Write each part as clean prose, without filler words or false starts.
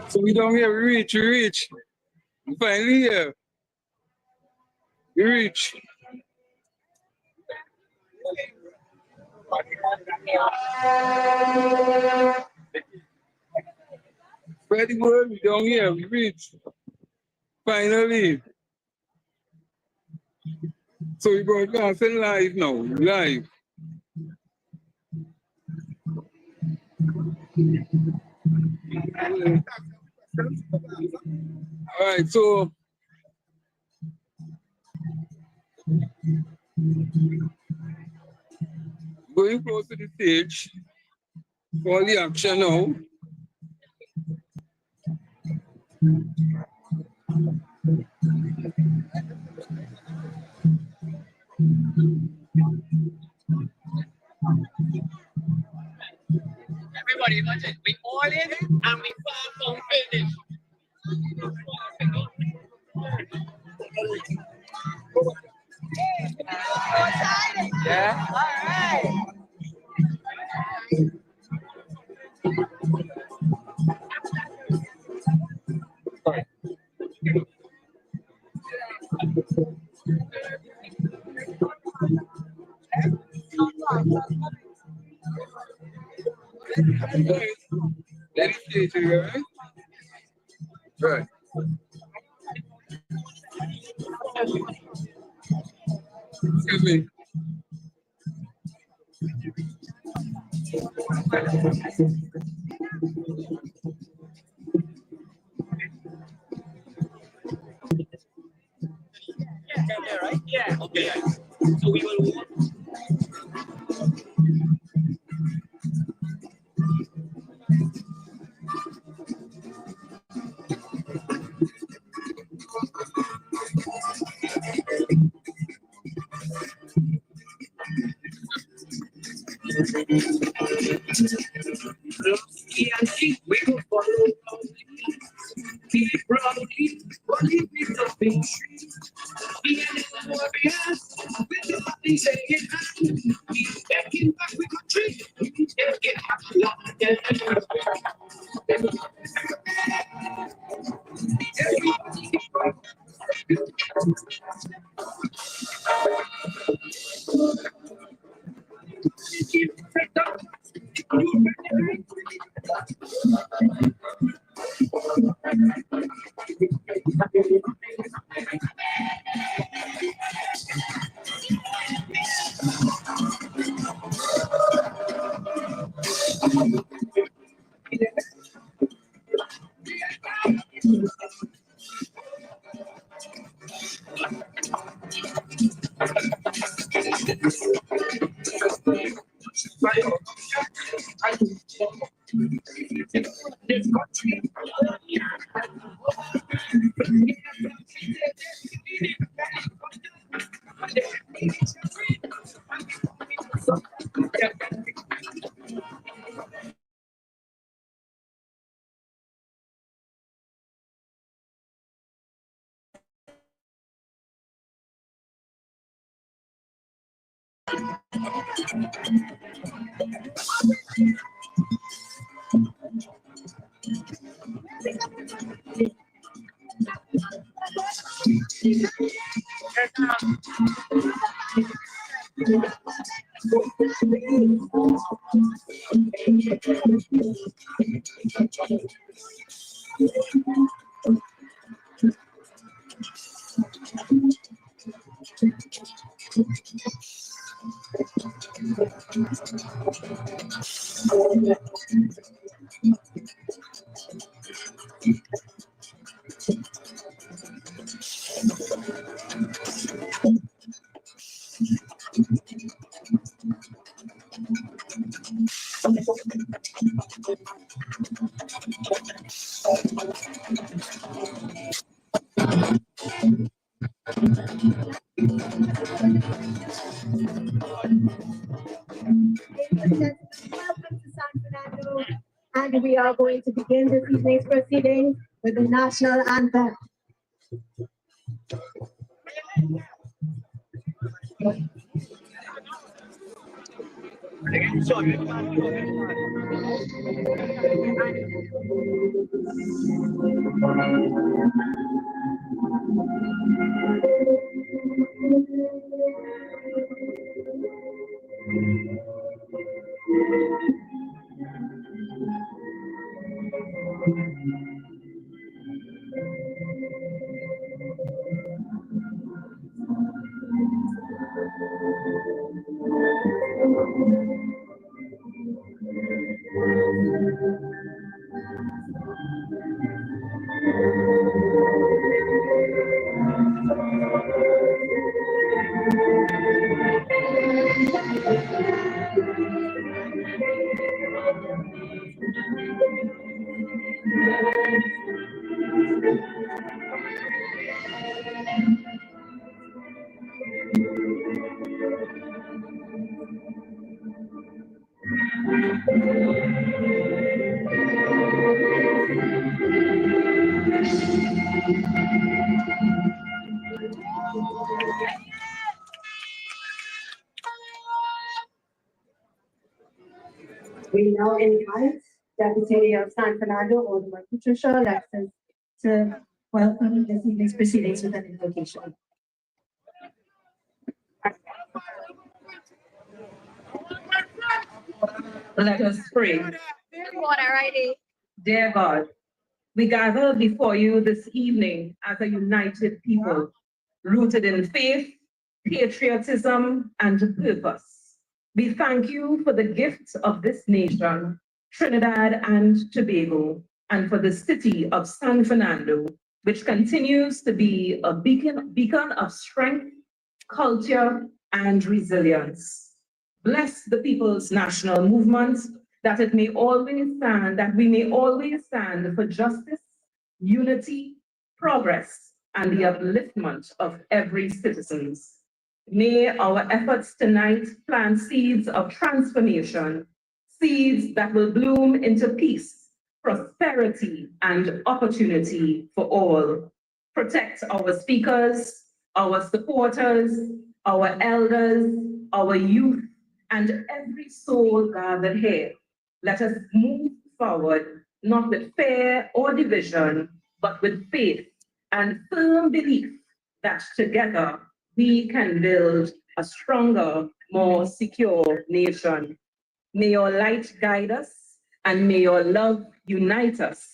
So we down here, we reach. We finally here. We reach. Spread the word, we down here, we reach. Finally. So we broadcasting live now, live. All right, so going close to the stage for the action now. Everybody, imagine we all in and we far from finish. Yeah. All right. Let it stay to you, right? Right. Excuse me. Yeah, right? Yeah. Okay. So we will walk. We will follow be proudly, only with the victory. We are the warriors, with the body saying, we taking back the country, we taking back the land. Welcome to San Fernando, and we are going to begin this evening's proceedings with the national anthem. We now invite Deputy of San Fernando, Alderman Patricia Alexis, to welcome this evening's proceedings with an invocation. Let us pray. Dear God, we gather before you this evening as a united people, rooted in faith, patriotism, and purpose. We thank you for the gifts of this nation, Trinidad and Tobago, and for the city of San Fernando, which continues to be a beacon of strength, culture, and resilience. Bless the People's National Movement, that we may always stand for justice, unity, progress, and the upliftment of every citizen. May our efforts tonight plant seeds of transformation, seeds that will bloom into peace, prosperity, and opportunity for all. Protect our speakers, our supporters, our elders, our youth, and every soul gathered here. Let us move forward, not with fear or division, but with faith and firm belief that together we can build a stronger, more secure nation. May your light guide us and may your love unite us.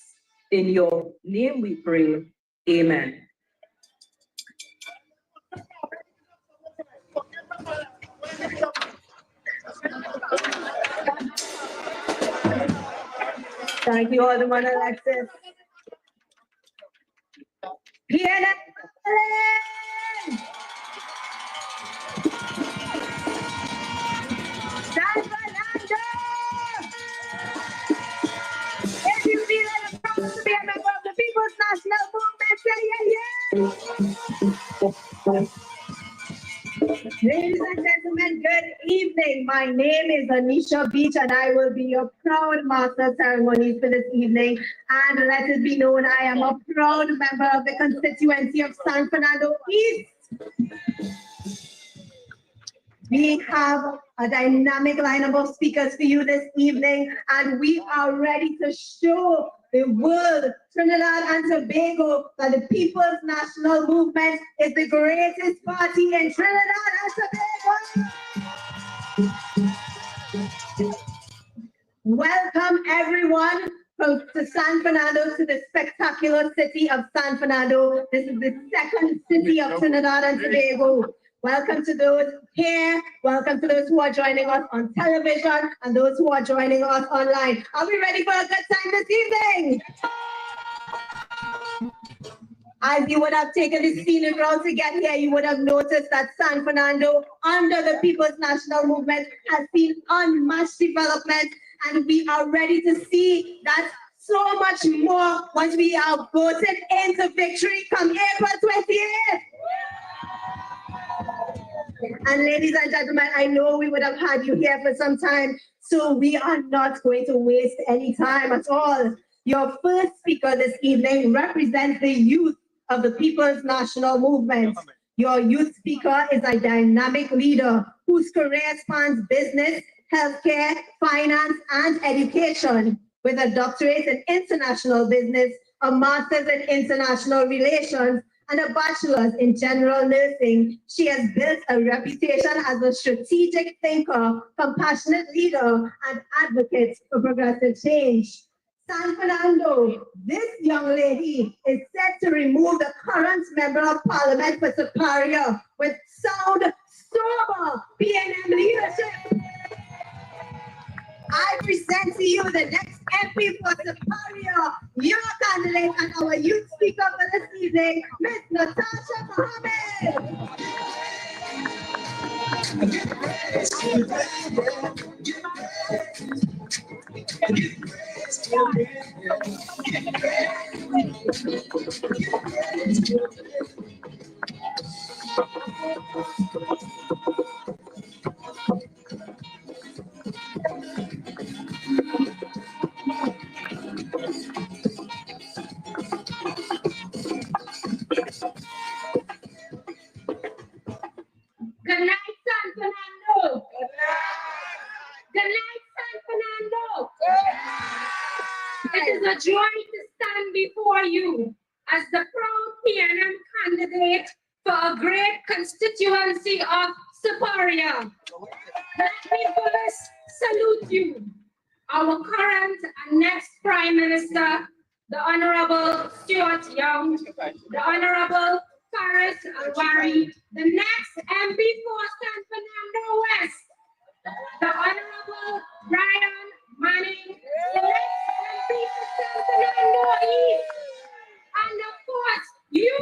In your name we pray. Amen. Thank you, Alderman Alexis. PNM! San Fernando! If you feel like you're proud to be a member of the People's National Movement, say yeah. Ladies and gentlemen, good evening. My name is Anisha Beach and I will be your proud master of ceremonies for this evening. And let it be known, I am a proud member of the constituency of San Fernando East. We have a dynamic lineup of speakers for you this evening, and we are ready to show the world, Trinidad and Tobago, that the People's National Movement is the greatest party in Trinidad and Tobago. Welcome everyone to San Fernando, to the spectacular city of San Fernando. This is the second city of Trinidad and Tobago. Welcome to those here, welcome to those who are joining us on television and those who are joining us online. Are we ready for a good time this evening? As you would have taken the scenic route to get here, you would have noticed that San Fernando, under the People's National Movement, has seen unmatched development, and we are ready to see that so much more once we are voted into victory come April 28th. And ladies and gentlemen, I know we would have had you here for some time, so we are not going to waste any time at all. Your first speaker this evening represents the youth of the People's National Movement. Your youth speaker is a dynamic leader whose career spans business, healthcare, finance, and education. With a doctorate in international business, a master's in international relations, and a bachelor's in general nursing, she has built a reputation as a strategic thinker, compassionate leader, and advocate for progressive change. San Fernando, this young lady is set to remove the current member of parliament for Superior with sound, sober PNM leadership. I present to you the next MP for Superior, your candidate and our youth speaker for this evening, Ms. Natasha Mohammed. Good night, San Fernando. Good night, San Fernando. It is a joy to stand before you as the proud PNM candidate for a great constituency of Superior. Let me first salute you, our current and next Prime Minister, the Honorable Stuart Young, the Honorable Faris Alwari, the next MP for San Fernando West, the Honorable Brian Manning, the next MP for San Fernando East, and of course, you,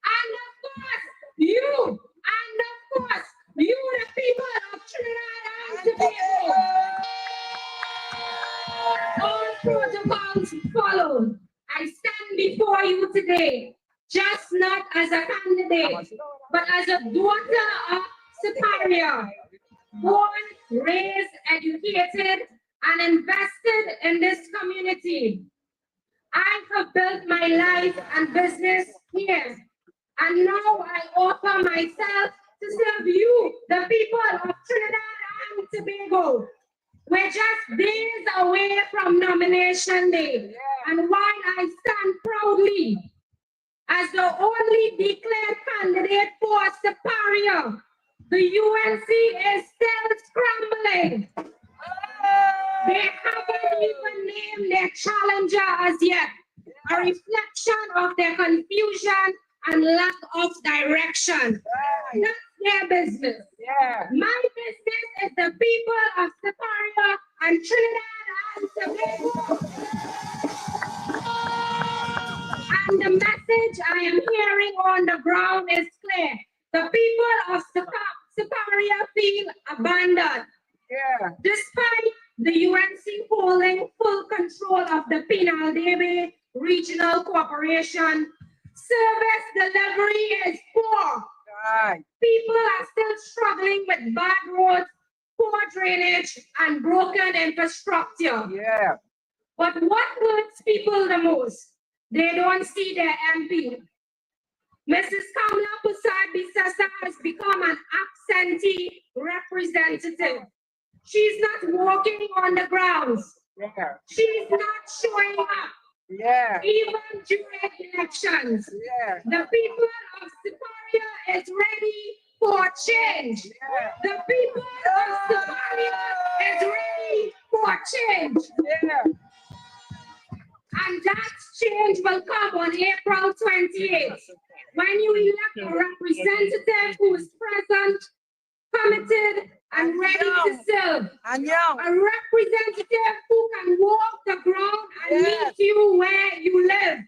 and of course, you, and of course, you, the people of Trinidad and Tobago. All protocols followed. I stand before you today, just not as a candidate, but as a daughter of Superior, born, raised, educated, and invested in this community. I have built my life and business here, and now I offer myself to serve you, the people of Trinidad and Tobago. We're just days away from nomination day, and while I stand proudly as the only declared candidate for Superior, the UNC is still scrambling. They haven't even named their challenger as yet, a reflection of their confusion and lack of direction. That's their business. My business is the people of Superior and Trinidad and Tobago. And the message I am hearing on the ground is clear. The people of Superior feel abandoned. Despite the UNC holding full control of the Penal Regional Corporation, service delivery is poor. People are still struggling with bad roads, poor drainage, and broken infrastructure. But what hurts people the most? They don't see their MP. Mrs. Kamla Pusad-Bisasa has become an absentee representative. She's not walking on the grounds. She's not showing up. Even during elections. The people of Superior is ready for change. The people of Superior is ready for change. And that change will come on April 28th, when you elect a representative who is present, committed, and ready to serve. A representative who can walk the ground and meet you where you live.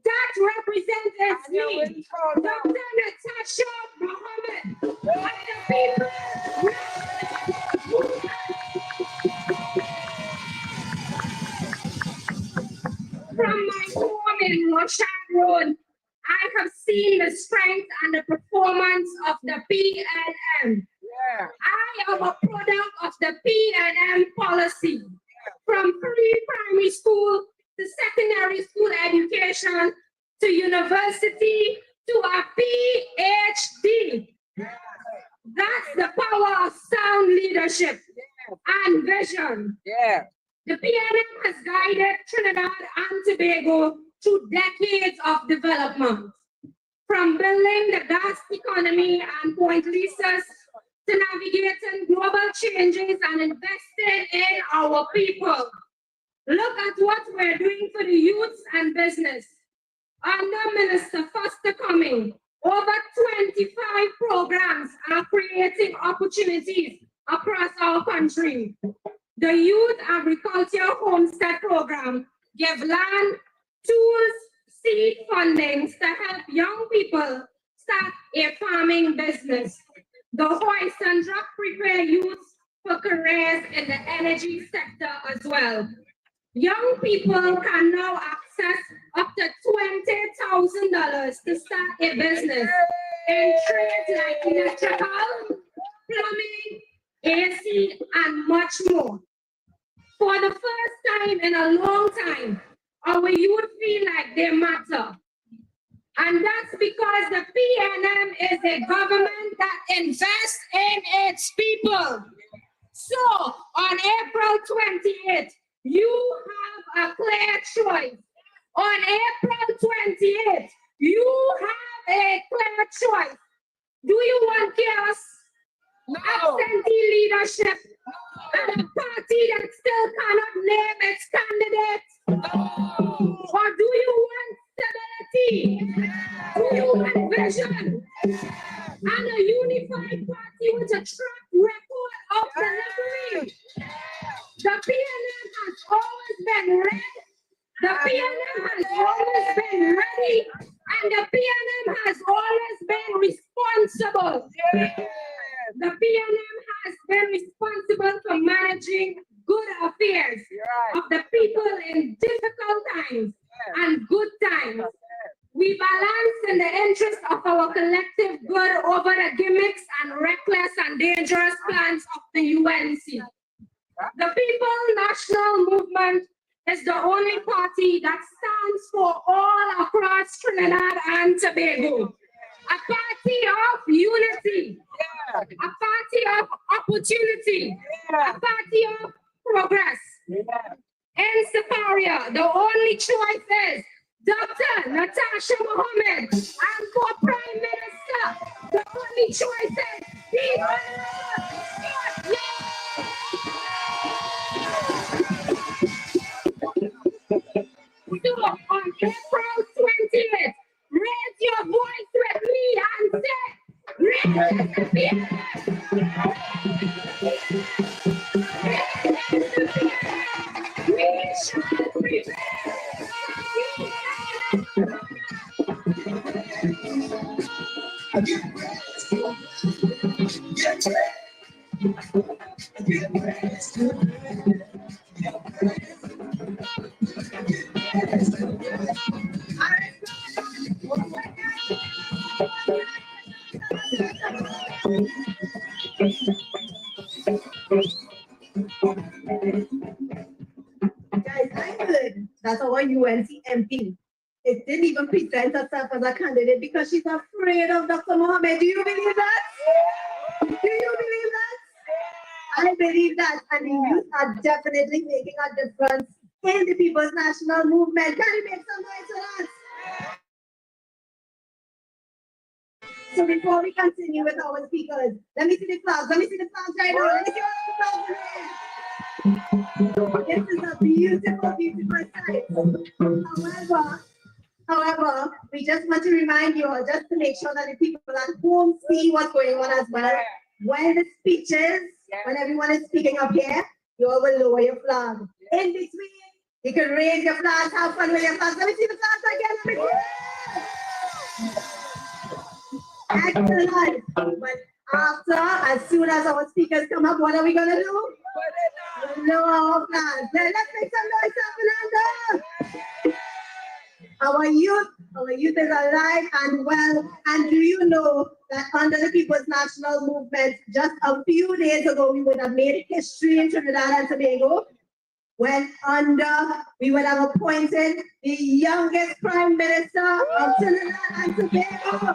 That represents me, Dr. Natasha Mohammed, and the people. From my home in Roshan Road, I have seen the strength and the performance of the PNM. I am a product of the PNM policy, from pre-primary school to secondary school education, to university, to a PhD. That's the power of sound leadership and vision. Yeah. The PNM has guided Trinidad and Tobago through decades of development, from building the gas economy and Point Lisas to navigating global changes and investing in our people. Look at what we're doing for the youth and business. Under Minister Foster Cumming, over 25 programs are creating opportunities across our country. The Youth Agriculture Homestead Program gives land, tools, seed fundings to help young people start a farming business. The Hoist and Drop prepare youth for careers in the energy sector as well. Young people can now access up to $20,000 to start a business in trades like electrical, plumbing, AC, and much more. For the first time in a long time, our youth feel like they matter. And that's because the PNM is a government that invests in its people. So on April 28th, you have a clear choice. On April 28th, you have a clear choice. Do you want chaos? No. Absentee leadership? And a party that still cannot name its candidate? No. Or do you want stability? Do you want vision? And a unified party with a track record of delivery? The PNM has always been ready. The PNM has always been ready. And the PNM has always been responsible. The PNM has been responsible for managing good affairs of the people in difficult times and good times. We balance in the interest of our collective good over the gimmicks and reckless and dangerous plans of the UNC. The People National Movement is the only party that stands for all across Trinidad and Tobago. A party of unity, a party of opportunity, a party of progress. In Superior, the only choice is Dr. Natasha Mohammed, and for Prime Minister, the only choice is So on April 20th, raise your voice with me and say, raise the PNM! We shall prevail! Guys, I heard that our UNC MP, it didn't even present herself as a candidate because she's afraid of Dr. Mohammed. Do you believe that? Do you believe that? I believe that, and the youth are definitely making a difference in the People's National Movement. Can you make some noise for that? So before we continue with our speakers, let me see the flags. Let me see the flags right now. Let me see what the flags are. This is a beautiful, beautiful sight. However, we just want to remind you all, just to make sure that the people at home see what's going on as well. When the speeches, when everyone is speaking up here, you all will lower your flag. In between, you can raise your flags, have fun with your flags. Let me see the flags again. Excellent. But after, as soon as our speakers come up, what are we going to do? Lower our flags. Let's make some noise up, Fernando. Our youth is alive and well. And do you know that under the People's National Movement, just a few days ago, we would have made history in Trinidad and Tobago? went under, we would have appointed the youngest Prime Minister of Trinidad and Tobago,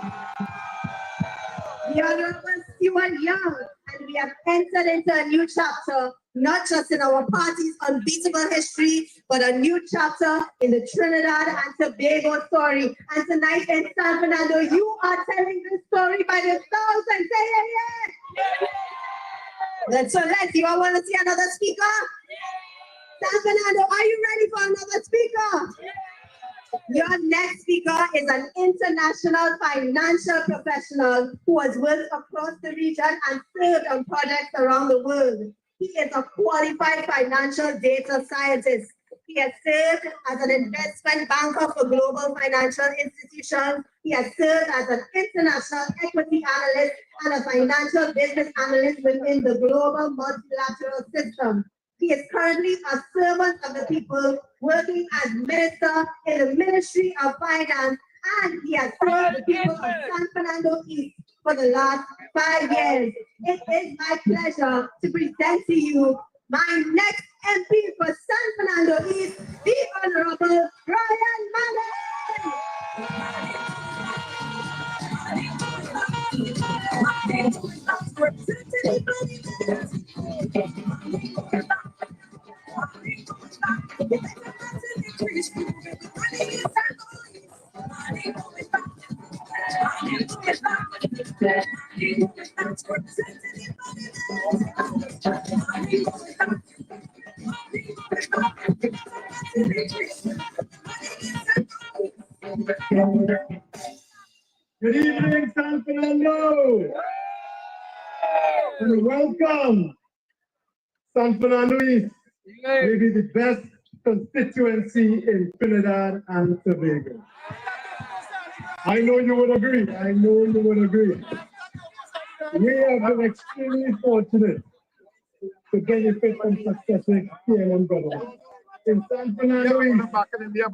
the Honorable Stuart Young, and we have entered into a new chapter, not just in our party's unbeatable history, but a new chapter in the Trinidad and Tobago story. And tonight in San Fernando, you are telling this story by the thousands. Say yeah. So let's, you all want to see another speaker? San Fernando, are you ready for another speaker? Your next speaker is an international financial professional who has worked across the region and served on projects around the world. He is a qualified financial data scientist. He has served as an investment banker for global financial institutions. He has served as an international equity analyst and a financial business analyst within the global multilateral system. He is currently a servant of the people working as minister in the Ministry of Finance, and he has served the people of San Fernando East for the last 5 years. It is my pleasure to present to you my next MP for San Fernando East, the Honorable Brian Manning. Good evening, San Fernando, and welcome, San Fernando East, maybe the best constituency in Trinidad and Tobago. I know you would agree. I know you would agree. We have been extremely fortunate to benefit from successive PNM government. In San Fernando East, we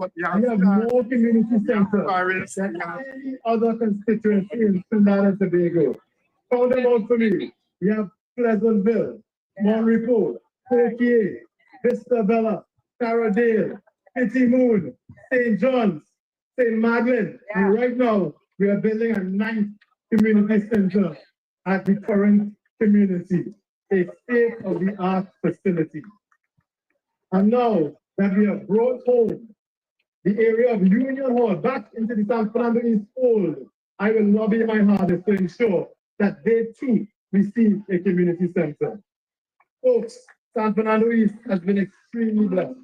have more community centers than any other constituency in Trinidad and Tobago. Count them out for me. We have Pleasantville, Monrepo, Turkey, Vista Bella, Taradale, Pitty Moon, St. John's, St. Magdalene, and right now we are building a 9th community center at the current community, a state-of-the-art facility. And now that we have brought home the area of Union Hall back into the San Fernando East fold, I will lobby my hardest to ensure that they too receive a community center. Folks, San Fernando East has been extremely blessed.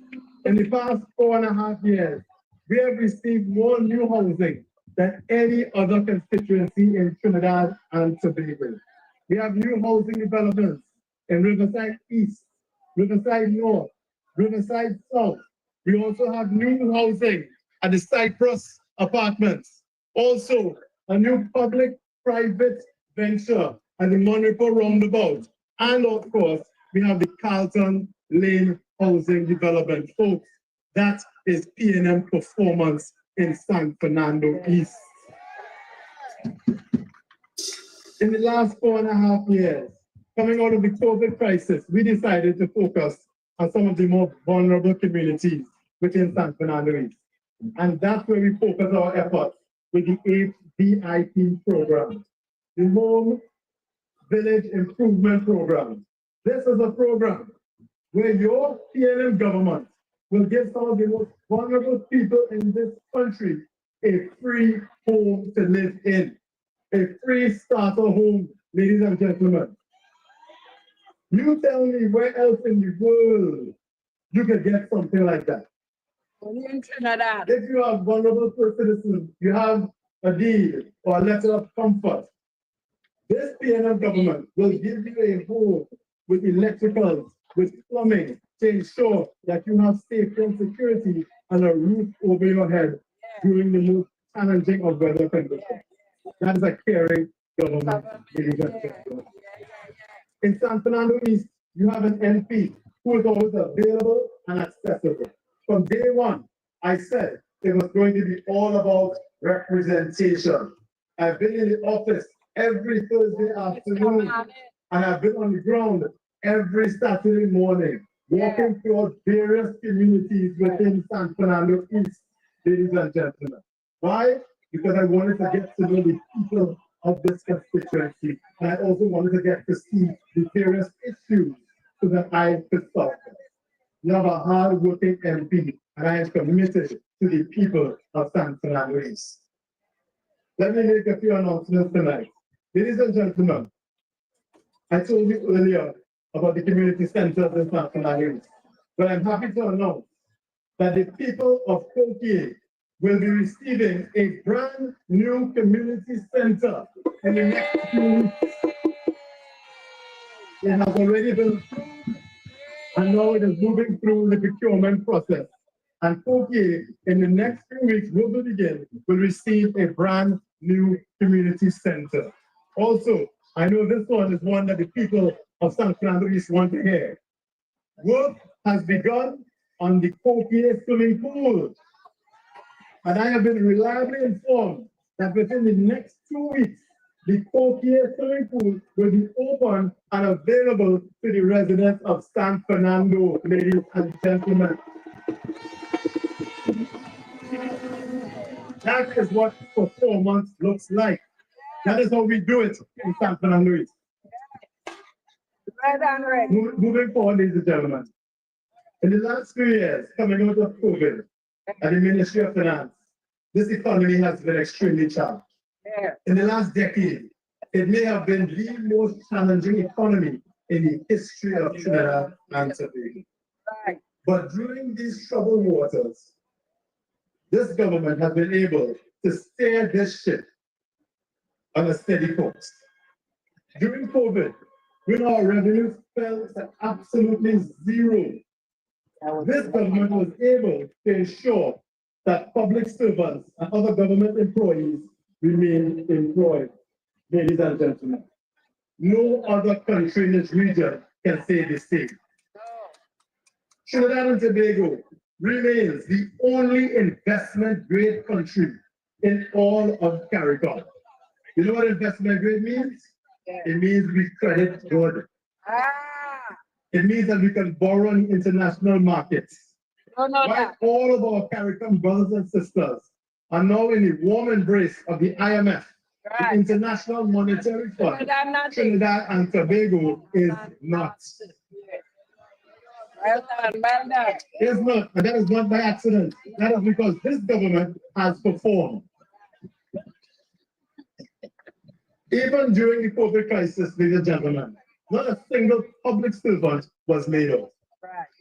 In the past 4.5 years, we have received more new housing than any other constituency in Trinidad and Tobago. We have new housing developments in Riverside East, Riverside North, Riverside South. We also have new housing at the Cypress Apartments. Also, a new public-private venture at the Monrepo Roundabout. And of course, we have the Carlton Lane Housing Development. Folks, that is PNM performance in San Fernando East. In the last 4.5 years, coming out of the COVID crisis, we decided to focus on some of the more vulnerable communities within San Fernando East. And that's where we focus our efforts with the HVIP program, the Home Village Improvement Program. This is a program where your PNM government will give some of the most vulnerable people in this country a free home to live in, a free starter home, ladies and gentlemen. You tell me where else in the world you can get something like that. Only in Trinidad. If you are vulnerable citizens, you have a deed or a letter of comfort. This PNM government will give you a home with electricals, with plumbing, to ensure that you have safety and security and a roof over your head during the most challenging of weather conditions. That is a caring government, ladies and gentlemen. In San Fernando East, you have an MP who is always available and accessible. From day one, I said it was going to be all about representation. I've been in the office every Thursday afternoon, and I've been on the ground every Saturday morning. walking through various communities within San Fernando East, ladies and gentlemen. Why? Because I wanted to get to know the people of this constituency. And I also wanted to get to see the various issues so that I could solve them. You have a hard-working MP, and I am committed to the people of San Fernando East. Let me make a few announcements tonight. Ladies and gentlemen, I told you earlier about the community centers in San Fernando East, but I'm happy to announce that the people of Koki will be receiving a brand new community center in the next few weeks. It has already been approved, and now it is moving through the procurement process. And Koki, in the next few weeks, will receive a brand new community center. Also, I know this one is one that the people of San Fernando East want to hear. Work has begun on the Koki swimming pool. And I have been reliably informed that within the next 2 weeks, the Koki swimming pool will be open and available to the residents of San Fernando, ladies and gentlemen. That is what performance looks like. That is how we do it in San Fernando East. Moving forward, ladies and gentlemen, in the last few years, coming out of COVID and the Ministry of Finance, this economy has been extremely challenged. In the last decade, it may have been the most challenging economy in the history of Trinidad and Tobago. But during these troubled waters, this government has been able to steer this ship on a steady course. During COVID, when our revenues fell to absolutely zero, this government was able to ensure that public servants and other government employees remain employed. Ladies and gentlemen, no other country in this region can say the same. Trinidad and Tobago remains the only investment-grade country in all of the Caribbean. You know what investment grade means? It means we credit good. It means that we can borrow in international markets. While all of our Caribbean brothers and sisters are now in the warm embrace of the IMF, the International Monetary Fund, Trinidad and Tobago is not. Well done. It's not, and that is not by accident. That is because this government has performed. Even during the COVID crisis, ladies and gentlemen, not a single public servant was laid off.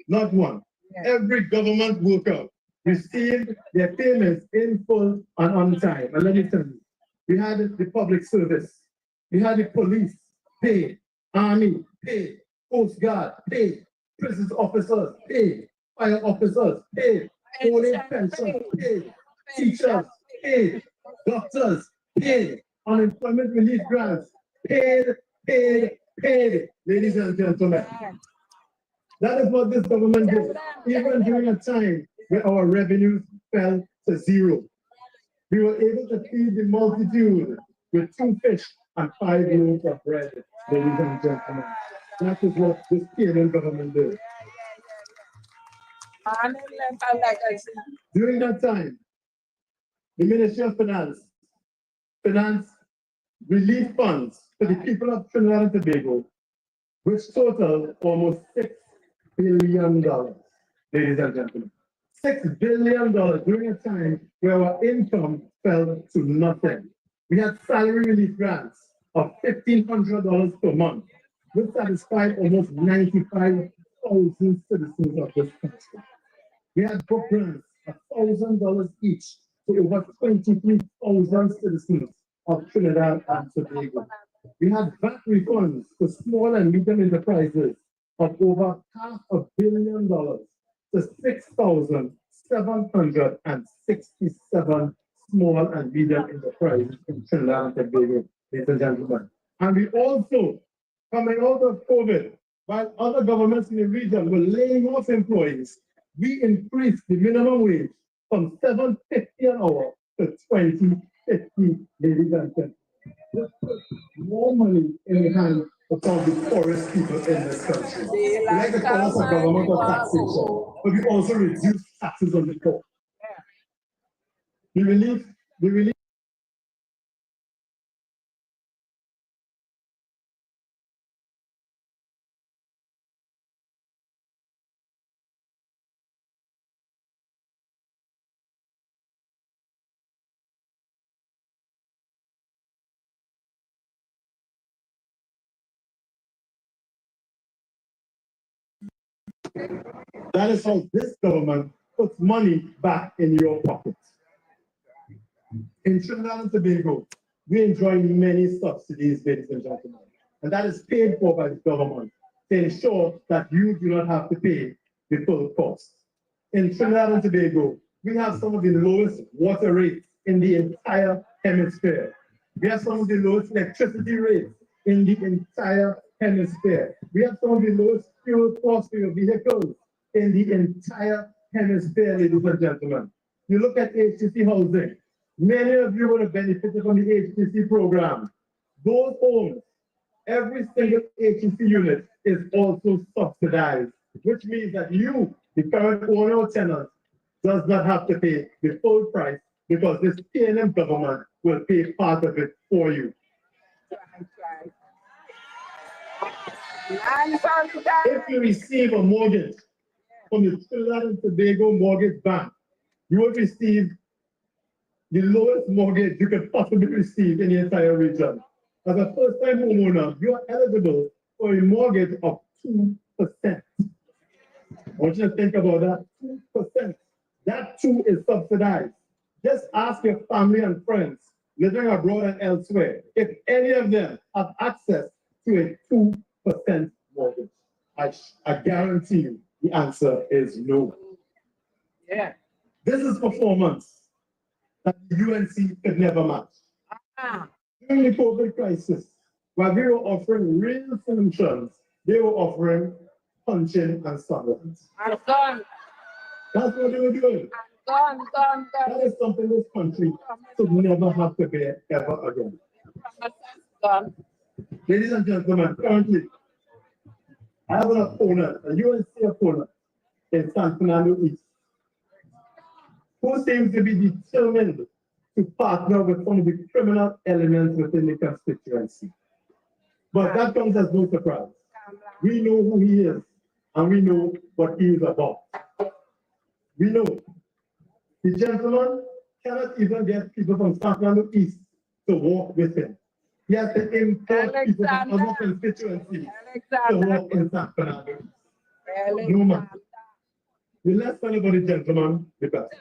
Not one. Every government worker received their payments in full and on time. And let me tell you, we had the public service, we had the police paid, army paid, coast guard paid, prison officers paid, fire officers paid, holding pension paid, teachers paid, doctors paid, unemployment relief grants paid. Ladies and gentlemen, that is what this government did, even during a time where our revenues fell to zero. We were able to feed the multitude with 2 fish and 5 loaves of bread, ladies and gentlemen. That is what this PNM government did. During that time, the Ministry of Finance relief funds for the people of Trinidad and Tobago, which total almost $6 billion, ladies and gentlemen. $6 billion during a time where our income fell to nothing. We had salary relief grants of $1,500 per month, which satisfied almost 95,000 citizens of this country. We had book grants of $1,000 each to over 23,000 citizens of Trinidad and Tobago. We had VAT refunds for small and medium enterprises of over $500 million to 6,767 small and medium enterprises in Trinidad and Tobago, ladies and gentlemen. And we also, coming out of COVID, while other governments in the region were laying off employees, we increased the minimum wage from $7.50 an hour to $20.50, ladies and gentlemen. This put more money in the hands of some of the poorest people in this country. They We like to call us a government of taxation, but we also reduce taxes on the poor. The relief that is how this government puts money back in your pocket. In Trinidad and Tobago, we enjoy many subsidies, ladies and gentlemen, and that is paid for by the government to ensure that you do not have to pay the full cost. In Trinidad and Tobago, we have some of the lowest water rates in the entire hemisphere. We have some of the lowest electricity rates in the entire hemisphere. We have some of the lowest fuel costs for your vehicles in the entire hemisphere, ladies and gentlemen. You look at HTC housing. Many of you would have benefited from the HTC program. Those homes, every single HTC unit is also subsidized, which means that you, the current owner or tenant, does not have to pay the full price because this PNM government will pay part of it for you. If you receive a mortgage from the Trinidad and Tobago Mortgage Bank, you will receive the lowest mortgage you could possibly receive in the entire region. As a first-time homeowner, you are eligible for a mortgage of 2%. I want you to think about that, 2%. That too is subsidized. Just ask your family and friends living abroad and elsewhere if any of them have access to a 2% mortgage. I guarantee you the answer is no. Yeah. This is performance that the UNC could never match. During the COVID crisis, while we were offering real solutions, they were offering punching and sunlight. I'm gone. That's what they were doing. Gone. That is something this country should never have to bear ever again. Gone. Ladies and gentlemen, currently, I have an opponent, a UNC opponent in San Fernando East, who seems to be determined to partner with some of the criminal elements within the constituency. But that comes as no surprise. We know who he is, and we know what he is about. We know the gentleman cannot even get people from San Fernando East to walk with him. He has to import people from other constituencies to walk in San Fernando East. No man. The less fun about the gentleman, the best.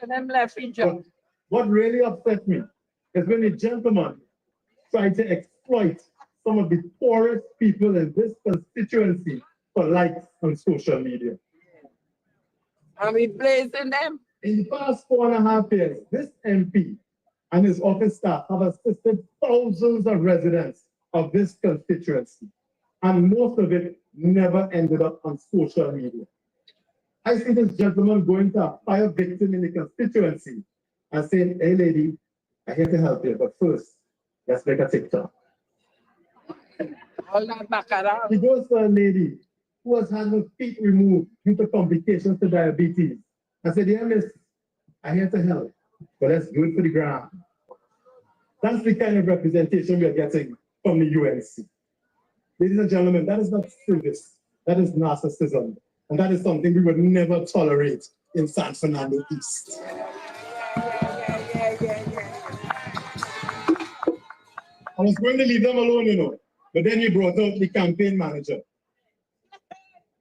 But what really upset me is when the gentleman tried to exploit some of the poorest people in this constituency for likes on social media. Are we placing them? In the past 4.5 years, this MP and his office staff have assisted thousands of residents of this constituency, and most of it never ended up on social media. I see this gentleman going to a fire victim in the constituency and saying, "Hey lady, I'm here to help you, but first, let's make a TikTok." All that back around. He goes to a lady who has had her feet removed due to complications to diabetes. I said, "Yeah, miss, I'm here to help, but let's do it for the ground." That's the kind of representation we are getting from the UNC. Ladies and gentlemen, that is not service, that is narcissism, and that is something we would never tolerate in San Fernando East. I was going to leave them alone, you know, but then he brought out the campaign manager,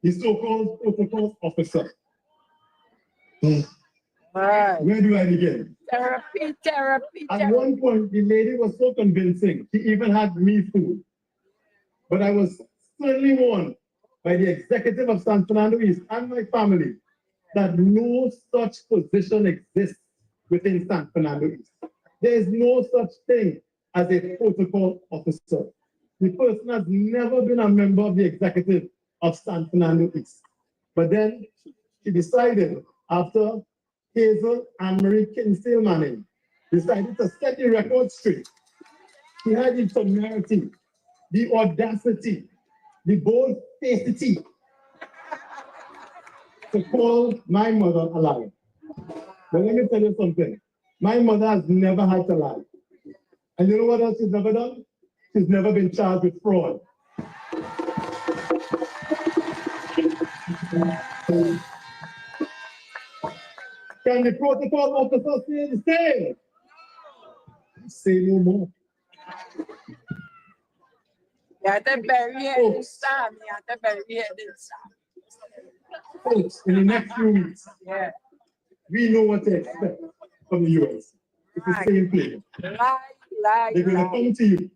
the so-called protocol officer. Right. Where do I begin? Therapy. At one point, the lady was so convincing, she even had me fooled. But I was sternly warned by the executive of San Fernando East and my family that no such position exists within San Fernando East. There is no such thing as a protocol officer. The person has never been a member of the executive of San Fernando East. But then she decided, after Hazel and Marie Kinsale Manning decided to set the record straight, she had the temerity, the audacity the bold facility to call my mother a liar. But let me tell you something. My mother has never had to lie. And you know what else she's never done? She's never been charged with fraud. Can the protocol officer say the same? Say no more. You have to bury it this time. You have to bury it this time. Folks, in the next few weeks, Yeah. we know what to expect from the US. It's the same play. They're going to come to you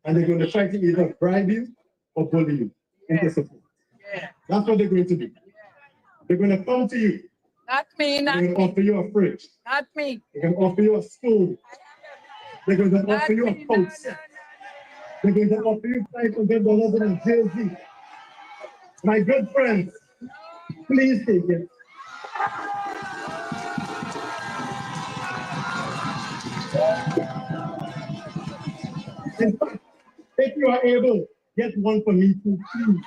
and they're going to try to either bribe you or bully you into support. Yeah. That's what they're going to do. They're going to come to you. Not me, not They're going to offer you a fridge. Not me. They're going to offer you a stove. They're going to offer you a coat set. They're going to offer you $500 in a jersey. My good friends, please take it. In fact, if you are able, get one for me too, please.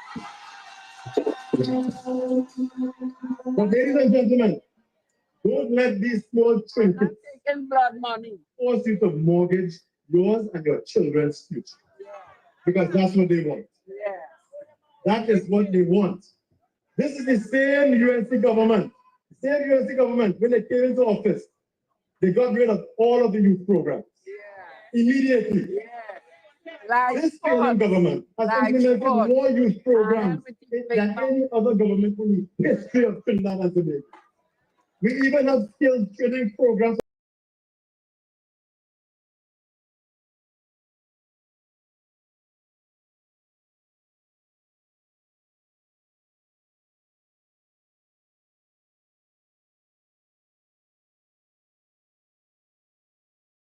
But ladies and gentlemen, don't let these small trinkets Taking blood money. force you to mortgage yours and your children's future. Because that's what they want. Yeah. That is what they want. This is the same UNC government. The same UNC government, when they came into office, they got rid of all of the youth programs. Yeah. Immediately. Yeah. Like This PNM government has implemented more youth programs than any other government in the history of Trinidad and Tobago. We even have skills training programs.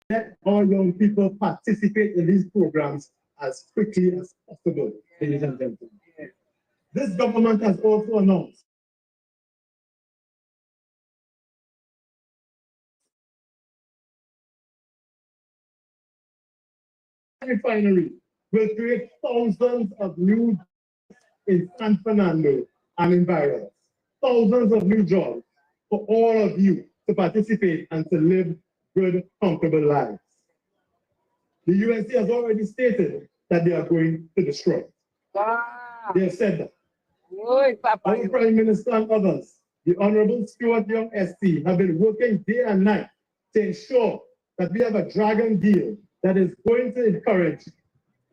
Let all young people participate in these programs as quickly as possible, ladies and gentlemen. This government has also announced refinery will create thousands of new jobs in San Fernando and in Barrios. Thousands of new jobs for all of you to participate and to live good, comfortable lives. The UNC has already stated that they are going to destroy it. Wow. They have said that. Oy, Papa. Our Prime Minister and others, the Honorable Stuart Young SC, have been working day and night to ensure that we have a dragon deal that is going to encourage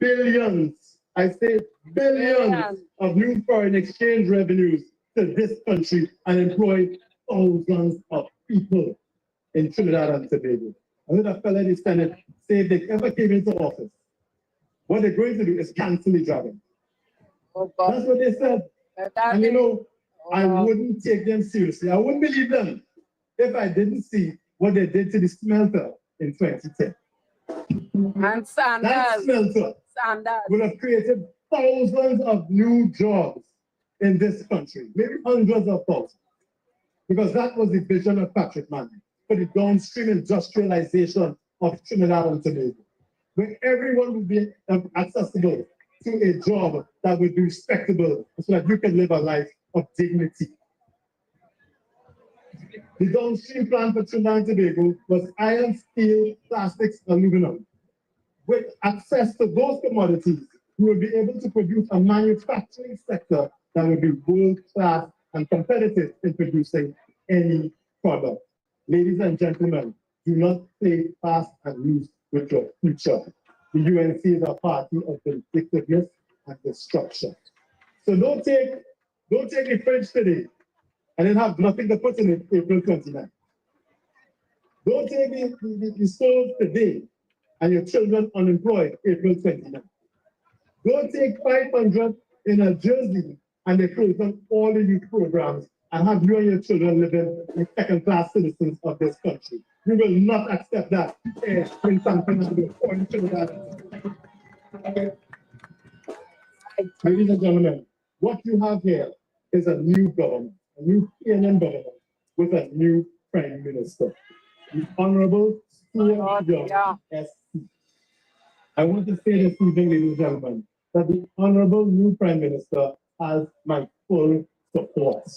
billions, I say billions of new foreign exchange revenues to this country and employ thousands of people in Trinidad and Tobago. I heard a fellow in the Senate say if they ever came into office, what they're going to do is cancel the dragon. Oh, God. That's what they said. And you know, I wouldn't take them seriously. I wouldn't believe them if I didn't see what they did to the smelter in 2010. And Sanders. That smelter would have created thousands of new jobs in this country, maybe hundreds of thousands. Because that was the vision of Patrick Manning for the downstream industrialization of Trinidad and Tobago, where everyone would be accessible to a job that would be respectable so that you can live a life of dignity. The downstream plan for Trinidad and Tobago was iron, steel, plastics, aluminum. With access to those commodities, we will be able to produce a manufacturing sector that will be world-class and competitive in producing any product. Ladies and gentlemen, do not play fast and loose with your future. The UNC is a party of vindictiveness and destruction. So don't take the fridge today and then have nothing to put in it April 29th. Don't take the stove today and your children unemployed April 29th. Don't take 500 in a jersey and they close down all the youth programs and have you and your children living as second-class citizens of this country. We will not accept that in San Fernando or in Trinidad. Ladies and gentlemen, what you have here is a new government, a new PNM government with a new Prime Minister, the Honorable Stuart Young SC. I want to say this evening, ladies and gentlemen, that the Honorable new Prime Minister has my full support.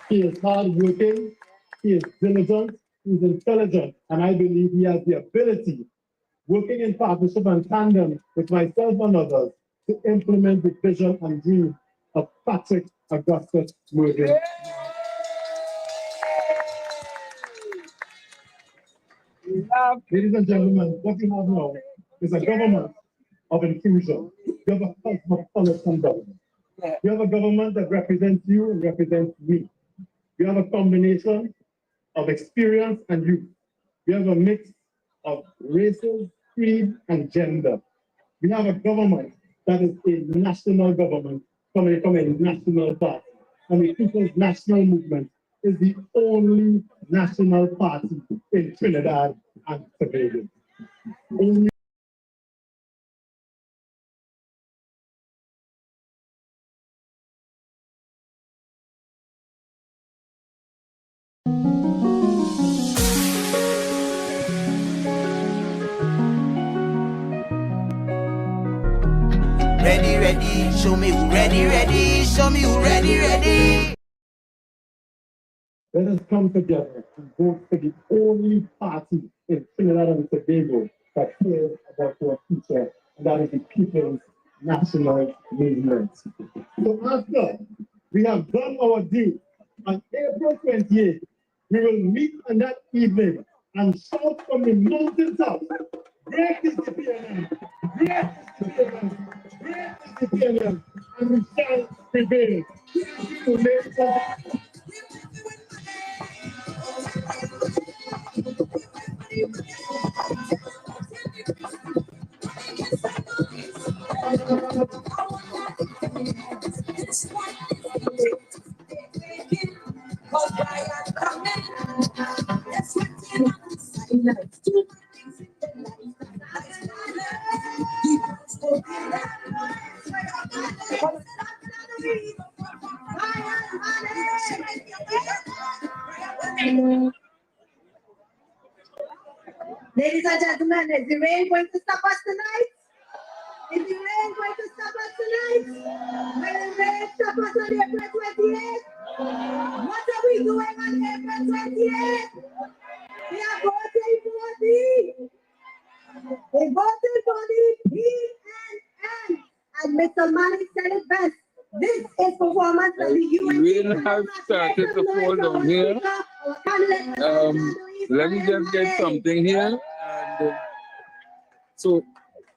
He is hardworking, he is diligent, he is intelligent, and I believe he has the ability, working in partnership and tandem with myself and others, to implement the vision and dream of Patrick Augustus Morgan. Ladies and gentlemen, what you have now is a government of inclusion. You have a cosmopolitan government. You have a government that represents you and represents me. You have a combination of experience and youth. You have a mix of races, creed, and gender. We have a government that is a national government coming from a national party. And the People's National Movement is the only national party in Trinidad and Tobago. Only Ready, ready, show me who ready, ready, show me who ready, ready. let us come together and vote for the only party in Trinidad and Tobago that cares about our future, and that is the People's National Movement. So after we have done our due on April 28th, we will meet on that evening and shout from the mountaintop, great is the PNM, great is the PNM, great is the PNM, and we shall prevail. Thank you, ladies and gentlemen. Ladies and gentlemen, is the rain going to stop us tonight? Is the rain going to stop us tonight? Will the rain stop us on April 28th? What are we doing on April 28th? We are voting for the PNM. And Mr. Malik said it best. This is performance of the UN. We have started to fall down here. Let me just get something here. And, so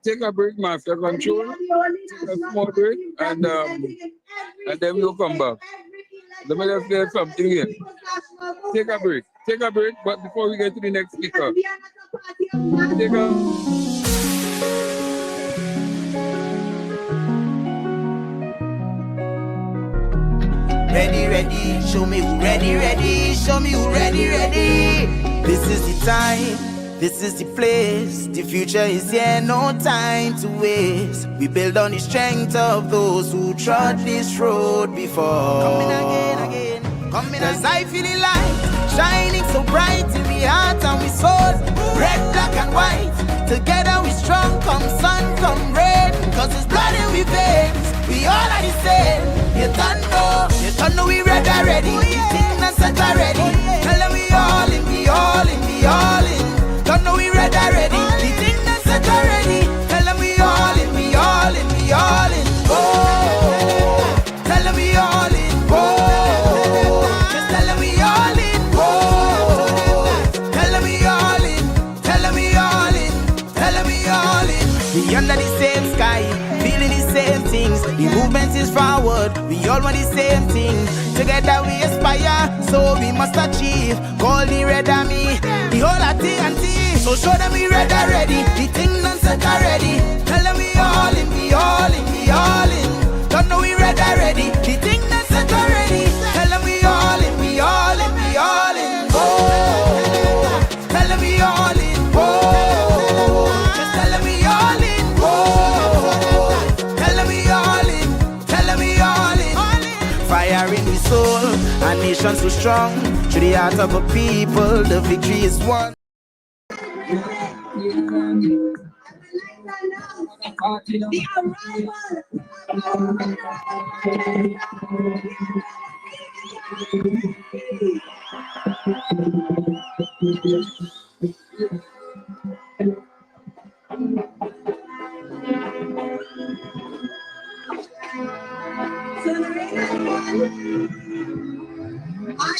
take a break, Master Control. Take a small break, and then we'll come back. Let me just get something here. Take a break. Take a break, but before we get to the next speaker, take a... Ready, ready, show me who ready, ready, show me who ready, ready. This is the time, this is the place. The future is here, no time to waste. We build on the strength of those who trod this road before. Coming again, coming again. 'Cause I feel the light shining so bright in me heart and we soul. Red, black and white, together we strong. Come sun, come rain, 'cause it's blood in we veins. We all are the same. You don't know we ready already. Things not set already. Tell them we all in, we all in, we all in. Don't know we ready already. The things not set already. Tell them we all in, we all in, we all in. Oh, tell them we all in. Oh, just tell them we all in. Oh, tell them we all in. Tell them we all in. Tell them we all in. We under the same sky, feeling the same things. The movement is forward, we all want the same thing. Together we aspire, so we must achieve. Call the Red Army, the whole of TNT. So show them we ready already, the thing done set already. Tell them we all in, we all in, we all in. Don't know we ready already, the thing done set already. Tell them we all in, we all in, we all in. Oh, tell them we all in. Oh, just tell them we all in. Oh, tell them we all in. Tell them we all in. Fire in the soul, our nation so strong. To the heart of a people, the victory is won. I would like Are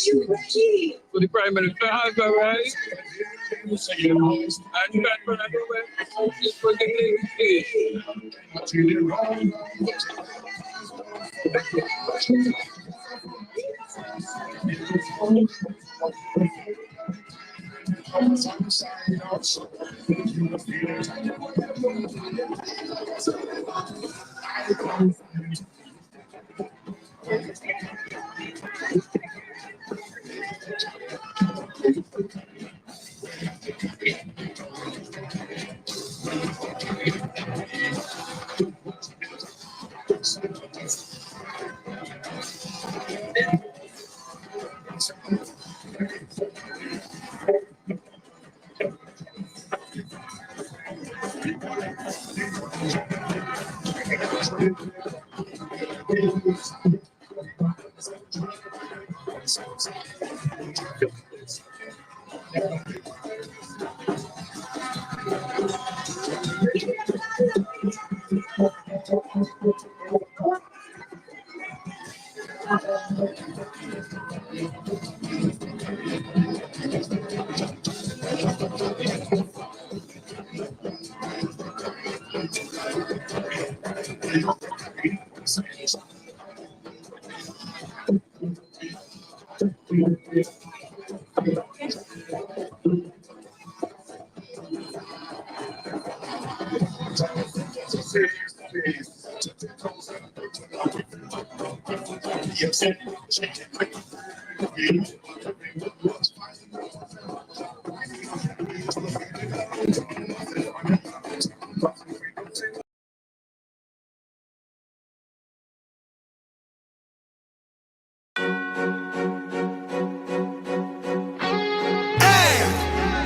you ready? So the Prime Minister has arrived. And Fernando is for the stage.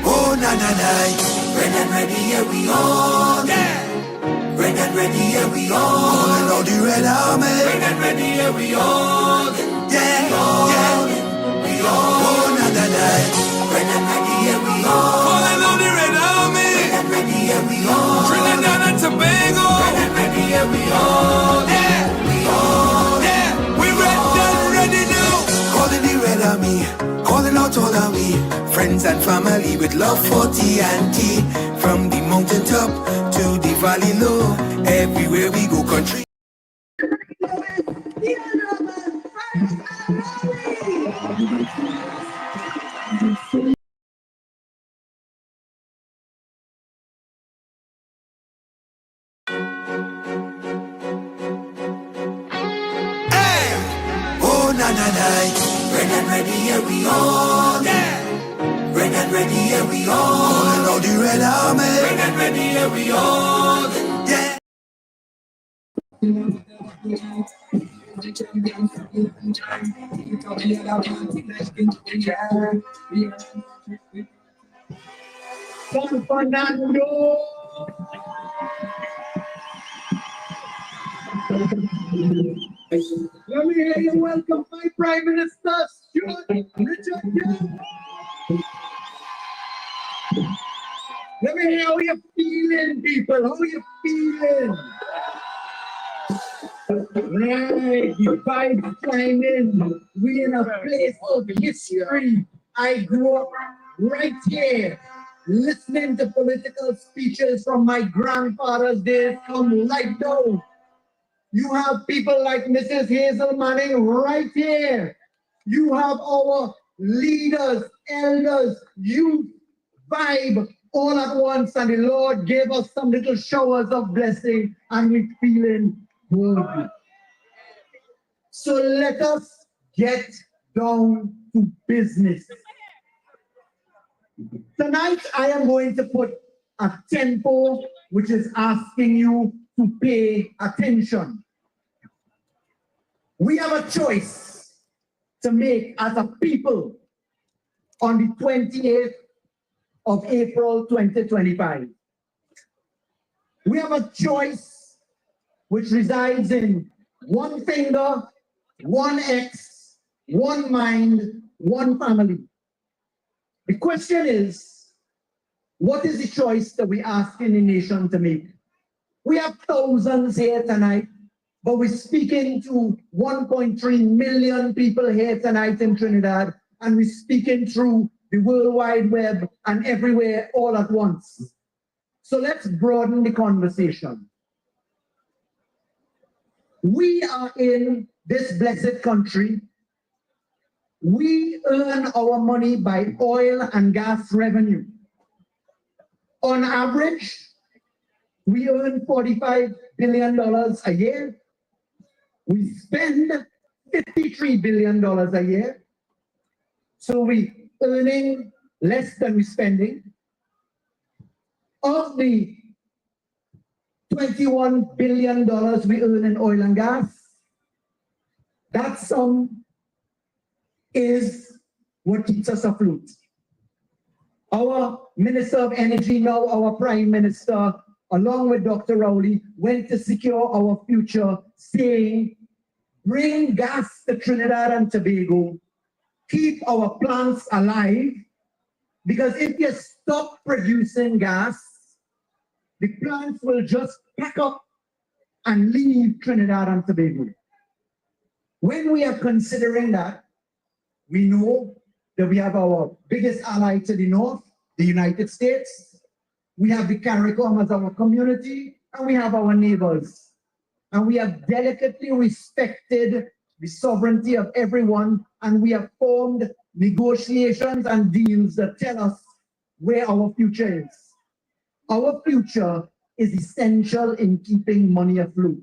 Oh, na na na. Red and ready, here we on. Red and ready, here we on. Calling all the Red Army. Red and ready, here we on. Yeah, we on. Oh, na na na. Red and ready, here we on. Calling all the Red Army. Red and ready, here we on. Trinidad and Tobago. Red and ready, here we on. Yeah, we on. Yeah, we ready now. Calling the Red Army. Calling out all of we friends and family with love for TNT. From the mountain top to the valley low, everywhere we go country. Hey! Oh, na na na. Red and ready, here we on. Red and ready, here we on. Calling all the Red Army. Red and ready, here we on. Yeah. San Fernando. Let me hear you welcome my Prime Minister, Stuart Richard Young. Let me hear how you feeling, people. How you feeling? Right, the vibes climbing. We in a place of history. I grew up right here, listening to political speeches from my grandfather's days come right now. You have people like Mrs. Hazel Manning right here. You have our leaders, elders, youth vibe all at once, and the Lord gave us some little showers of blessing, and we're feeling good. So let us get down to business. Tonight, I am going to put a tempo which is asking you to pay attention. We have a choice to make as a people on the 28th of April 2025. We have a choice which resides in one finger, one X, one mind, one family. The question is, what is the choice that we're asking the nation to make? We have thousands here tonight, but we're speaking to 1.3 million people here tonight in Trinidad, and we're speaking through the World Wide Web and everywhere all at once. So let's broaden the conversation. We are in this blessed country. We earn our money by oil and gas revenue. On average, we earn $45 billion a year. We spend $53 billion a year. So we're earning less than we're spending. Of the $21 billion we earn in oil and gas, that sum is what keeps us afloat. Our Minister of Energy, now our Prime Minister, along with Dr. Rowley, went to secure our future, saying, bring gas to Trinidad and Tobago, keep our plants alive, because if you stop producing gas, the plants will just pack up and leave Trinidad and Tobago. When we are considering that, we know that we have our biggest ally to the north, the United States. We have the CARICOM as our community, and we have our neighbors. And we have delicately respected the sovereignty of everyone, and we have formed negotiations and deals that tell us where our future is. Our future is essential in keeping money afloat.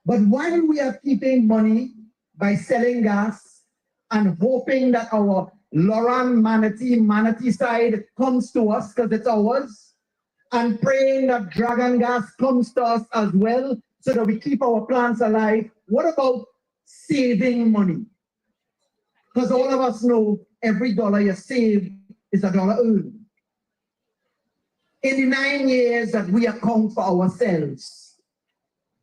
But while we are keeping money by selling gas and hoping that our Loran Manatee side comes to us because it's ours, and praying that Dragon Gas comes to us as well so that we keep our plants alive, what about saving money? Because all of us know every dollar you save is a dollar earned. In the 9 years that we account for ourselves,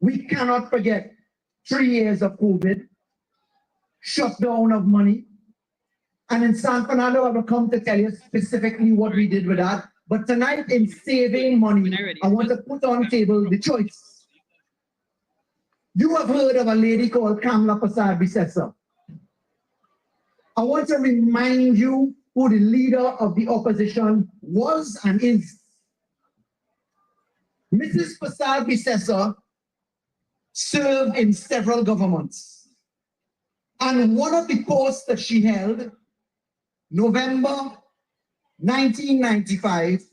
we cannot forget 3 years of COVID, shutdown of money. And in San Fernando, I will come to tell you specifically what we did with that. But tonight, in saving money, I want to put on the table the choice. You have heard of a lady called Kamla Persad-Bissessar. I want to remind you who the leader of the opposition was and is. Mrs. Persad-Bissessar served in several governments. And one of the posts that she held, November 1995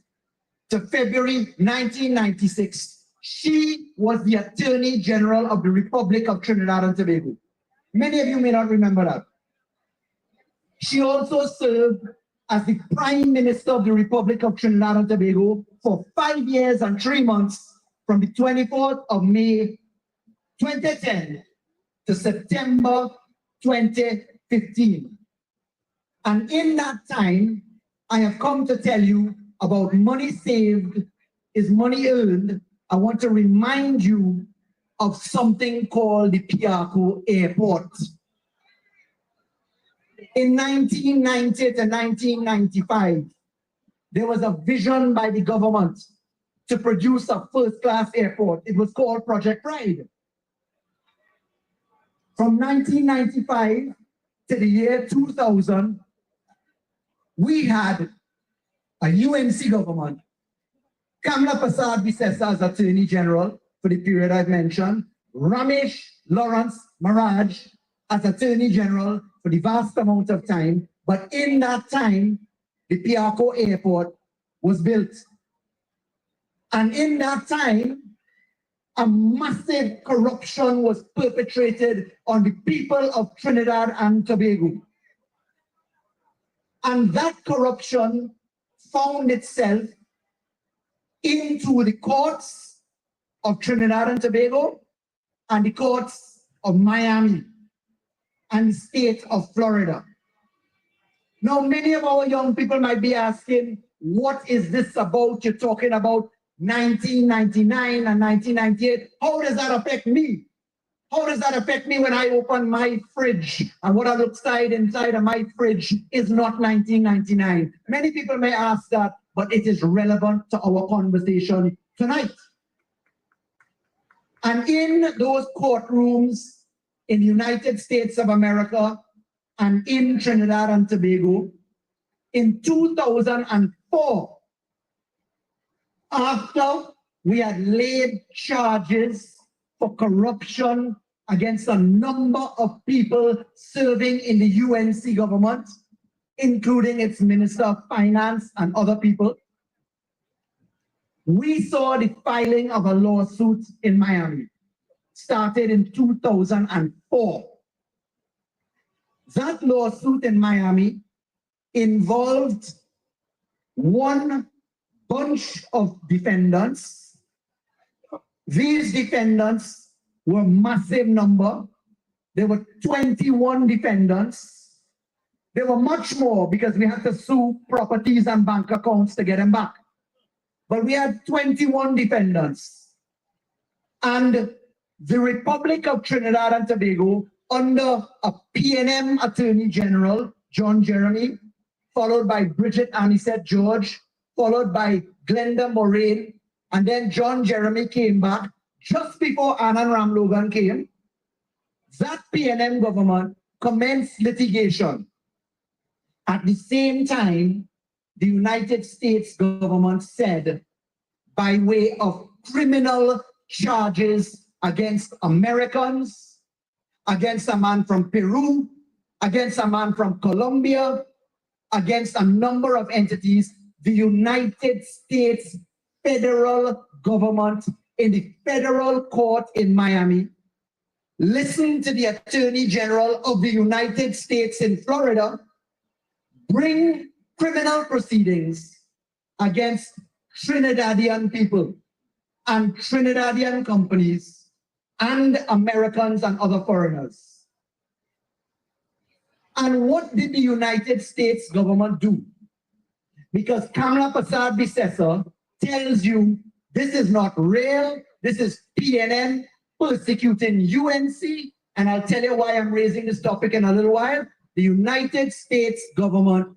to February 1996, she was the Attorney General of the Republic of Trinidad and Tobago. Many of you may not remember that. She also served as the Prime Minister of the Republic of Trinidad and Tobago for 5 years and 3 months, from the 24th of May 2010 to September 2015. And in that time, I have come to tell you about money saved is money earned. I want to remind you of something called the Piarco Airport. In 1990 to 1995, there was a vision by the government to produce a first-class airport. It was called Project Pride. From 1995 to the year 2000, we had a UNC government, Kamla Persad-Bissessar as Attorney General for the period I've mentioned, Ramesh Lawrence Maharaj as Attorney General for the vast amount of time. But in that time, the Piarco Airport was built. And in that time, a massive corruption was perpetrated on the people of Trinidad and Tobago. And that corruption found itself into the courts of Trinidad and Tobago and the courts of Miami and the state of Florida. Now, many of our young people might be asking, what is this about? You're talking about 1999 and 1998. How does that affect me? How does that affect me when I open my fridge and what I look inside of my fridge is not 1999? Many people may ask that, but it is relevant to our conversation tonight. And in those courtrooms in the United States of America and in Trinidad and Tobago, in 2004, after we had laid charges for corruption against a number of people serving in the UNC government, including its Minister of Finance and other people, we saw the filing of a lawsuit in Miami, started in 2004. That lawsuit in Miami involved one bunch of defendants. These defendants were massive number. There were 21 defendants. There were much more because we had to sue properties and bank accounts to get them back. But we had 21 defendants. And the Republic of Trinidad and Tobago, under a PNM Attorney General, John Jeremy, followed by Bridget Anisette George, followed by Glenda Moraine, and then John Jeremy came back just before Anand Ram Logan came. That PNM government commenced litigation. At the same time, the United States government said, by way of criminal charges against Americans, against a man from Peru, against a man from Colombia, against a number of entities, the United States federal government in the federal court in Miami listened to the Attorney General of the United States in Florida bring criminal proceedings against Trinidadian people and Trinidadian companies and Americans and other foreigners. And what did the United States government do? Because Kamla Persad-Bissessar tells you this is not real, this is PNM persecuting UNC, and I'll tell you why I'm raising this topic in a little while. The United States government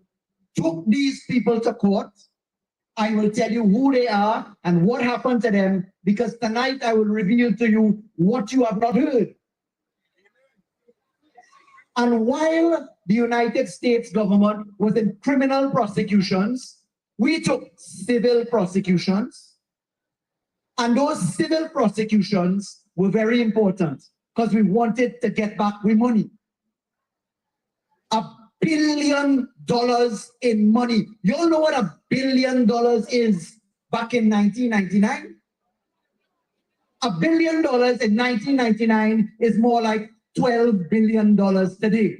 took these people to court. I will tell you who they are and what happened to them, because tonight I will reveal to you what you have not heard. And while the United States government was in criminal prosecutions, we took civil prosecutions. And those civil prosecutions were very important because we wanted to get back our money. $1 billion in money. You all know what $1 billion is back in 1999? $1 billion in 1999 is more like $12 billion today.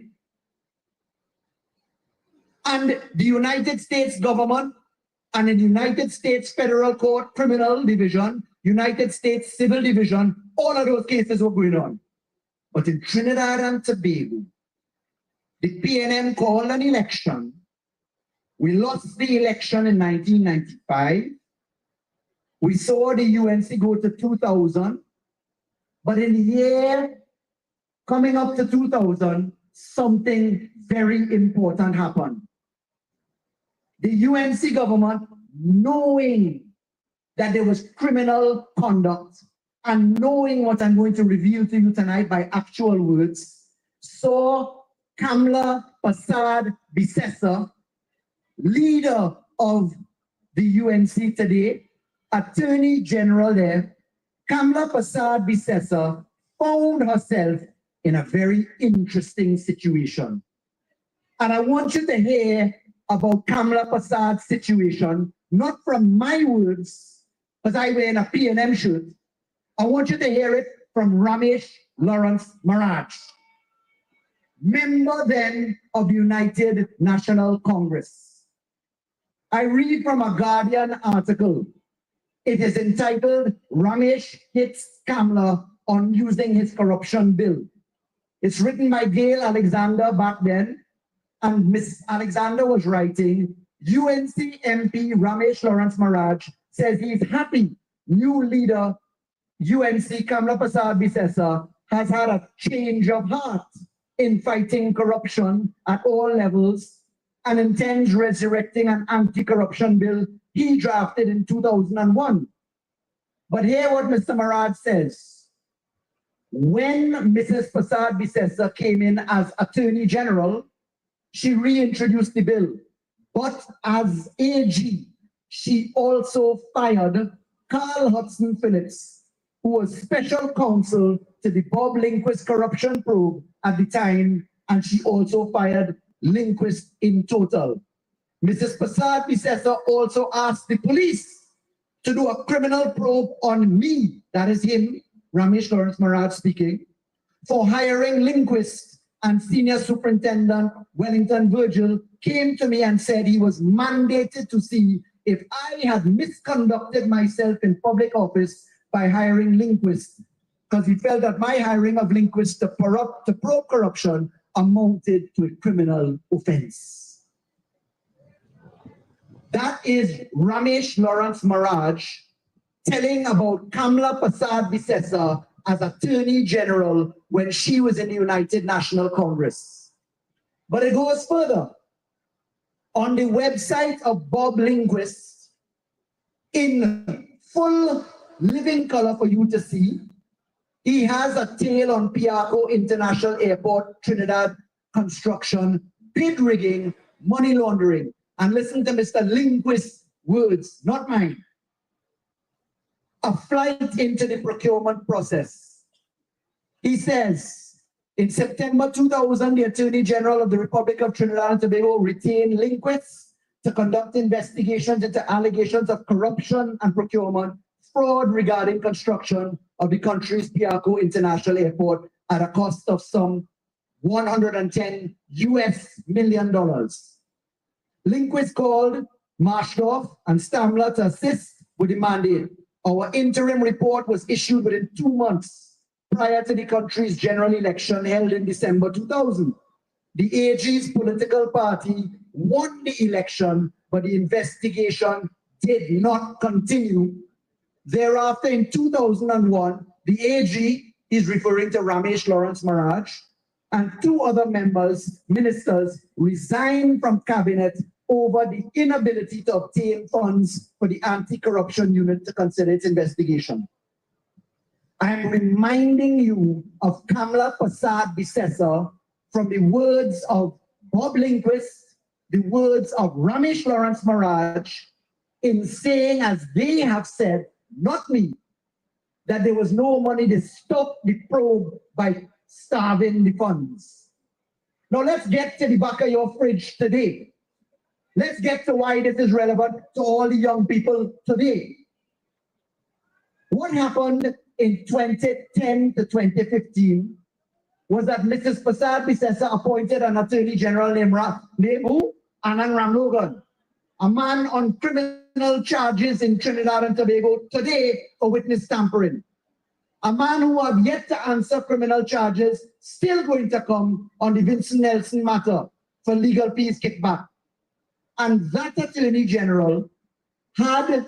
And the United States government and the United States Federal Court Criminal Division, United States Civil Division, all of those cases were going on. But in Trinidad and Tobago, the PNM called an election. We lost the election in 1995. We saw the UNC go to 2000. But in the year coming up to 2000, something very important happened. The UNC government, knowing that there was criminal conduct and knowing what I'm going to reveal to you tonight by actual words, saw Kamla Persad-Bissessar, leader of the UNC today, Attorney General there, Kamla Persad-Bissessar found herself in a very interesting situation. And I want you to hear about Kamla Persad's situation, not from my words, because I wear a PNM shirt. I want you to hear it from Ramesh Lawrence Maharaj, member then of the United National Congress. I read from a Guardian article. It is entitled, Ramesh Hits Kamla on Using His Corruption Bill. It's written by Gail Alexander back then, and Miss Alexander was writing, UNC MP Ramesh Lawrence Maharaj says he's happy new leader UNC Kamla Prasad Bisesa has had a change of heart in fighting corruption at all levels and intends resurrecting an anti-corruption bill he drafted in 2001. But hear what Mr. Marad says. When Mrs. Prasad Bisesa came in as Attorney General, she reintroduced the bill. But as AG, she also fired Carl Hudson Phillips, who was special counsel to the Bob Lindquist corruption probe at the time, and she also fired Lindquist in total. Mrs. Prasad Bisesa also asked the police to do a criminal probe on me, that is him, Ramesh Lawrence Marad speaking, for hiring Lindquist, and Senior Superintendent Wellington Virgil came to me and said he was mandated to see if I had misconducted myself in public office by hiring Lindquist, because he felt that my hiring of Lindquist to probe corruption amounted to a criminal offense. That is Ramesh Lawrence Maraj telling about Kamla Prasad Bisesa as Attorney General when she was in the United National Congress. But it goes further. On the website of Bob Lindquist, in full living color for you to see, he has a tale on Piarco International Airport, Trinidad construction, bid rigging, money laundering. And listen to Mr. Lindquist's words, not mine. A flight into the procurement process. He says, in September 2000, the Attorney General of the Republic of Trinidad and Tobago retained Lindquist to conduct investigations into allegations of corruption and procurement, fraud regarding construction of the country's Piarco International Airport at a cost of some $110 million. Lindquist called Marshdorf and Stamler to assist with the mandate. Our interim report was issued within 2 months prior to the country's general election held in December 2000. The AG's political party won the election, but the investigation did not continue. Thereafter, in 2001, the AG is referring to Ramesh Lawrence Maraj, and 2 other ministers resigned from cabinet over the inability to obtain funds for the anti-corruption unit to consider its investigation. I am reminding you of Kamla Prasad Bisesa from the words of Bob Lindquist, the words of Ramesh Lawrence Maraj, in saying, as they have said, not me, that there was no money to stop the probe by starving the funds. Now let's get to the back of your fridge today. Let's get to why this is relevant to all the young people today. What happened in 2010 to 2015 was that Mrs. Prasad Bisesa appointed an Attorney General named Anand Ramlogan, a man on criminal charges in Trinidad and Tobago today for witness tampering. A man who have yet to answer criminal charges, still going to come on the Vincent Nelson matter for legal fees kickback. And that Attorney General had,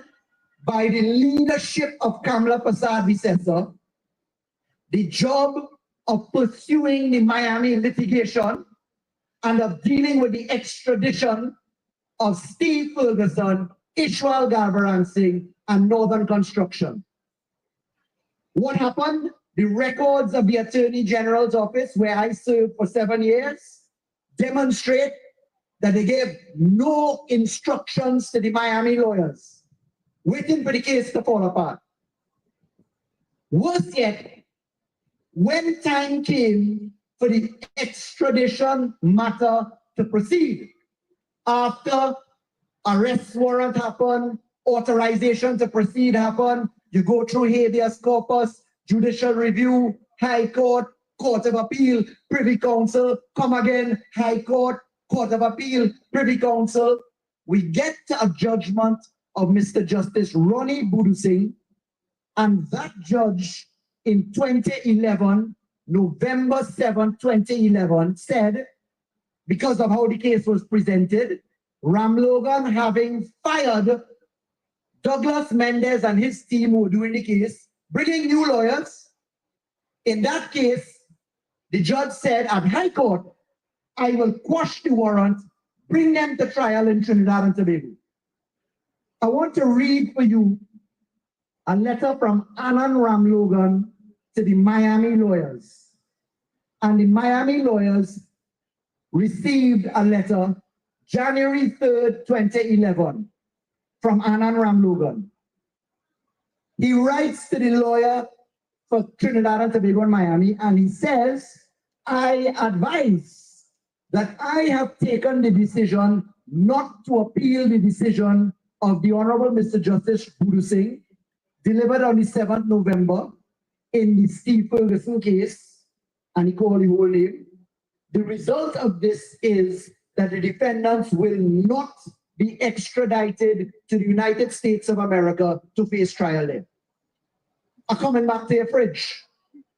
by the leadership of Kamla Prasad Bisesa, the job of pursuing the Miami litigation and of dealing with the extradition of Steve Ferguson, Ishwal Galvaran Singh, and Northern Construction. What happened? The records of the Attorney General's office, where I served for 7 years, demonstrate that they gave no instructions to the Miami lawyers, waiting for the case to fall apart. Worse yet, when time came for the extradition matter to proceed, after arrest warrant happened, authorization to proceed happened, you go through habeas corpus, judicial review, High Court, Court of Appeal, Privy Council, come again, High Court, Court of Appeal, Privy Council. We get to a judgment of Mr. Justice Ronnie Budu Singh, and that judge in 2011, November 7, 2011, said, because of how the case was presented, Ramlogan having fired Douglas Mendez and his team who were doing the case, bringing new lawyers. In that case, the judge said at High Court, I will quash the warrant, bring them to trial in Trinidad and Tobago. I want to read for you a letter from Anand Ramlogan to the Miami lawyers. And the Miami lawyers received a letter January 3rd, 2011 from Anand Ramlogan. He writes to the lawyer for Trinidad and Tobago and Miami, and he says, I advise that I have taken the decision not to appeal the decision of the Honorable Mr. Justice Budu Singh, delivered on the 7th November in the Steve Ferguson case, and he called the whole name. The result of this is that the defendants will not be extradited to the United States of America to face trial there. I'm coming back to your fridge.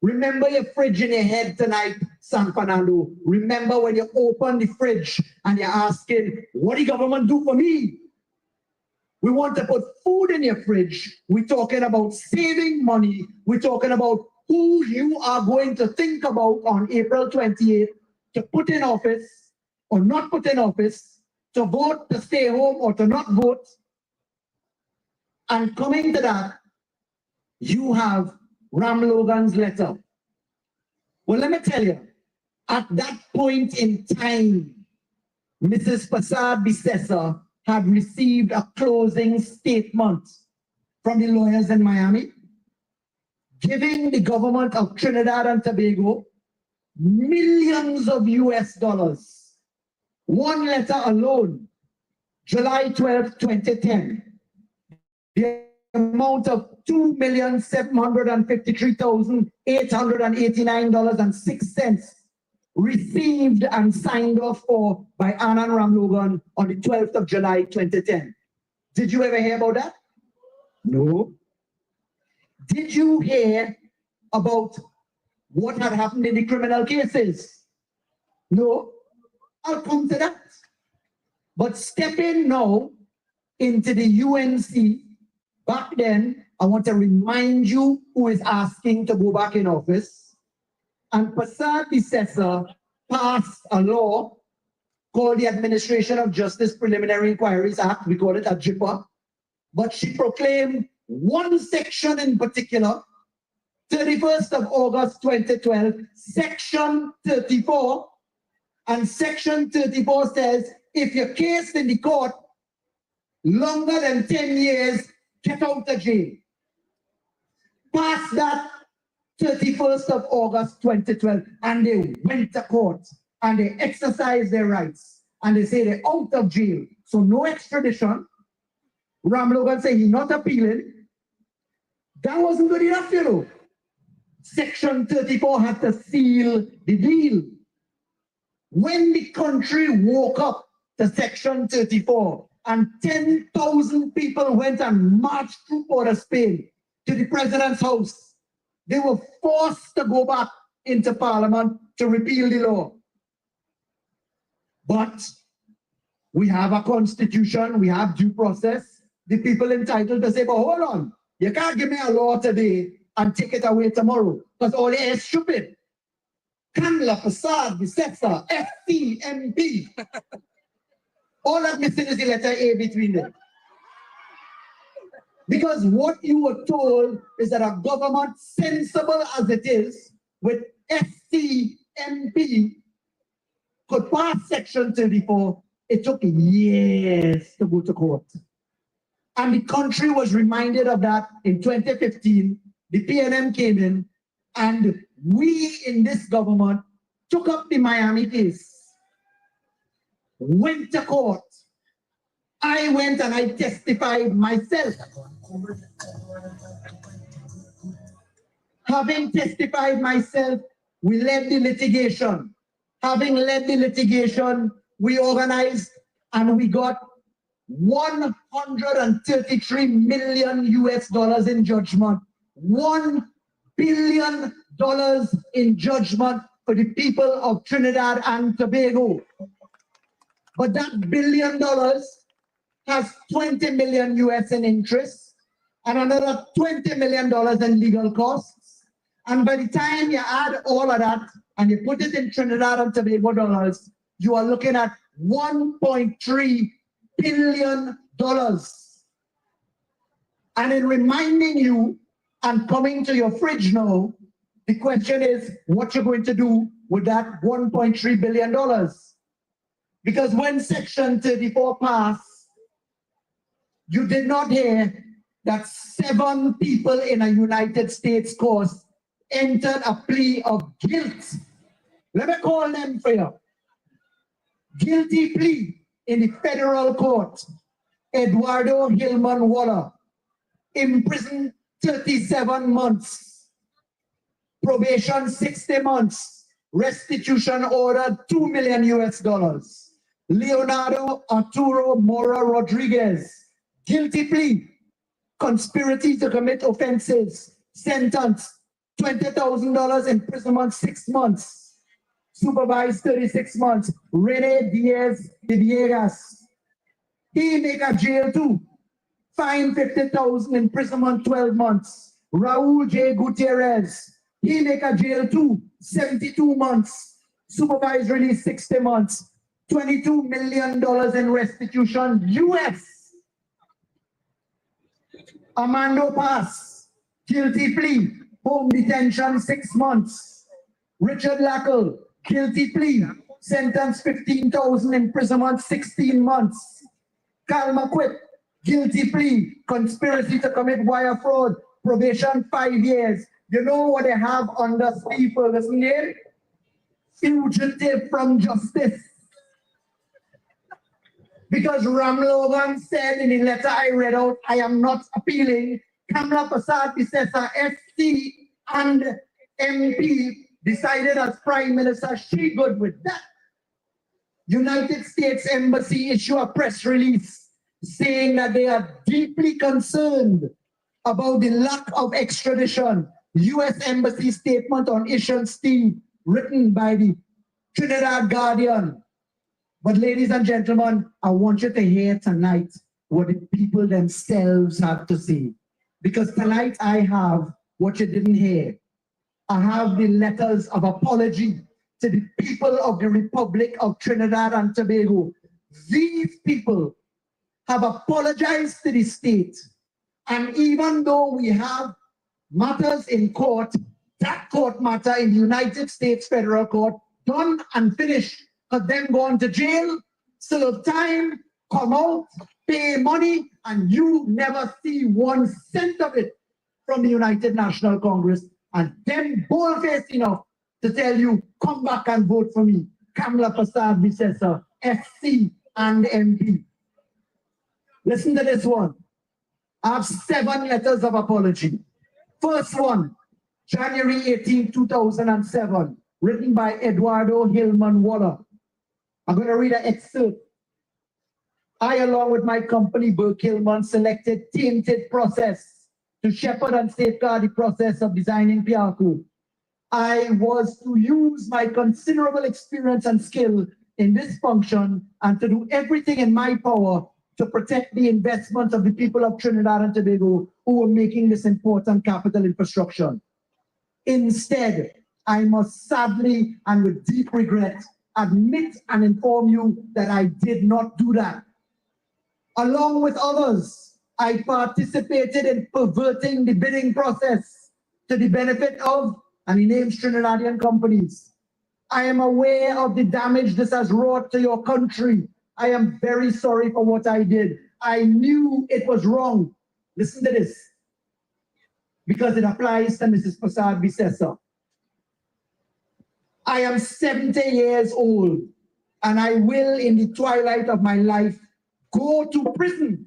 Remember your fridge in your head tonight, San Fernando. Remember when you open the fridge and you're asking, what the government do for me? We want to put food in your fridge. We're talking about saving money. We're talking about who you are going to think about on April 28th to put in office or not put in office, to vote, to stay home or to not vote. And coming to that, you have Ramlogan's letter. Well, let me tell you, at that point in time, Mrs. Prasad Bissessa had received a closing statement from the lawyers in Miami, giving the government of Trinidad and Tobago millions of US dollars. One letter alone, July 12, 2010, the amount of $2,753,889.06 received and signed off for by Anand Ramlogan on the 12th of July 2010. Did you ever hear about that? No. Did you hear about what had happened in the criminal cases? No. I'll come to that. But stepping now into the UNC, back then, I want to remind you who is asking to go back in office. And Prasad Bissessa passed a law called the Administration of Justice Preliminary Inquiries Act. We call it a JIPA. But she proclaimed one section in particular, 31st of August 2012, Section 34. And Section 34 says, if you're cased in the court longer than 10 years, get out of jail. Past that 31st of August 2012, and they went to court and they exercised their rights and they say they're out of jail. So no extradition. Ramlogan said he's not appealing. That wasn't good enough, you know. Section 34 had to seal the deal. When the country woke up to Section 34 and 10,000 people went and marched through Port of Spain to the president's house, they were forced to go back into Parliament to repeal the law. But we have a constitution, we have due process. The people entitled to say, but hold on, you can't give me a law today and take it away tomorrow, because all it is stupid. Kamla, Prasad, Bissessa, FC, MP. All that missing is the letter A between them. Because what you were told is that a government sensible as it is, with FC, MP, could pass Section 34. It took years to go to court. And the country was reminded of that in 2015. The PNM came in, and we in this government took up the Miami case, went to court. I went and I testified myself. Having testified myself, we led the litigation. Having led the litigation, we organized and we got $133 million US in judgment. $1 billion in judgment for the people of Trinidad and Tobago. But that $1 billion has 20 million US in interest and another $20 million in legal costs. And by the time you add all of that and you put it in Trinidad and Tobago dollars, you are looking at $1.3 billion. And in reminding you and coming to your fridge now, the question is what you're going to do with that $1.3 billion. Because when Section 34 passed, you did not hear that 7 people in a United States court entered a plea of guilt. Let me call them for you. Guilty plea in the federal court. Eduardo Hillman Waller, imprisoned 37 months, probation 60 months, restitution ordered $2 million US. Leonardo Arturo Mora Rodriguez, guilty plea, conspiracy to commit offenses, sentence $20,000 imprisonment 6 months, supervised 36 months. Rene Diaz de Villegas, he make a jail too, fine 50,000, imprisonment 12 months. Raul J. Gutierrez, he make a jail too, 72 months, supervised release 60 months. $22 million in restitution US. Armando Paz, guilty plea, home detention 6 months. Richard Lackle, guilty plea, sentence 15,000, imprisonment 16 months. Carl McQuitt, guilty plea, conspiracy to commit wire fraud, probation 5 years. You know what they have on those people, listen here? Fugitive from justice. Because Ram Logan said in the letter I read out, I am not appealing. Kamla Prasad Bisesa, SC and MP, decided as Prime Minister she good with that. United States Embassy issued a press release saying that they are deeply concerned about the lack of extradition. U.S. Embassy statement on Ishan Steve, written by the Trinidad Guardian. But ladies and gentlemen, I want you to hear tonight what the people themselves have to say. Because tonight I have what you didn't hear. I have the letters of apology to the people of the Republic of Trinidad and Tobago. These people have apologized to the state. And even though we have matters in court, that court matter in the United States Federal Court, done and finished, because them gone to jail, serve time, come out, pay money, and you never see 1 cent of it from the United National Congress. And them bold-faced enough to tell you, come back and vote for me. Kamla Prasad Bisesa, SC and MP. Listen to this one. I have 7 letters of apology. First one, January 18, 2007, written by Eduardo Hillman Waller. I'm going to read an excerpt. I, along with my company, Burke Hillman, selected tainted process to shepherd and safeguard the process of designing Piaku. I was to use my considerable experience and skill in this function and to do everything in my power to protect the investments of the people of Trinidad and Tobago who were making this important capital infrastructure. Instead, I must sadly and with deep regret admit and inform you that I did not do that. Along with others, I participated in perverting the bidding process to the benefit of, and he names Trinidadian companies. I am aware of the damage this has wrought to your country. I am very sorry for what I did. I knew it was wrong. Listen to this, because it applies to Mrs. Prasad Bisesa. I am 70 years old, and I will, in the twilight of my life, go to prison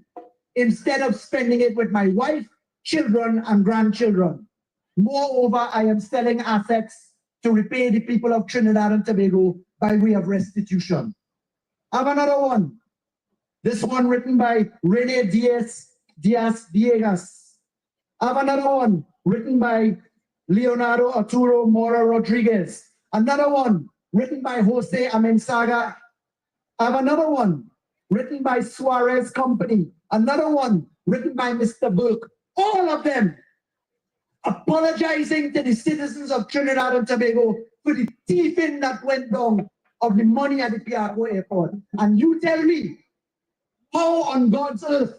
instead of spending it with my wife, children, and grandchildren. Moreover, I am selling assets to repay the people of Trinidad and Tobago by way of restitution. I have another one. This one written by Rene Diaz Villegas. I have another one written by Leonardo Arturo Mora Rodriguez. Another one written by Jose Amensaga. I have another one written by Suarez Company, another one written by Mr. Burke, all of them apologizing to the citizens of Trinidad and Tobago for the thieving that went down of the money at the Piarco airport. And you tell me, how on God's earth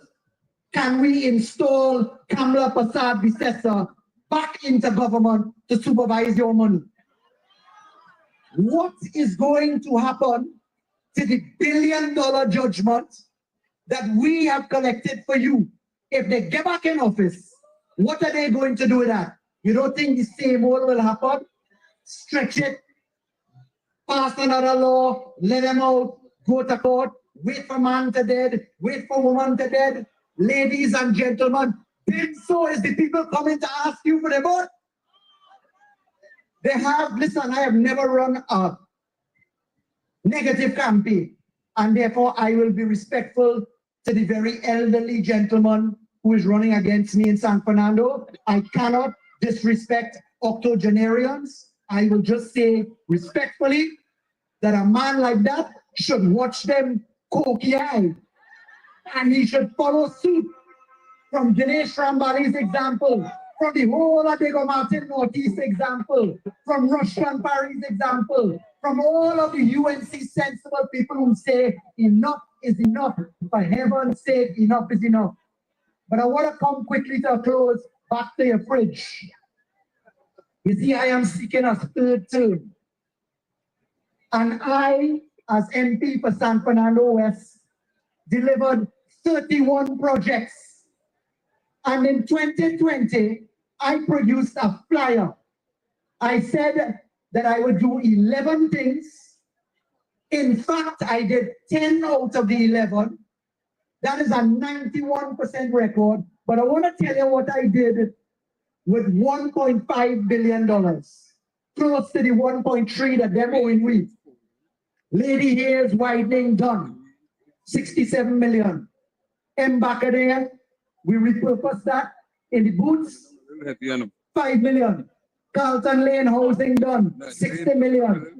can we install Kamla Prasad Bisesa back into government to supervise your money? What is going to happen to the $1 billion judgment that we have collected for you? If they get back in office, what are they going to do with that? You don't think the same old will happen? Stretch it, pass another law, let them out, go to court, wait for man to dead, wait for woman to dead. Ladies and gentlemen, then so is the people coming to ask you for the vote. They have, listen, I have never run a negative campaign, and therefore I will be respectful to the very elderly gentleman who is running against me in San Fernando. I cannot disrespect octogenarians. I will just say respectfully that a man like that should watch them cokey eye, and he should follow suit from Dinesh Rambali's example, from the whole of Diego Martin Northeast example, from Russian Paris example, from all of the UNC sensible people who say enough is enough. For heaven's sake, enough is enough. But I want to come quickly to a close, back to your fridge. You see, I am seeking a third term. And I, as MP for San Fernando West, delivered 31 projects. And in 2020, I produced a flyer. I said that I would do 11 things. In fact, I did 10 out of the 11. That is a 91% record. But I want to tell you what I did with $1.5 billion, close to the 1.3 that they're owing we. Lady Hairs widening done, 67 million. Mbakadea, we repurposed that in the boots, 5 million. Carlton Lane housing done, 60 million.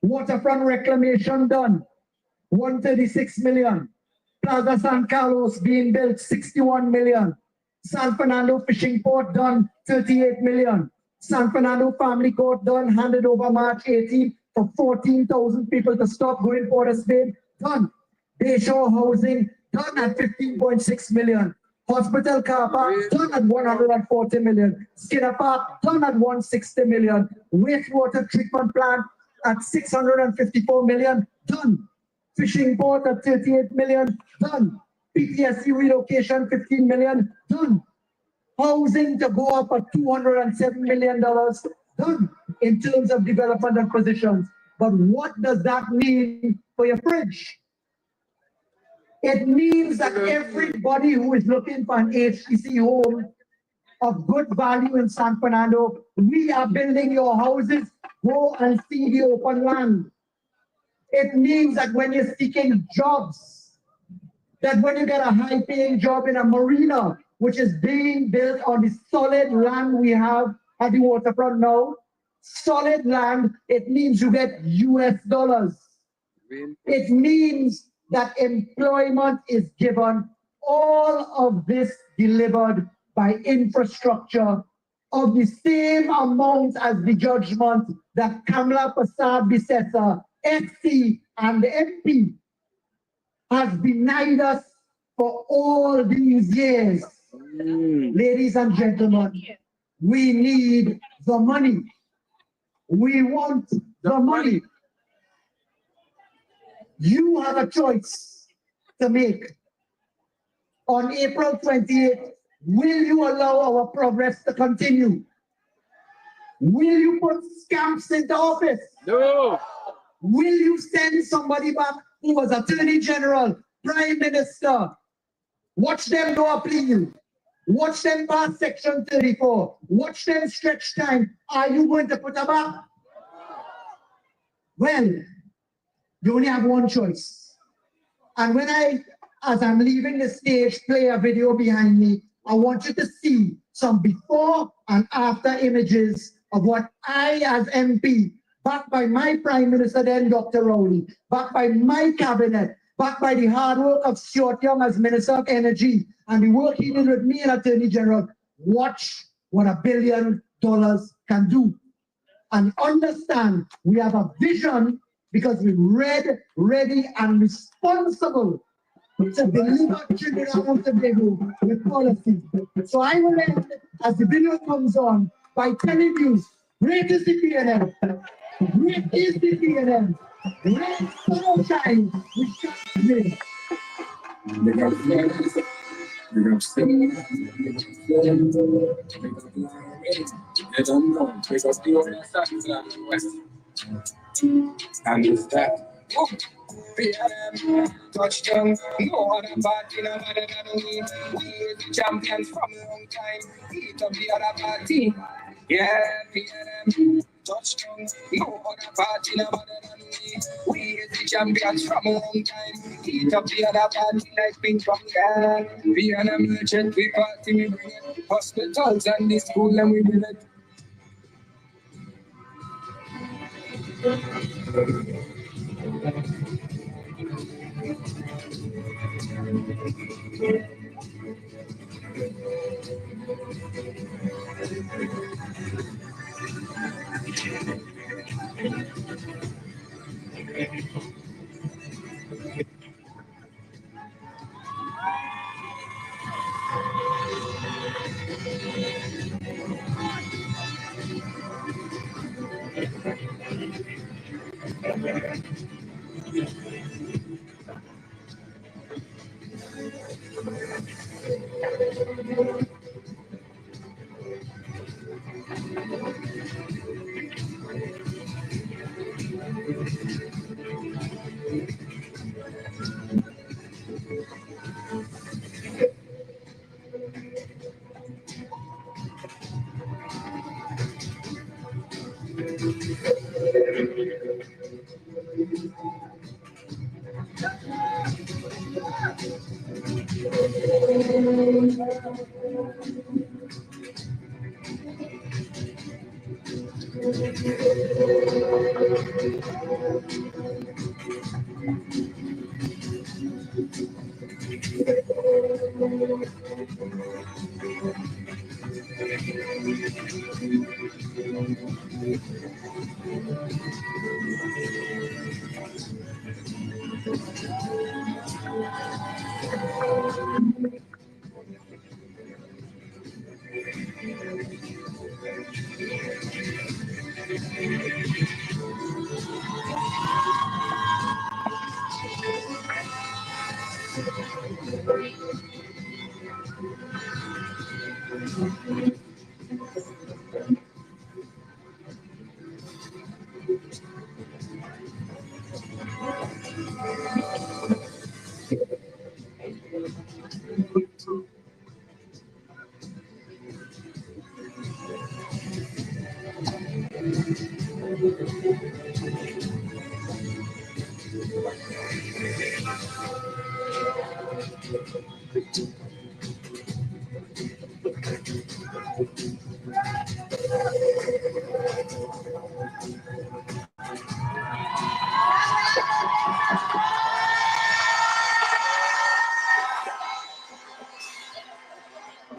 Waterfront reclamation done, 136 million. Plaza San Carlos being built, 61 million. San Fernando Fishing Port done, 38 million. San Fernando Family Court done, handed over March 18th for 14,000 people to stop going for the Spain, done. Bayshore housing done at 15.6 million. Hospital car park done at 140 million. Skinner Park done at 160 million. Wastewater treatment plant at 654 million, done. Fishing port at 38 million, done. PTSC relocation, 15 million, done. Housing to go up at $207 million, done in terms of development and positions. But what does that mean for your fridge? It means that everybody who is looking for an HTC home of good value in San Fernando, we are building your houses, go and see the open land. It means that when you're seeking jobs, that when you get a high-paying job in a marina, which is being built on the solid land we have at the waterfront now, solid land, it means you get US dollars. It means that employment is given, all of this delivered by infrastructure of the same amount as the judgment that Kamla Prasad Bisesa, FC and the MP has denied us for all these years. Ladies and gentlemen, we need the money. We want the money. You have a choice to make. On April 28th, will you allow our progress to continue? Will you put scamps into office? No. Will you send somebody back who was Attorney General, Prime Minister? Watch them go appeal. Watch them pass Section 34. Watch them stretch time. Are you going to put her back? Well, you only have one choice. And when as I'm leaving the stage, play a video behind me, I want you to see some before and after images of what I, as MP, backed by my Prime Minister then, Dr. Rowley, backed by my cabinet, backed by the hard work of Stuart Young as Minister of Energy and the work he did with me and Attorney General, watch what $1 billion can do. And understand we have a vision because we're ready and responsible to deliver Trinidad and Tobago with policy. So I will end, as the video comes on, by telling you, great is the PNM, great is the PNM, great sunshine, we shall be. And it's that. PNM, touchdown, no other party, no other than we. We are the champions from a long time. Beat up the other party. Yeah, PNM, touchdown, no other party, no other than we. We are the champions from a long time. Beat up the other party like ping pong. Yeah, PNM legend, we party, we bring it. Hospitals and the school, and we win it.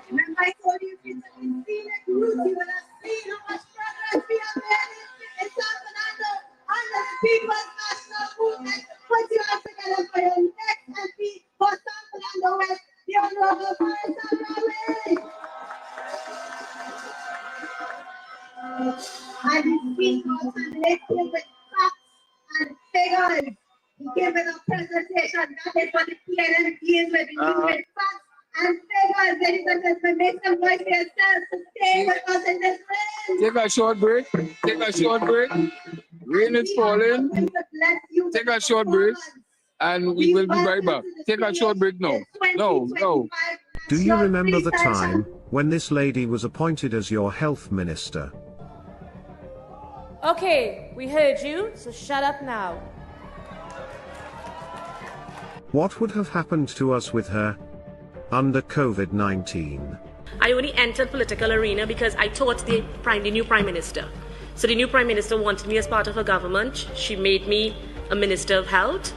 Remember I told you if you have seen it, you will have seen how much progress we have made in San Fernando and the People's National Movement. Put your hands together for your next MP for San Fernando West, the Honorable Fernando. And he speaks out and listening with facts and figures. He gave us a presentation. That is what the PNM deals with. We deal with facts and figures. Ladies and gentlemen, make some noise for yourselves to stay with us in this rain. Take a short break. Take a short break. Rain is falling. Take a short break. And we will be right back. Take a short break now. No. Do you remember the time when this lady was appointed as your health minister? Okay, we heard you, so shut up now. What would have happened to us with her under COVID-19? I only entered political arena because I taught the new prime minister. So the new prime minister wanted me as part of her government. She made me a minister of health.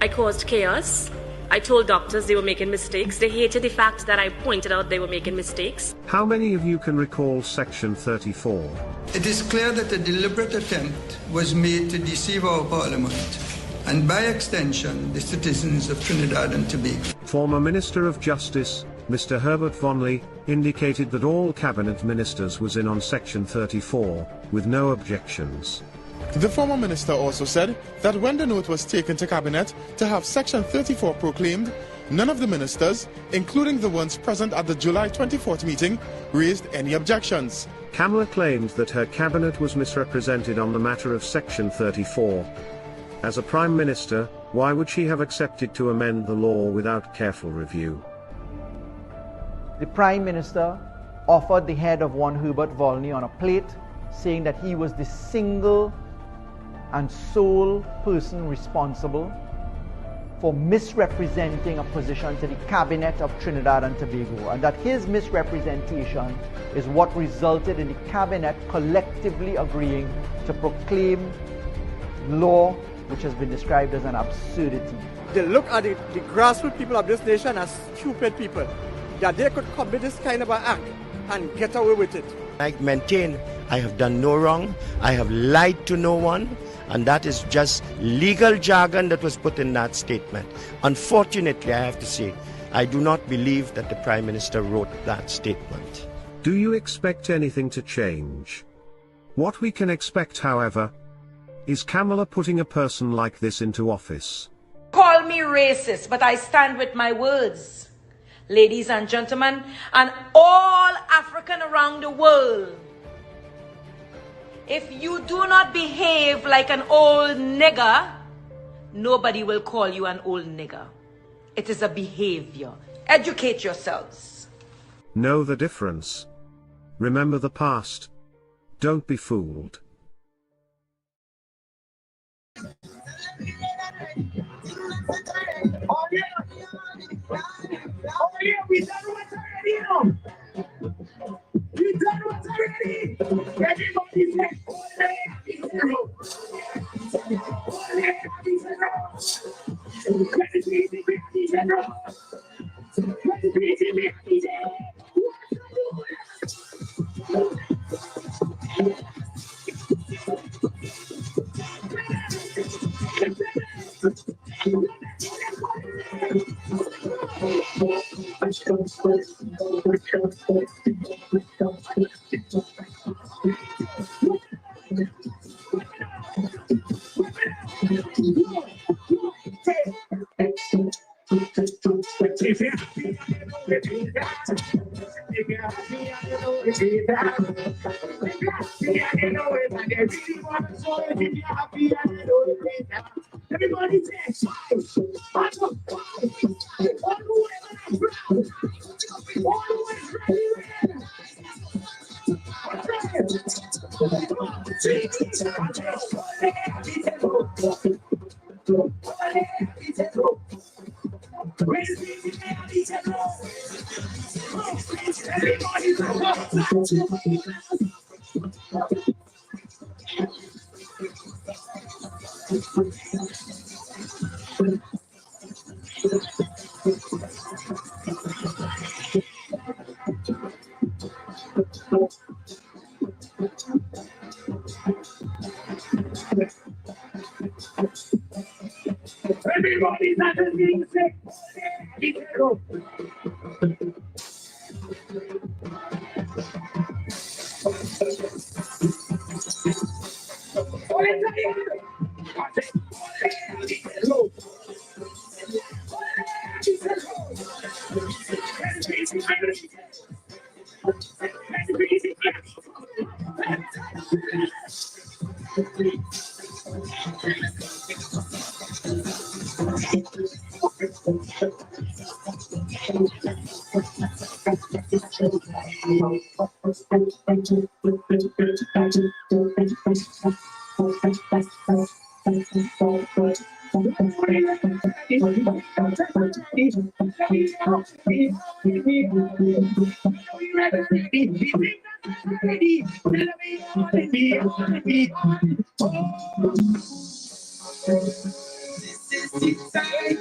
I caused chaos. I told doctors they were making mistakes. They hated the fact that I pointed out they were making mistakes. How many of you can recall Section 34? It is clear that a deliberate attempt was made to deceive our parliament and by extension the citizens of Trinidad and Tobago. Former Minister of Justice, Mr. Herbert Vonley, indicated that all cabinet ministers was in on Section 34, with no objections. The former minister also said that when the note was taken to cabinet to have Section 34 proclaimed, none of the ministers, including the ones present at the July 24th meeting, raised any objections. Kamala claimed that her cabinet was misrepresented on the matter of Section 34. As a Prime Minister, why would she have accepted to amend the law without careful review? The Prime Minister offered the head of one Herbert Volney on a plate, saying that he was the single and sole person responsible for misrepresenting a position to the Cabinet of Trinidad and Tobago, and that his misrepresentation is what resulted in the Cabinet collectively agreeing to proclaim law which has been described as an absurdity. They look at the grassroots people of this nation as stupid people, that they could commit this kind of an act and get away with it. I maintain I have done no wrong, I have lied to no one, and that is just legal jargon that was put in that statement. Unfortunately, I have to say, I do not believe that the Prime Minister wrote that statement. Do you expect anything to change? What we can expect, however, is Kamala putting a person like this into office. Call me racist, but I stand with my words. Ladies and gentlemen, and all African around the world, if you do not behave like an old nigger, nobody will call you an old nigger. It is a behavior. Educate yourselves. Know the difference. Remember the past. Don't be fooled. Oh yeah, we done what's already, you know. We done what's already. Everybody say, ole, happy zero. Ole, happy zero. Let it be happy zero. Let it be happy zero. Everybody dance. Everybody's at the music. is time.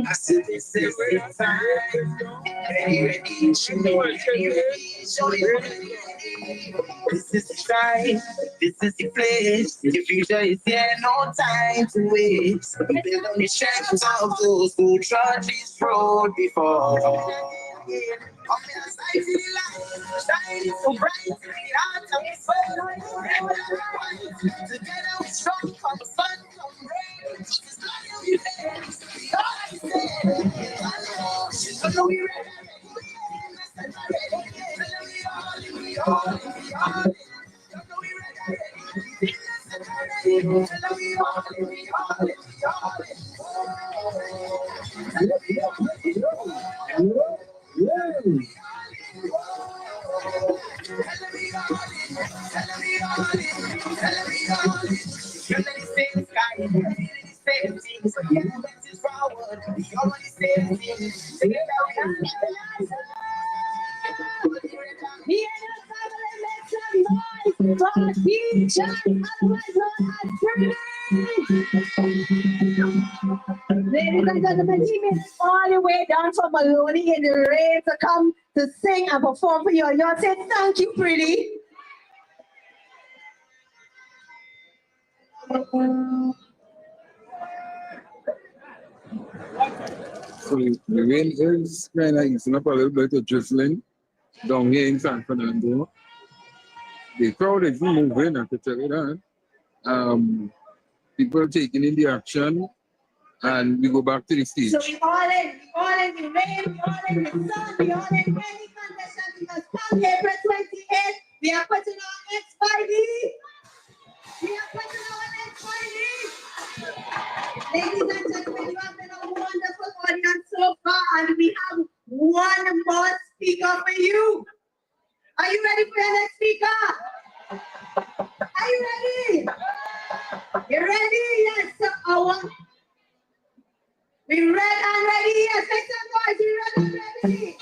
I said this is time. Ready, show me ready, show me ready. This is the time, this is the place. The future is here, no time to waste. Build on the strength of those who trod this road before. Come inside to the light, shining so bright in the heart of the soul. Together we strong, come sun, come rain. Jesus, God, you there. God, I say, so we ready. We all. Ladies and gentlemen, he made it all the way down from Maloney in the rain to come to sing and perform for you. Y'all say thank you, pretty. So the rain is kind of easing up a little bit of drizzling down here in San Fernando. The crowd is moving, I can tell you that. People are taking in the action, and we go back to the stage. So we all in the rain, we all in the sun, we all in any condition, because come April 28th, we are putting on X5D. We are putting on X5D. Ladies and gentlemen, you have been a wonderful audience so far, and we have one more speaker for you. Are you ready for your next speaker? Are you ready? You ready? Yes, we read and ready. Yes, make some noise. We read and ready.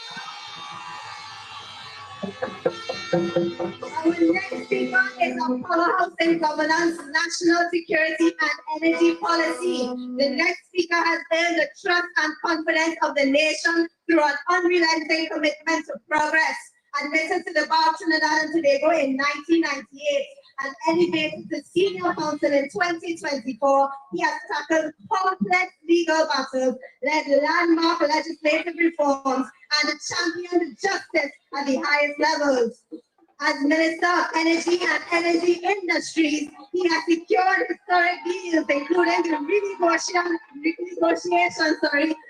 Our next speaker is a powerhouse in governance, national security, and energy policy. The next speaker has earned the trust and confidence of the nation through an unrelenting commitment to progress. Admitted to the Bar of Trinidad and Tobago in 1998 and elevated to senior counsel in 2024, he has tackled complex legal battles, led landmark legislative reforms, and championed justice at the highest levels. As Minister of Energy and Energy Industries, he has secured historic deals, including the renegotiation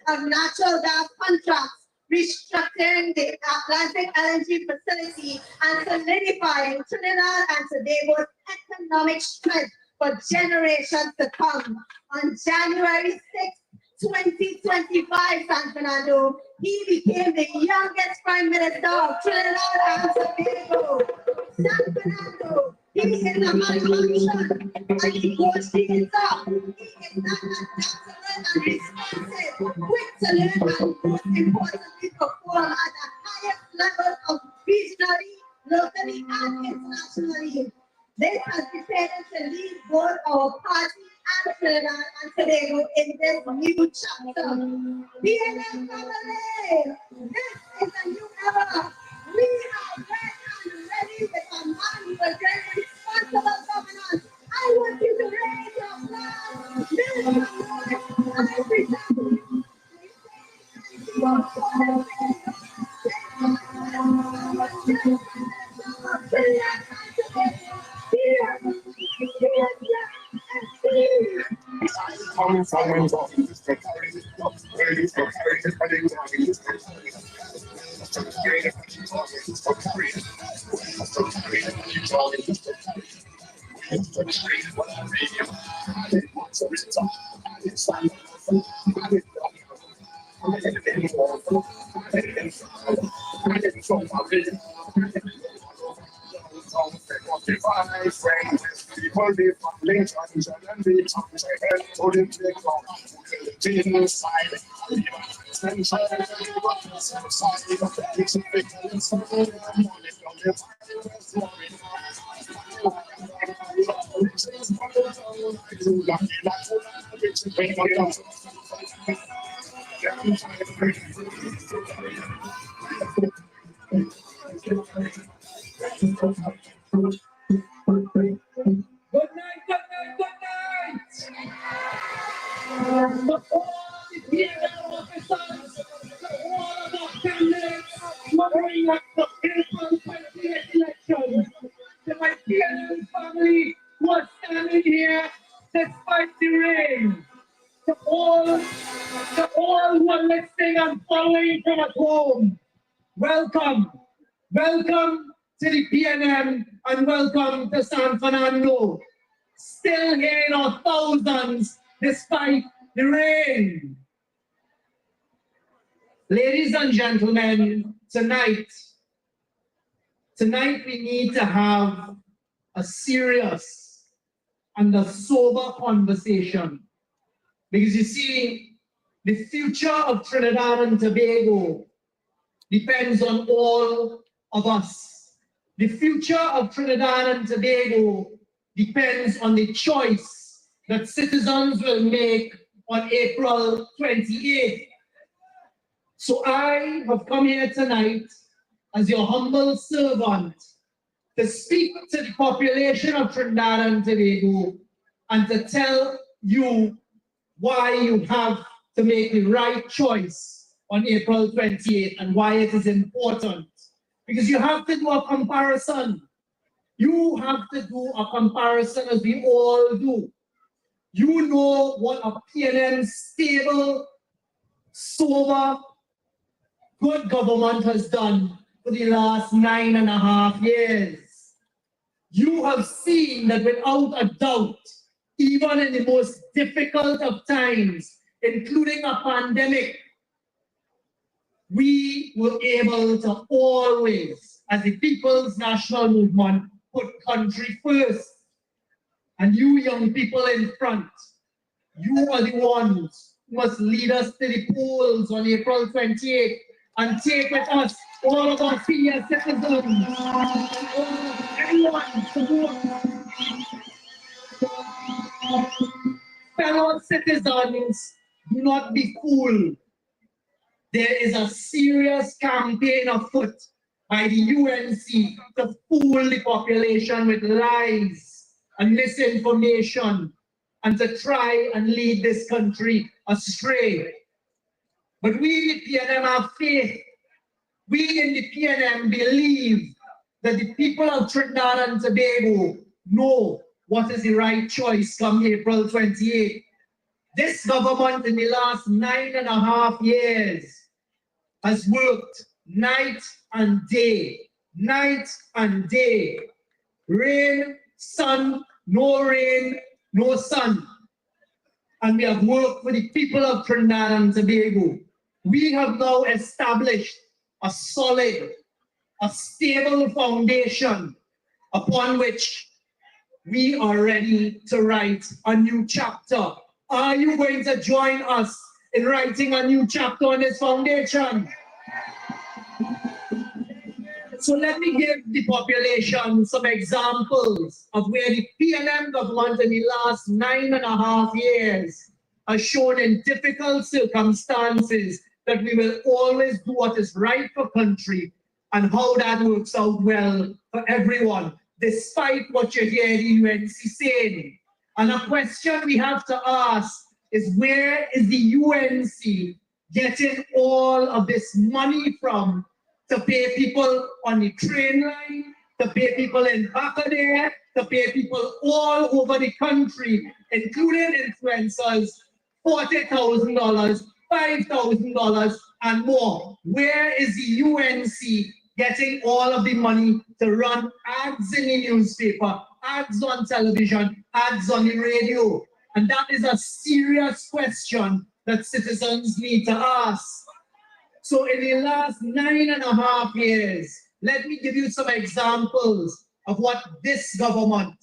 of natural gas contracts, restructuring the Atlantic LNG facility, and solidifying Trinidad and Tobago's economic strength for generations to come. On January 6, 2025, San Fernando, he became the youngest Prime Minister of Trinidad and Tobago. San Fernando, he is a man of action, a negotiator. He is not and responsive, quick to learn, and most importantly, perform at the highest levels of regionally, locally, and internationally. This has prepared him to lead both our party and Trinidad and Tobago in this new chapter. PNM family, this is a new era. We are ready with a man who will bring responsible governance. I want you to raise your flag. This is what I present you. To all the PNM officers, to all of our candidates covering up the April 28 elections, to my PNM family who are standing here despite the rain, to all who are listening and following from at home, welcome. Welcome to the PNM and welcome to San Fernando. Still here in our thousands despite the rain. Ladies and gentlemen, tonight we need to have a serious and a sober conversation. Because you see, the future of Trinidad and Tobago depends on all of us. The future of Trinidad and Tobago depends on the choice that citizens will make on April 28th. So I have come here tonight as your humble servant to speak to the population of Trinidad and Tobago and to tell you why you have to make the right choice on April 28th and why it is important. Because you have to do a comparison. You have to do a comparison as we all do. You know what a PNM stable, sober, good government has done for the last 9.5 years. You have seen that without a doubt, even in the most difficult of times, including a pandemic, we were able to always, as the People's National Movement, put country first. And you young people in front, you are the ones who must lead us to the polls on April 28th and take with us all of our senior citizens, everyone to vote. Fellow citizens, do not be fooled. There is a serious campaign afoot by the UNC to fool the population with lies and misinformation and to try and lead this country astray. But we in the PNM have faith. We in the PNM believe that the people of Trinidad and Tobago know what is the right choice come April 28th. This government in the last 9.5 years has worked night and day, rain, sun, no sun. And we have worked for the people of Trinidad and Tobago. We have now established a solid, a stable foundation upon which we are ready to write a new chapter. Are you going to join us in writing a new chapter on this foundation? So let me give the population some examples of where the PNM government in the last 9.5 years has shown in difficult circumstances that we will always do what is right for country and how that works out well for everyone, despite what you hear the UNC saying. And a question we have to ask is, where is the UNC getting all of this money from to pay people on the train line, to pay people in Bacadere, to pay people all over the country, including influencers, $40,000, $5,000 and more? Where is the UNC getting all of the money to run ads in the newspaper, ads on television, ads on the radio? And that is a serious question that citizens need to ask. So in the last 9.5 years, let me give you some examples of what this government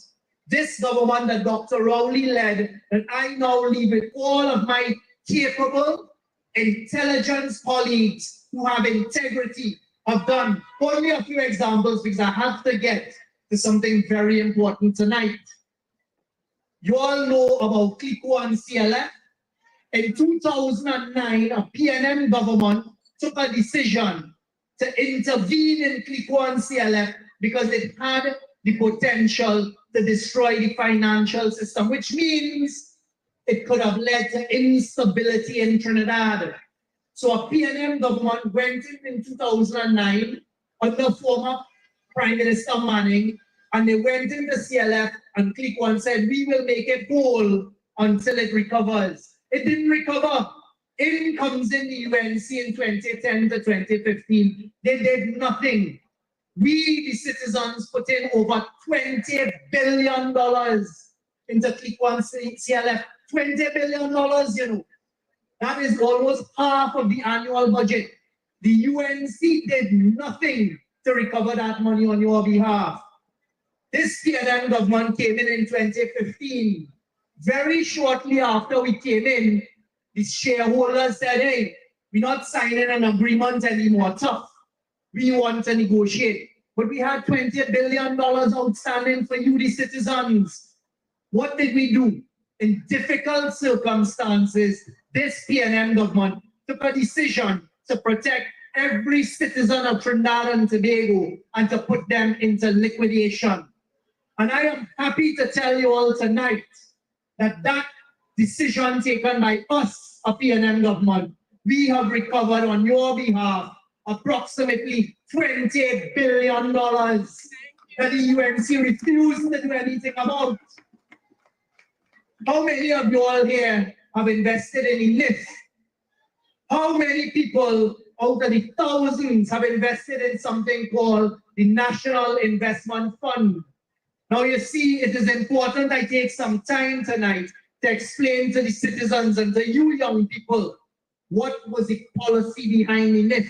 that Dr. Rowley led, that I now lead with all of my capable, intelligence colleagues who have integrity, have done. Only a few examples because I have to get to something very important tonight. You all know about CLICO and CLF. In 2009, a PNM government took a decision to intervene in CLICO and CLF because it had the potential to destroy the financial system, which means it could have led to instability in Trinidad. So a PNM government went in 2009 under former Prime Minister Manning, and they went into CLF and CLICO and said, we will make it whole until it recovers. It didn't recover. In comes in the UNC in 2010 to 2015. They did nothing. We, the citizens, put in over $20 billion into CLICO and CLF. $20 billion, you know. That is almost half of the annual budget. The UNC did nothing to recover that money on your behalf. This PNM government came in 2015. Very shortly after we came in, the shareholders said, hey, we're not signing an agreement anymore, tough. We want to negotiate. But we had $20 billion outstanding for you, the citizens. What did we do? In difficult circumstances, this PNM government took a decision to protect every citizen of Trinidad and Tobago and to put them into liquidation. And I am happy to tell you all tonight that that decision taken by us, a PNM government, we have recovered on your behalf approximately $20 billion that the UNC refused to do anything about. How many of you all here have invested in the NIF? How many people out of the thousands have invested in something called the National Investment Fund? Now you see, it is important I take some time tonight to explain to the citizens and to you young people what was the policy behind the NIF.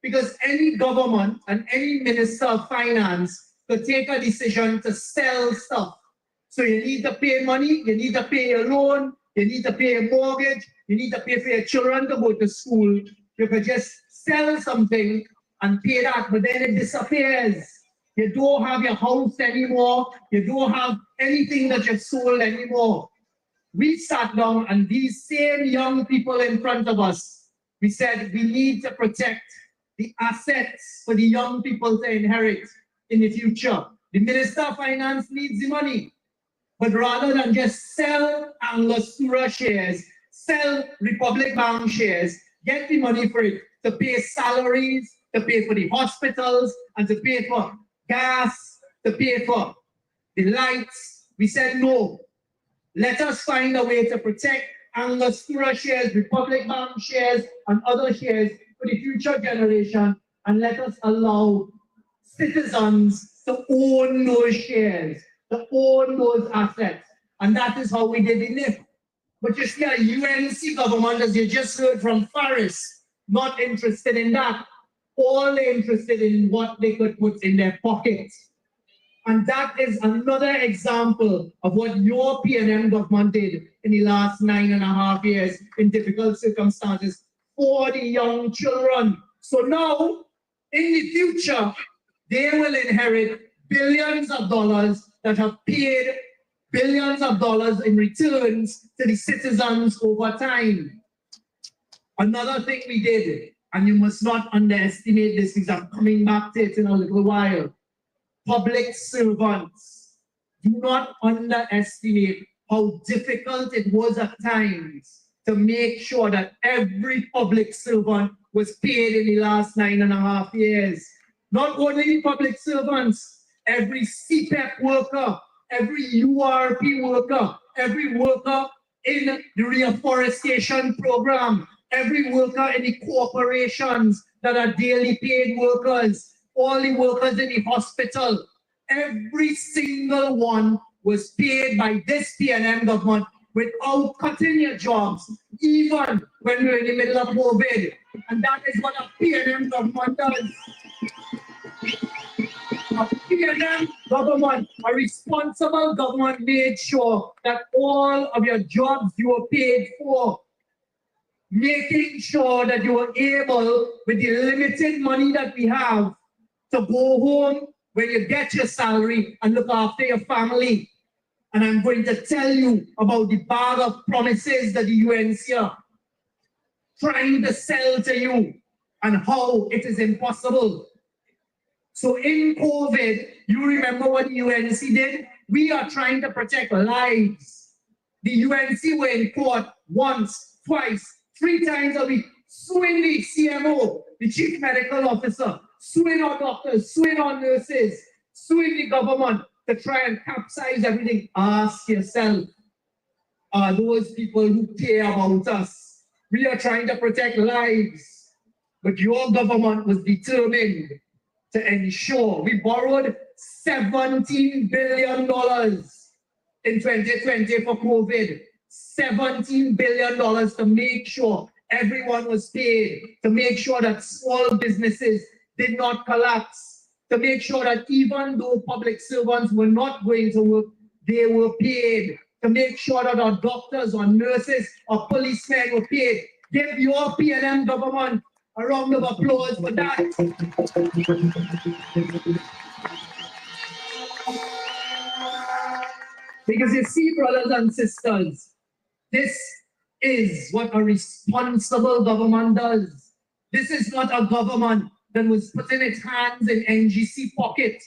Because any government and any minister of finance could take a decision to sell stuff. So you need to pay money, you need to pay your loan, you need to pay a mortgage, you need to pay for your children to go to school. You could just sell something and pay that, but then it disappears. You don't have your house anymore. You don't have anything that you've sold anymore. We sat down and these same young people in front of us, we said we need to protect the assets for the young people to inherit in the future. The Minister of Finance needs the money. But rather than just sell Angostura shares, sell Republic Bank shares, get the money for it to pay salaries, to pay for the hospitals, and to pay for gas, to pay for the lights. We said no. Let us find a way to protect Angostura shares, Republic Bank shares, and other shares for the future generation, and let us allow citizens to own those shares, to own those assets. And that is how we did the NIF. But you see, a UNC government, as you just heard from Faris, not interested in that. All interested in what they could put in their pockets. And that is another example of what your PNM government did in the last 9.5 years in difficult circumstances for the young children. So now, in the future, they will inherit billions of dollars that have paid billions of dollars in returns to the citizens over time. Another thing we did, and you must not underestimate this because I'm coming back to it in a little while. Public servants, do not underestimate how difficult it was at times to make sure that every public servant was paid in the last 9.5 years. Not only public servants, every CPEP worker, every URP worker, every worker in the reforestation program, every worker in the corporations that are daily paid workers, all the workers in the hospital, every single one was paid by this PNM government without cutting your jobs, even when we're in the middle of COVID. And that is what a PNM government does. A PNM government, a responsible government, made sure that all of your jobs you were paid for, making sure that you were able, with the limited money that we have, to go home when you get your salary and look after your family. And I'm going to tell you about the bag of promises that the UNC are trying to sell to you and how it is impossible. So in COVID, you remember what the UNC did? We are trying to protect lives. The UNC were in court once, twice, 3 times a week, suing the CMO, the chief medical officer, suing our doctors, suing our nurses, suing the government to try and capsize everything. Ask yourself, are those people who care about us? We are trying to protect lives, but your government was determined to ensure. We borrowed $17 billion in 2020 for COVID. $17 billion to make sure everyone was paid, to make sure that small businesses did not collapse, to make sure that even though public servants were not going to work, they were paid, to make sure that our doctors, our nurses, our policemen were paid. Give your PNM government a round of applause for that. Because you see, brothers and sisters, this is what a responsible government does. This is not a government that was putting its hands in NGC pocket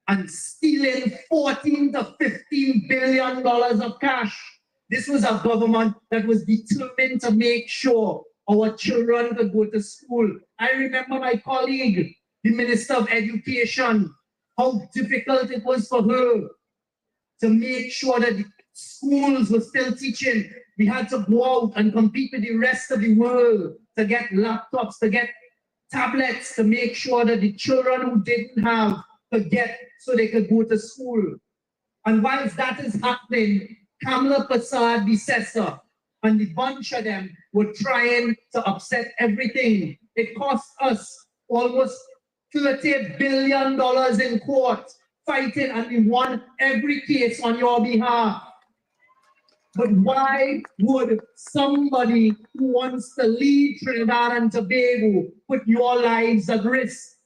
and stealing $14 to $15 billion of cash. This was a government that was determined to make sure our children could go to school. I remember my colleague, the Minister of Education, how difficult it was for her to make sure that the schools were still teaching. We had to go out and compete with the rest of the world to get laptops, to get tablets, to make sure that the children who didn't have could get so they could go to school. And whilst that is happening, Kamala Prasad, the Cessor, and the bunch of them were trying to upset everything. It cost us almost $30 billion in court fighting, and we won every case on your behalf. But why would somebody who wants to lead Trinidad and Tobago put your lives at risk?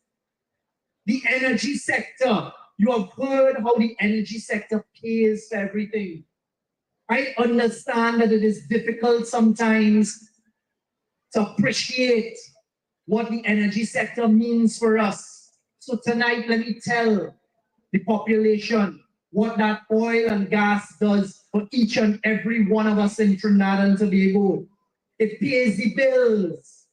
The energy sector, you have heard how the energy sector pays for everything. I understand that it is difficult sometimes to appreciate what the energy sector means for us. So tonight, let me tell the population what that oil and gas does for each and every one of us in Trinidad and Tobago. It pays the bills.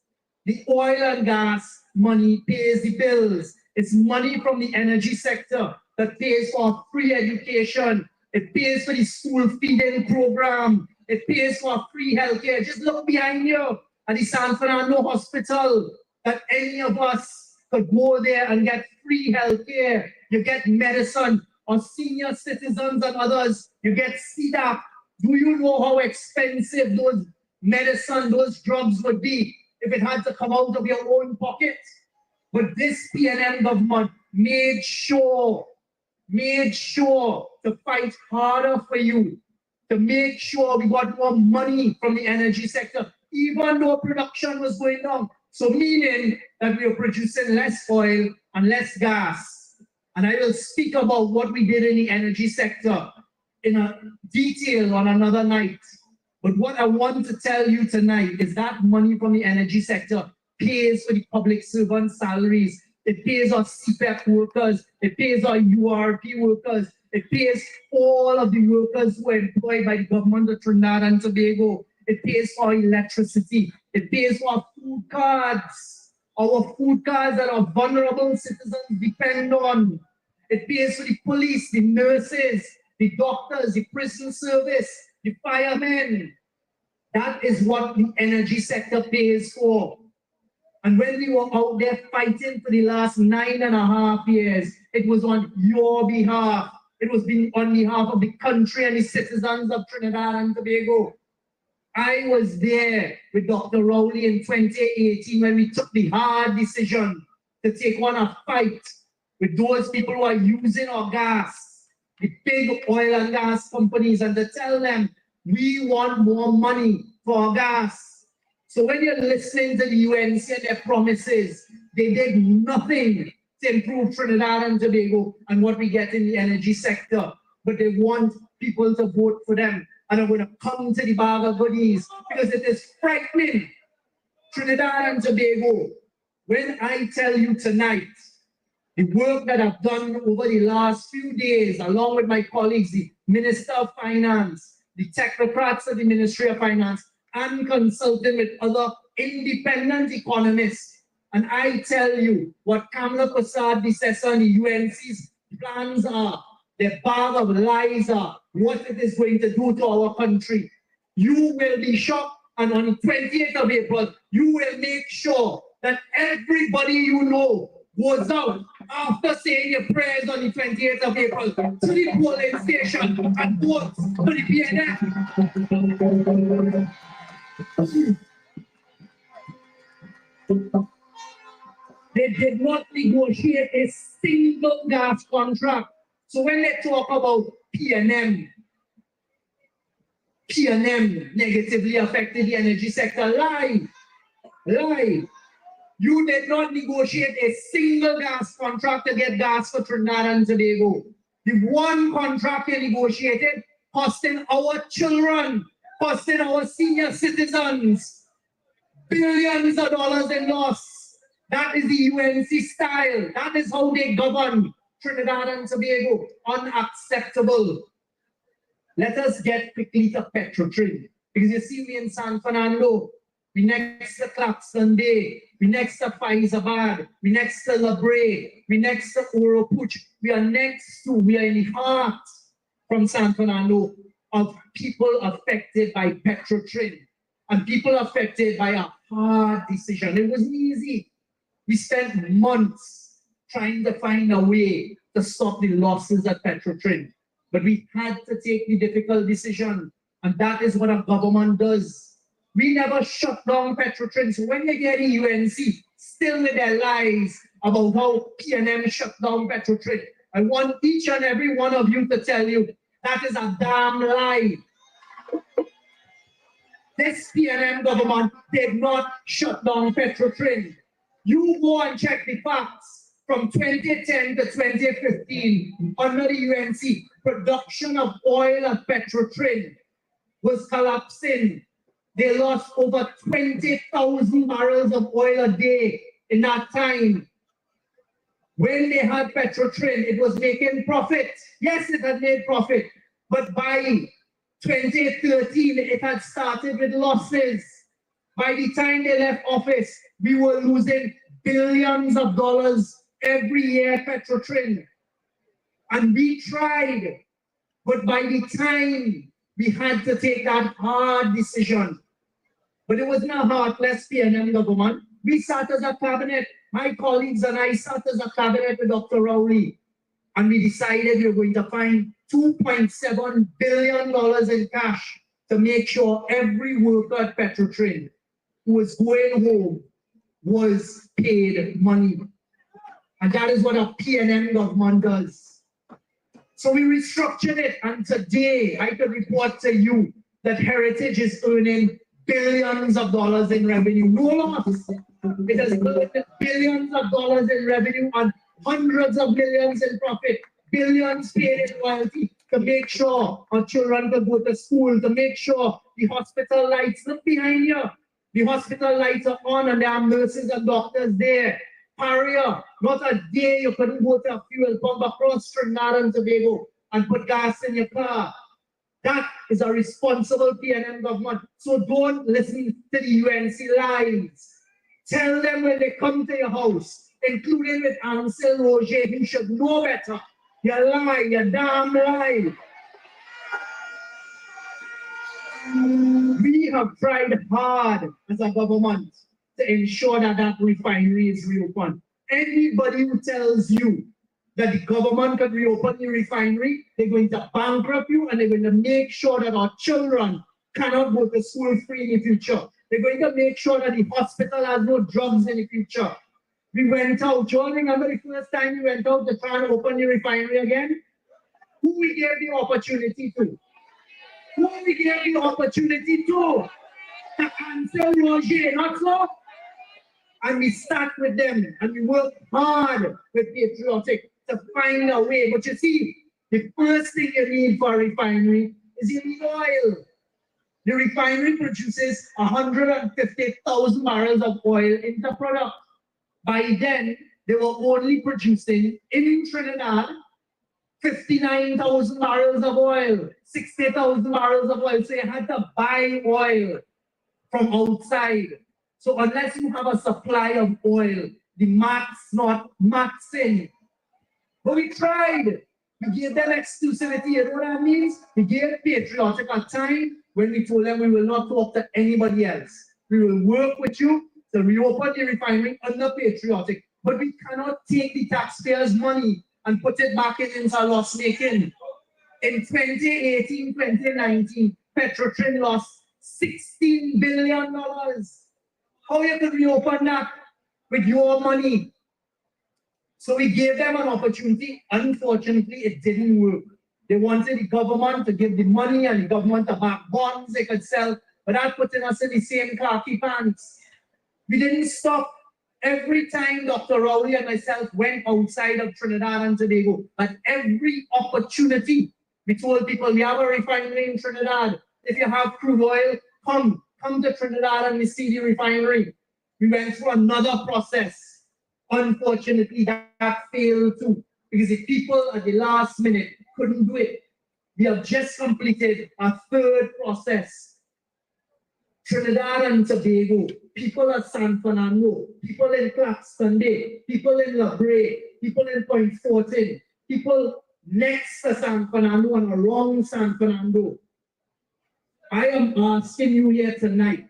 The oil and gas money pays the bills. It's money from the energy sector that pays for free education. It pays for the school feeding program. It pays for free healthcare. Just look behind you at the San Fernando Hospital, that any of us could go there and get free healthcare. You get medicine, or senior citizens and others, you get CDAP. Do you know how expensive those medicine, those drugs would be if it had to come out of your own pocket? But this PNM government made sure to fight harder for you, to make sure we got more money from the energy sector, even though production was going down. So meaning that we are producing less oil and less gas. And I will speak about what we did in the energy sector in a detail on another night. But what I want to tell you tonight is that money from the energy sector pays for the public servant salaries. It pays our CPEP workers. It pays our URP workers. It pays all of the workers who are employed by the government of Trinidad and Tobago. It pays for electricity. It pays for our food cards. Our food cards that our vulnerable citizens depend on. It pays for the police, the nurses, the doctors, the prison service, the firemen. That is what the energy sector pays for. And when we were out there fighting for the last 9.5 years, it was on your behalf. It was on behalf of the country and the citizens of Trinidad and Tobago. I was there with Dr. Rowley in 2018 when we took the hard decision to take on a fight with those people who are using our gas, the big oil and gas companies, and to tell them, we want more money for our gas. So when you're listening to the UNC and their promises, they did nothing to improve Trinidad and Tobago and what we get in the energy sector. but they want people to vote for them. And I'm going to come to the bag of goodies because it is frightening. Trinidad and Tobago, when I tell you tonight, the work that I've done over the last few days, along with my colleagues, the Minister of Finance, the technocrats of the Ministry of Finance, and consulting with other independent economists. And I tell you what Kamala Prasad, the Cesar, and the UNC's plans are, their bag of lies are, what it is going to do to our country. You will be shocked, and on the 28th of April, you will make sure that everybody you know goes out after saying your prayers on the 28th of April to the polling station and votes for the PNM. They did not negotiate a single gas contract. So when they talk about PNM negatively affected the energy sector, lie. You did not negotiate a single gas contract to get gas for Trinidad and Tobago. The one contract you negotiated costing our children, costing our senior citizens billions of dollars in loss. That is the UNC style. That is how they govern Trinidad and Tobago. Unacceptable. Let us get quickly to Petrotrin. Because you see, we in San Fernando, we next to Claxton Bay, we next to Faizabad, we next to La Brea, we next to Oropuch. We are in the heart from San Fernando of people affected by Petrotrin and people affected by a hard decision. It wasn't easy. We spent months trying to find a way to stop the losses at Petrotrin. But we had to take the difficult decision. And that is what a government does. We never shut down Petrotrin. So when you hear the UNC still with their lies about how PNM shut down Petrotrin, I want each and every one of you to tell you that is a damn lie. This PNM government did not shut down Petrotrin. You go and check the facts. From 2010 to 2015, under the UNC, production of oil at Petrotrin was collapsing. They lost over 20,000 barrels of oil a day in that time. When they had Petrotrin, it was making profit. Yes, it had made profit. But by 2013, it had started with losses. By the time they left office, we were losing billions of dollars every year at Petrotrin. And we tried. But by the time we had to take that hard decision, but it wasn't a heartless PNM government. We sat as a cabinet. My colleagues and I sat as a cabinet with Dr. Rowley. And we decided we were going to find $2.7 billion in cash to make sure every worker at Petrotrin who was going home was paid money. And that is what a PNM government does. So we restructured it, and today I can report to you that Heritage is earning billions of dollars in revenue. No loss. It has earned billions of dollars in revenue and hundreds of millions in profit. Billions paid in royalty to make sure our children can go to school, to make sure the hospital lights, look behind you. The hospital lights are on and there are nurses and doctors there. Barrier, not a day you couldn't go to a fuel pump across Trinidad and Tobago and put gas in your car. That is a responsible PNM government. So don't listen to the UNC lies. Tell them when they come to your house, including with Ansel Roger, you should know better. You lie, you damn lie. We have tried hard as a government to ensure that that refinery is reopened. Anybody who tells you that the government can reopen the refinery, they're going to bankrupt you and they're going to make sure that our children cannot go to school free in the future. They're going to make sure that the hospital has no drugs in the future. We went out, you all remember the first time we went out to try and open the refinery again? Who we gave the opportunity to? Who we gave the opportunity to? To Ansel Roger, not so? And we start with them and we work hard with Patriotic to find a way. But you see, The first thing you need for a refinery is you need oil. The refinery produces 150,000 barrels of oil into product. By then, they were only producing in Trinidad 59,000 barrels of oil, 60,000 barrels of oil. So you had to buy oil from outside. So unless you have a supply of oil, the math's not maxing. But we tried. We gave them exclusivity. You know what that means? We gave Patriotic a time when we told them we will not talk to anybody else. We will work with you to reopen the refinery under Patriotic. But we cannot take the taxpayers' money and put it back into loss making. In 2018, 2019, Petrotrin lost $16 billion. How you could reopen that with your money? So we gave them an opportunity. Unfortunately, it didn't work. They wanted the government to give the money and the government to back bonds they could sell, but that putting us in the same khaki pants. We didn't stop. Every time Dr. Rowley and myself went outside of Trinidad and Tobago, at every opportunity, we told people, we have a refinery in Trinidad. If you have crude oil, come to Trinidad and we see the refinery. We went through another process. Unfortunately, that failed too, because the people at the last minute couldn't do it. We have just completed a third process. Trinidad and Tobago, people at San Fernando, people in Claxton Bay, people in La Brea, people in Point Fortin, people next to San Fernando and around San Fernando. I am asking you here tonight,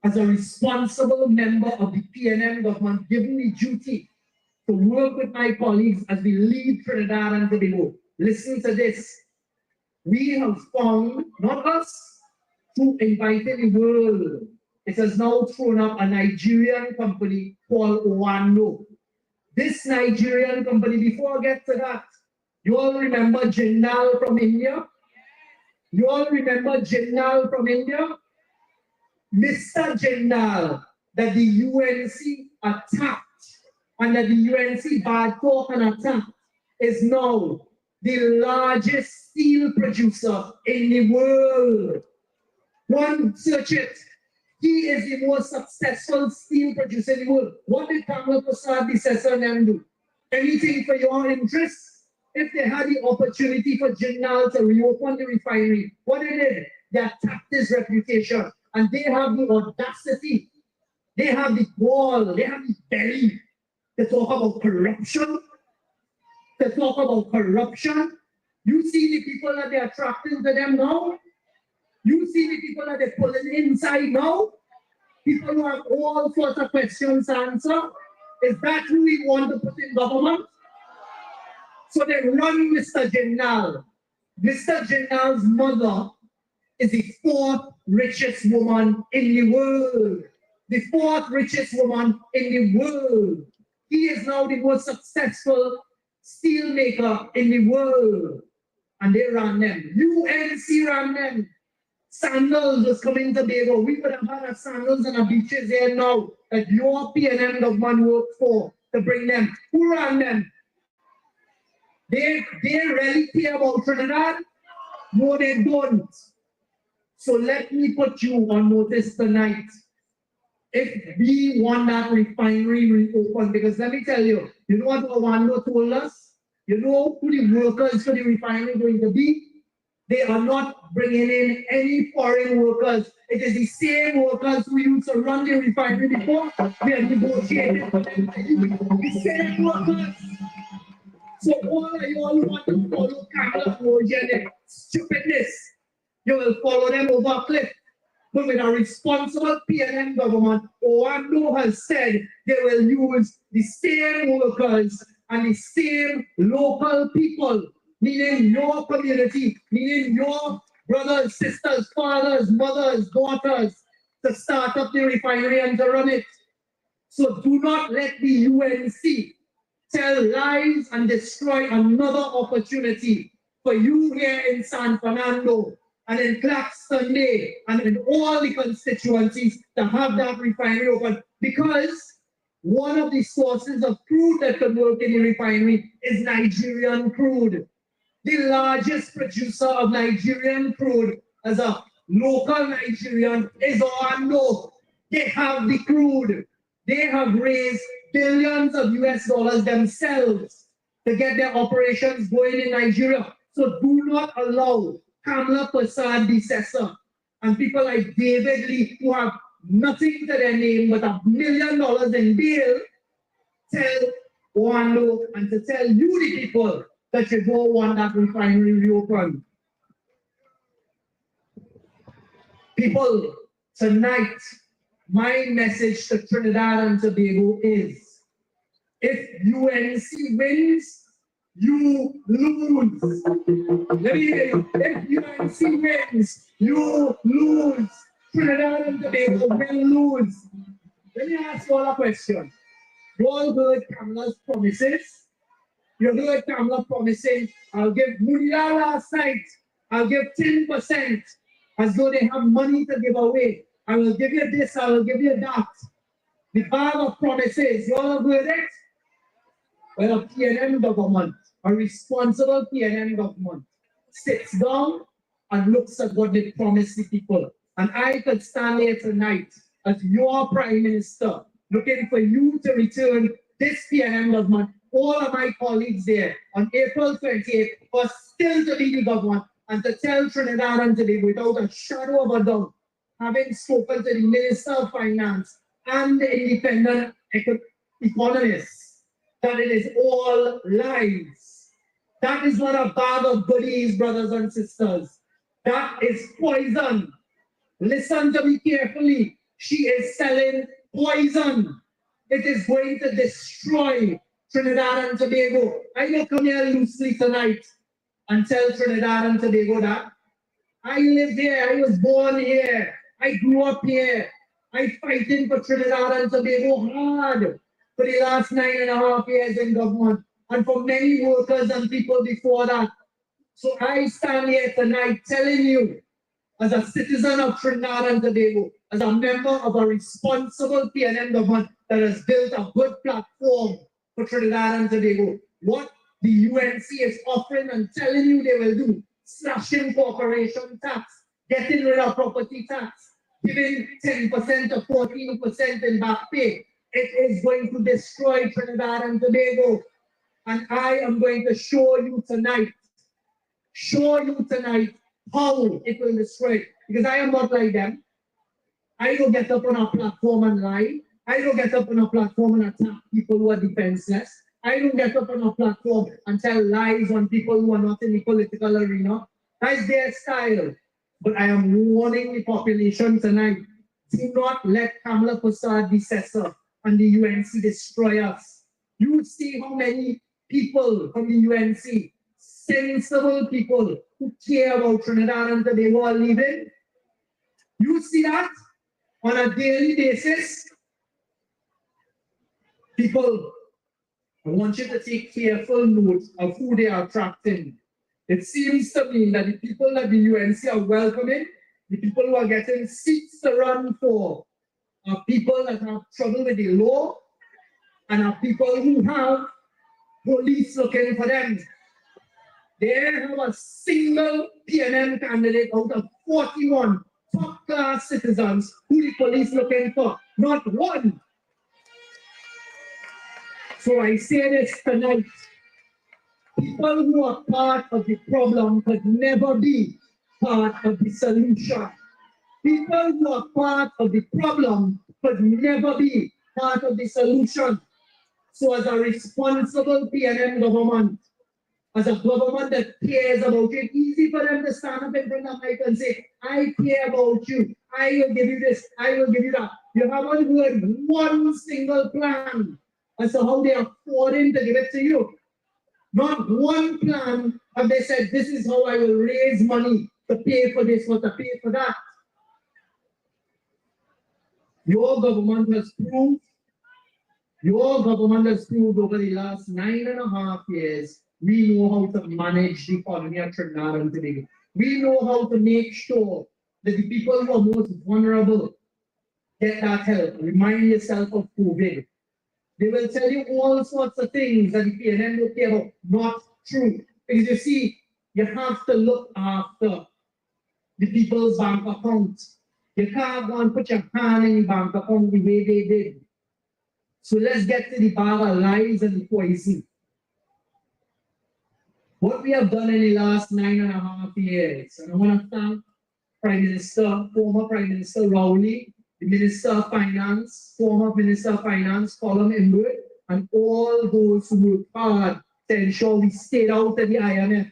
as a responsible member of the PNM government, given the duty to work with my colleagues as we lead Trinidad and Tobago. Listen to this. We have found, not us, to invite the world. It has now thrown up a Nigerian company called Owando. This Nigerian company, before I get to that, you all remember Jindal from India? You all remember Jindal from India? Mr. Jindal, that the UNC attacked, and that the UNC bad talk and attacked, is now the largest steel producer in the world. One, search it. He is the most successful steel producer in the world. What did Kamal Prasad, the Cesar, them do? Anything for your interests? If they had the opportunity for Jindal to reopen the refinery, what they did? They attacked his reputation. And they have the audacity, they have the gall, they have the belly to talk about corruption. You see the people that they're attracting to them now? You see the people that they're pulling inside now? People who have all sorts of questions to answer? Is that who we want to put in government? So they run Mr. Jindal. Mr. Jindal's mother is the fourth richest woman in the world. The fourth richest woman in the world. He is now the most successful steel maker in the world. And they ran them. UNC ran them. Sandals was coming to Tobago. We could have had sandals and beaches there now that your PNM government worked for to bring them. Who ran them? They really care about Trinidad? No, they don't. So let me put you on notice tonight. If we want that refinery reopened, because let me tell you, you know what Owando told us? You know who the workers for the refinery are going to be? They are not bringing in any foreign workers. It is the same workers who used to run the refinery before. We are negotiating for them. The same workers. So all of you all who want to follow Kamala Mojene stupidness, you will follow them over a cliff. But with a responsible PNM government, Owando has said they will use the same workers and the same local people, meaning your community, meaning your brothers, sisters, fathers, mothers, daughters, to start up the refinery and to run it. So do not let the UNC tell lies and destroy another opportunity for you here in San Fernando and in Claxton Bay and in all the constituencies to have that refinery open. Because one of the sources of crude that could work in the refinery is Nigerian crude. The largest producer of Nigerian crude as a local Nigerian is Orlando. They have the crude. They have raised billions of US dollars themselves to get their operations going in Nigeria. So do not allow Kamala predecessor and people like David Lee who have nothing to their name but $1 million in bail tell Orlando and to tell you the people that you don't want that refinery reopened. People, tonight, my message to Trinidad and Tobago is, if UNC wins, you lose. Let me hear you. If UNC wins, you lose. Trinidad and Tobago will lose. Let me ask you all a question. You all heard Kamala's promises? You heard Kamala promising, I'll give Munira last night, I'll give 10%, as though they have money to give away. I will give you this, I will give you that. The bag of promises, you all have heard it? Well, a PNM government, a responsible PNM government, sits down and looks at what they promised the people. And I could stand here tonight as your Prime Minister, looking for you to return this PNM government, all of my colleagues there on April 28th was still to be the government and to tell Trinidad and Tobago without a shadow of a doubt, having spoken to the Minister of Finance and the independent economists, that it is all lies. That is not a bag of goodies, brothers and sisters. That is poison. Listen to me carefully. She is selling poison. It is going to destroy Trinidad and Tobago. I will come here loosely tonight and tell Trinidad and Tobago that I live here, I was born here, I grew up here, I fighting for Trinidad and Tobago hard for the last 9.5 years in government and for many workers and people before that. So I stand here tonight telling you, as a citizen of Trinidad and Tobago, as a member of a responsible PNM government that has built a good platform for Trinidad and Tobago, what the UNC is offering and telling you they will do, slashing corporation tax, getting rid of property tax, giving 10% to 14% in back pay, it is going to destroy Trinidad and Tobago. And I am going to show you tonight how it will destroy it. Because I am not like them. I don't get up on a platform and lie. I don't get up on a platform and attack people who are defenseless. I don't get up on a platform and tell lies on people who are not in the political arena. That's their style. But I am warning the population tonight, do not let Kamala predecessor and the UNC destroy us. You see how many people from the UNC, sensible people who care about Trinidad and Tobago are leaving. You see that on a daily basis. People, I want you to take careful note of who they are attracting. It seems to me that the people that the UNC are welcoming, the people who are getting seats to run for, are people that have trouble with the law and are people who have police looking for them. They have a single PNM candidate out of 41 top-class citizens who the police looking for. Not one. So I say this tonight. People who are part of the problem could never be part of the solution. People who are part of the problem could never be part of the solution. So as a responsible PNM government, as a government that cares about you, it's easy for them to stand up in front of the mic and say, I care about you, I will give you this, I will give you that. You haven't heard one single plan as to how they are affording to give it to you. Not one plan have they said, this is how I will raise money to pay for this or to pay for that. Your government has proved over the last 9.5 years, we know how to manage the economy of Trinidad and Tobago. We know how to make sure that the people who are most vulnerable get that help. Remind yourself of COVID. They will tell you all sorts of things that the PNM don't care about. Not true. Because you see, you have to look after the people's bank account. You can't go and put your hand in the bank account the way they did. So let's get to the bag of lies and the poison. What we have done in the last 9.5 years, and I want to thank former Prime Minister Rowley, the Minister of Finance, former Minister of Finance, Colin Inwood, and all those who worked hard to ensure we stayed out of the IMF.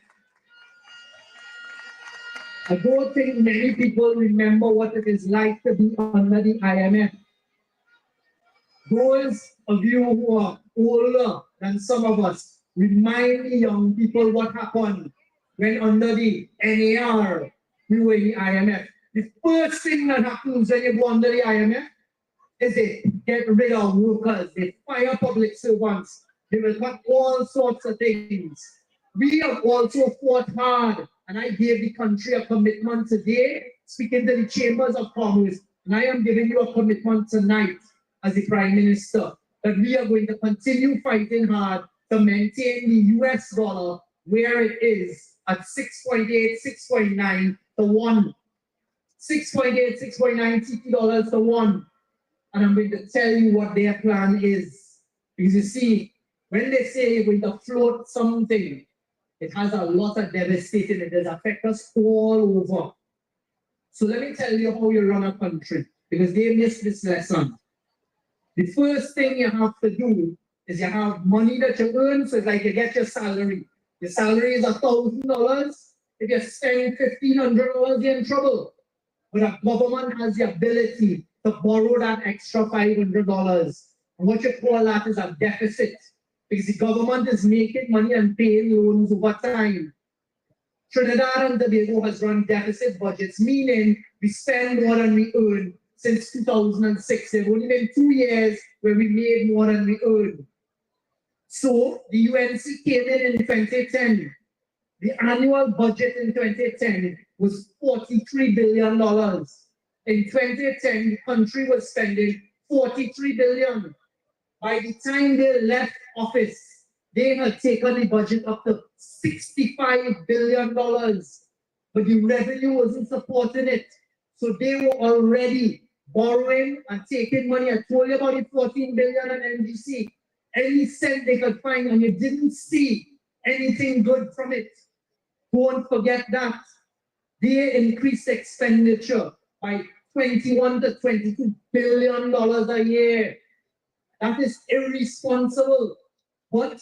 I don't think many people remember what it is like to be under the IMF. Those of you who are older than some of us, remind the young people what happened when under the NAR, we were in the IMF. The first thing that happens when you go under the IMF is they get rid of workers, they fire public servants, they will cut all sorts of things. We have also fought hard, and I gave the country a commitment today, speaking to the chambers of commerce, and I am giving you a commitment tonight as the Prime Minister, that we are going to continue fighting hard to maintain the US dollar where it is at 6.8, 6.9 to 1. 6.8, 6.9 TT dollars to 1. And I'm going to tell you what their plan is. Because you see, when they say you're going to float something, it has a lot of devastating, it does affect us all over. So let me tell you how you run a country, because they missed this lesson. The first thing you have to do is you have money that you earn, so it's like you get your salary. Your salary is $1,000. If you spend $1,500, you're in trouble. But a government has the ability to borrow that extra $500. And what you call that is a deficit. Because the government is making money and paying loans over time. Trinidad and Tobago has run deficit budgets, meaning we spend more than we earn since 2006. There have only been 2 years where we made more than we earned. So the UNC came in 2010. The annual budget in 2010 was $43 billion. In 2010, the country was spending $43 billion. By the time they left office, they had taken the budget up to $65 billion. But the revenue wasn't supporting it. So they were already borrowing and taking money. I told you about the $14 billion on MGC. Any cent they could find, and you didn't see anything good from it. Don't forget that. They increased expenditure by $21 to $22 billion a year. That is irresponsible. But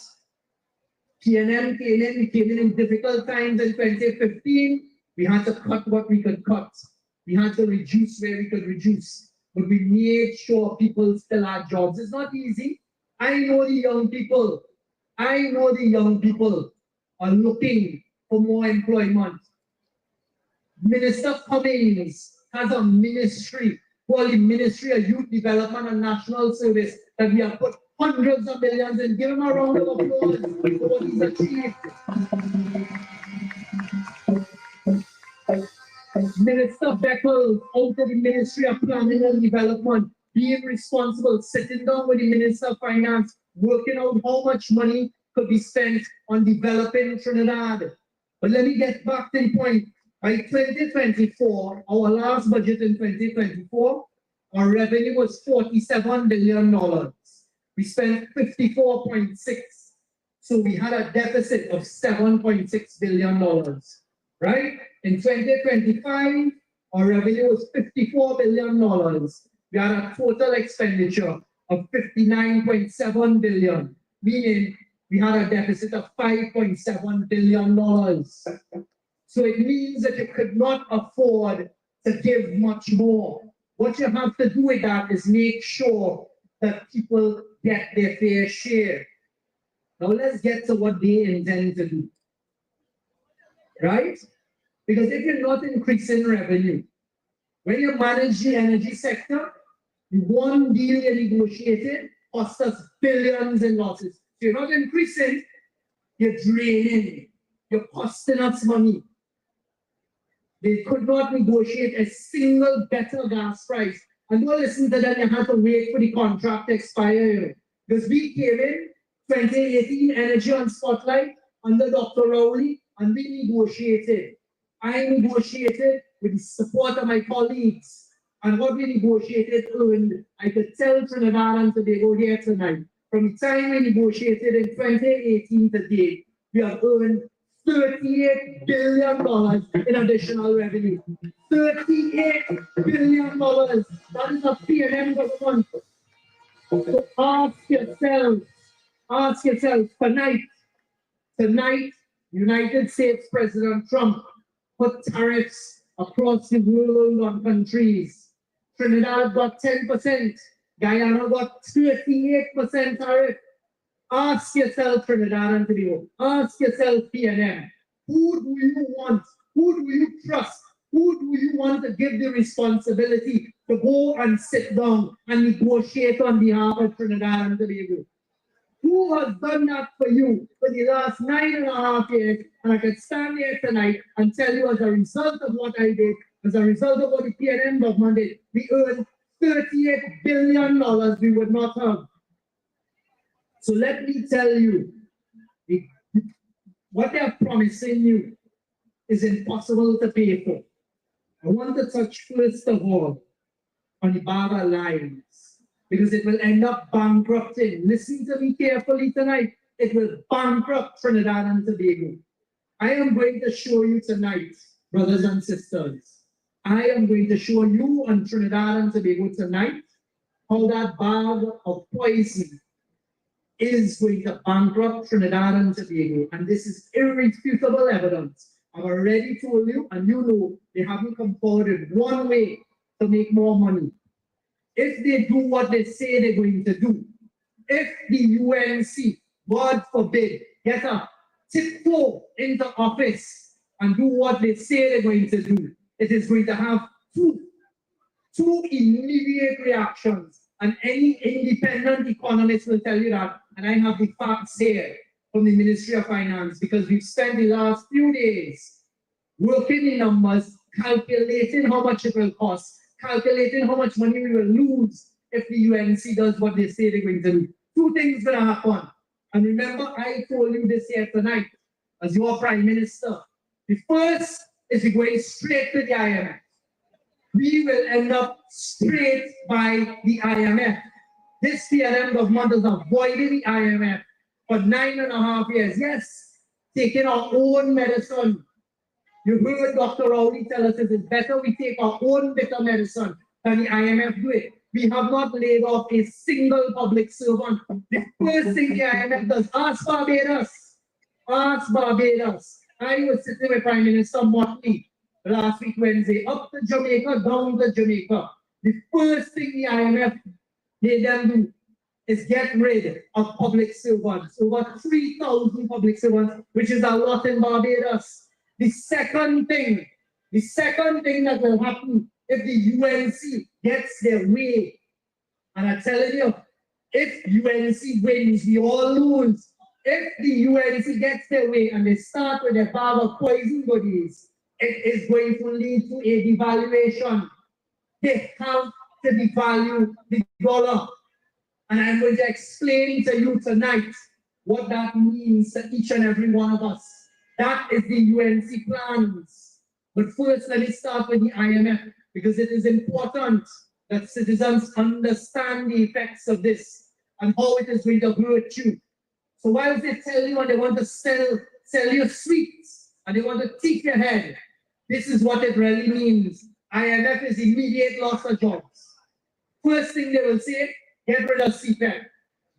PNM came in difficult times in 2015. We had to cut what we could cut. We had to reduce where we could reduce. But we made sure people still had jobs. It's not easy. I know the young people. Are looking for more employment. Minister Cummings has a ministry called the Ministry of Youth Development and National Service that we have put hundreds of millions in. Give him a round of applause for what he's achieved. Minister Beckles out of the Ministry of Planning and Development, being responsible, sitting down with the Minister of Finance, working out how much money could be spent on developing Trinidad. But let me get back to the point. By 2024, our last budget in 2024, our revenue was $47 billion. We spent 54.6. So we had a deficit of $7.6 billion, right? In 2025, our revenue was $54 billion. We had a total expenditure of $59.7 billion, meaning we had a deficit of $5.7 billion. So it means that you could not afford to give much more. What you have to do with that is make sure that people get their fair share. Now let's get to what they intend to do, right? Because if you're not increasing revenue, when you manage the energy sector, the one deal you negotiated cost us billions in losses. So you're not increasing, you're draining, you're costing us money. They could not negotiate a single better gas price. And don't listen to them, you have to wait for the contract to expire. Because we came in 2018 Energy on Spotlight under Dr. Rowley, and we negotiated. I negotiated with the support of my colleagues. And what we negotiated earned, I could tell Trinidad and Tobago here tonight, from the time we negotiated in 2018 to date, we have earned $38 billion in additional revenue. $38 billion. That is a PNM government. So ask yourself, tonight, United States President Trump put tariffs across the world on countries. Trinidad got 10%, Guyana got 38% tariff. Ask yourself, Trinidad and Tobago, ask yourself, PNM, who do you want? Who do you trust? Who do you want to give the responsibility to go and sit down and negotiate on behalf of Trinidad and Tobago? Who has done that for you for the last 9.5 years? And I can stand here tonight and tell you, as a result of what I did, as a result of what the PNM government did, we earned $38 billion we would not have. So let me tell you, what they're promising you is impossible to pay for. I want to touch first of all on the Baba lines, because it will end up bankrupting. Listen to me carefully tonight. It will bankrupt Trinidad and Tobago. I am going to show you tonight, brothers and sisters, I am going to show you on Trinidad and Tobago tonight how that bag of poison is going to bankrupt Trinidad and Tobago. And this is irrefutable evidence. I've already told you, and you know, they haven't come forward with one way to make more money. If they do what they say they're going to do, if the UNC, God forbid, get a tiptoe into office and do what they say they're going to do, it is going to have two immediate reactions. And any independent economist will tell you that. And I have the facts here from the Ministry of Finance, because we've spent the last few days working the numbers, calculating how much it will cost, calculating how much money we will lose if the UNC does what they say they're going to do. Two things going to happen. And remember, I told you this here tonight as your Prime Minister. The first is we're going straight to the IMF. We will end up straight by the IMF. This PNM government has avoided the IMF for 9.5 years. Yes, taking our own medicine. You heard Dr. Rowley tell us it is better we take our own bitter medicine than the IMF do it. We have not laid off a single public servant. The first thing the IMF does, ask Barbados. Ask Barbados. I was sitting with Prime Minister Motley last week Wednesday, up to Jamaica, down to Jamaica. The first thing the IMF made them do is get rid of public servants. Over 3,000 public servants, which is a lot in Barbados. The second thing that will happen if the UNC gets their way, and I'm telling you, if UNC wins, we all lose. If the UNC gets their way and they start with a bag of poison goodies, it is going to lead to a devaluation. They have to devalue the dollar. And I'm going to explain to you tonight what that means to each and every one of us. That is the UNC plans. But first, let me start with the IMF, because it is important that citizens understand the effects of this and how it is going to hurt you. So while they tell you and they want to sell you sweets and they want to take your head, this is what it really means. IMF is immediate loss of jobs. First thing they will say, get rid of CPEP,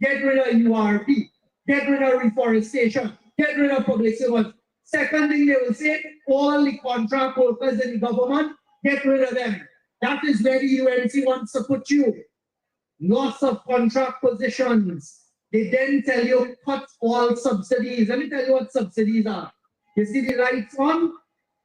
get rid of URP, get rid of reforestation, get rid of public servants. Second thing they will say, all the contract workers in the government, get rid of them. That is where the UNC wants to put you. Loss of contract positions. They then tell you, cut all subsidies. Let me tell you what subsidies are. You see the right one?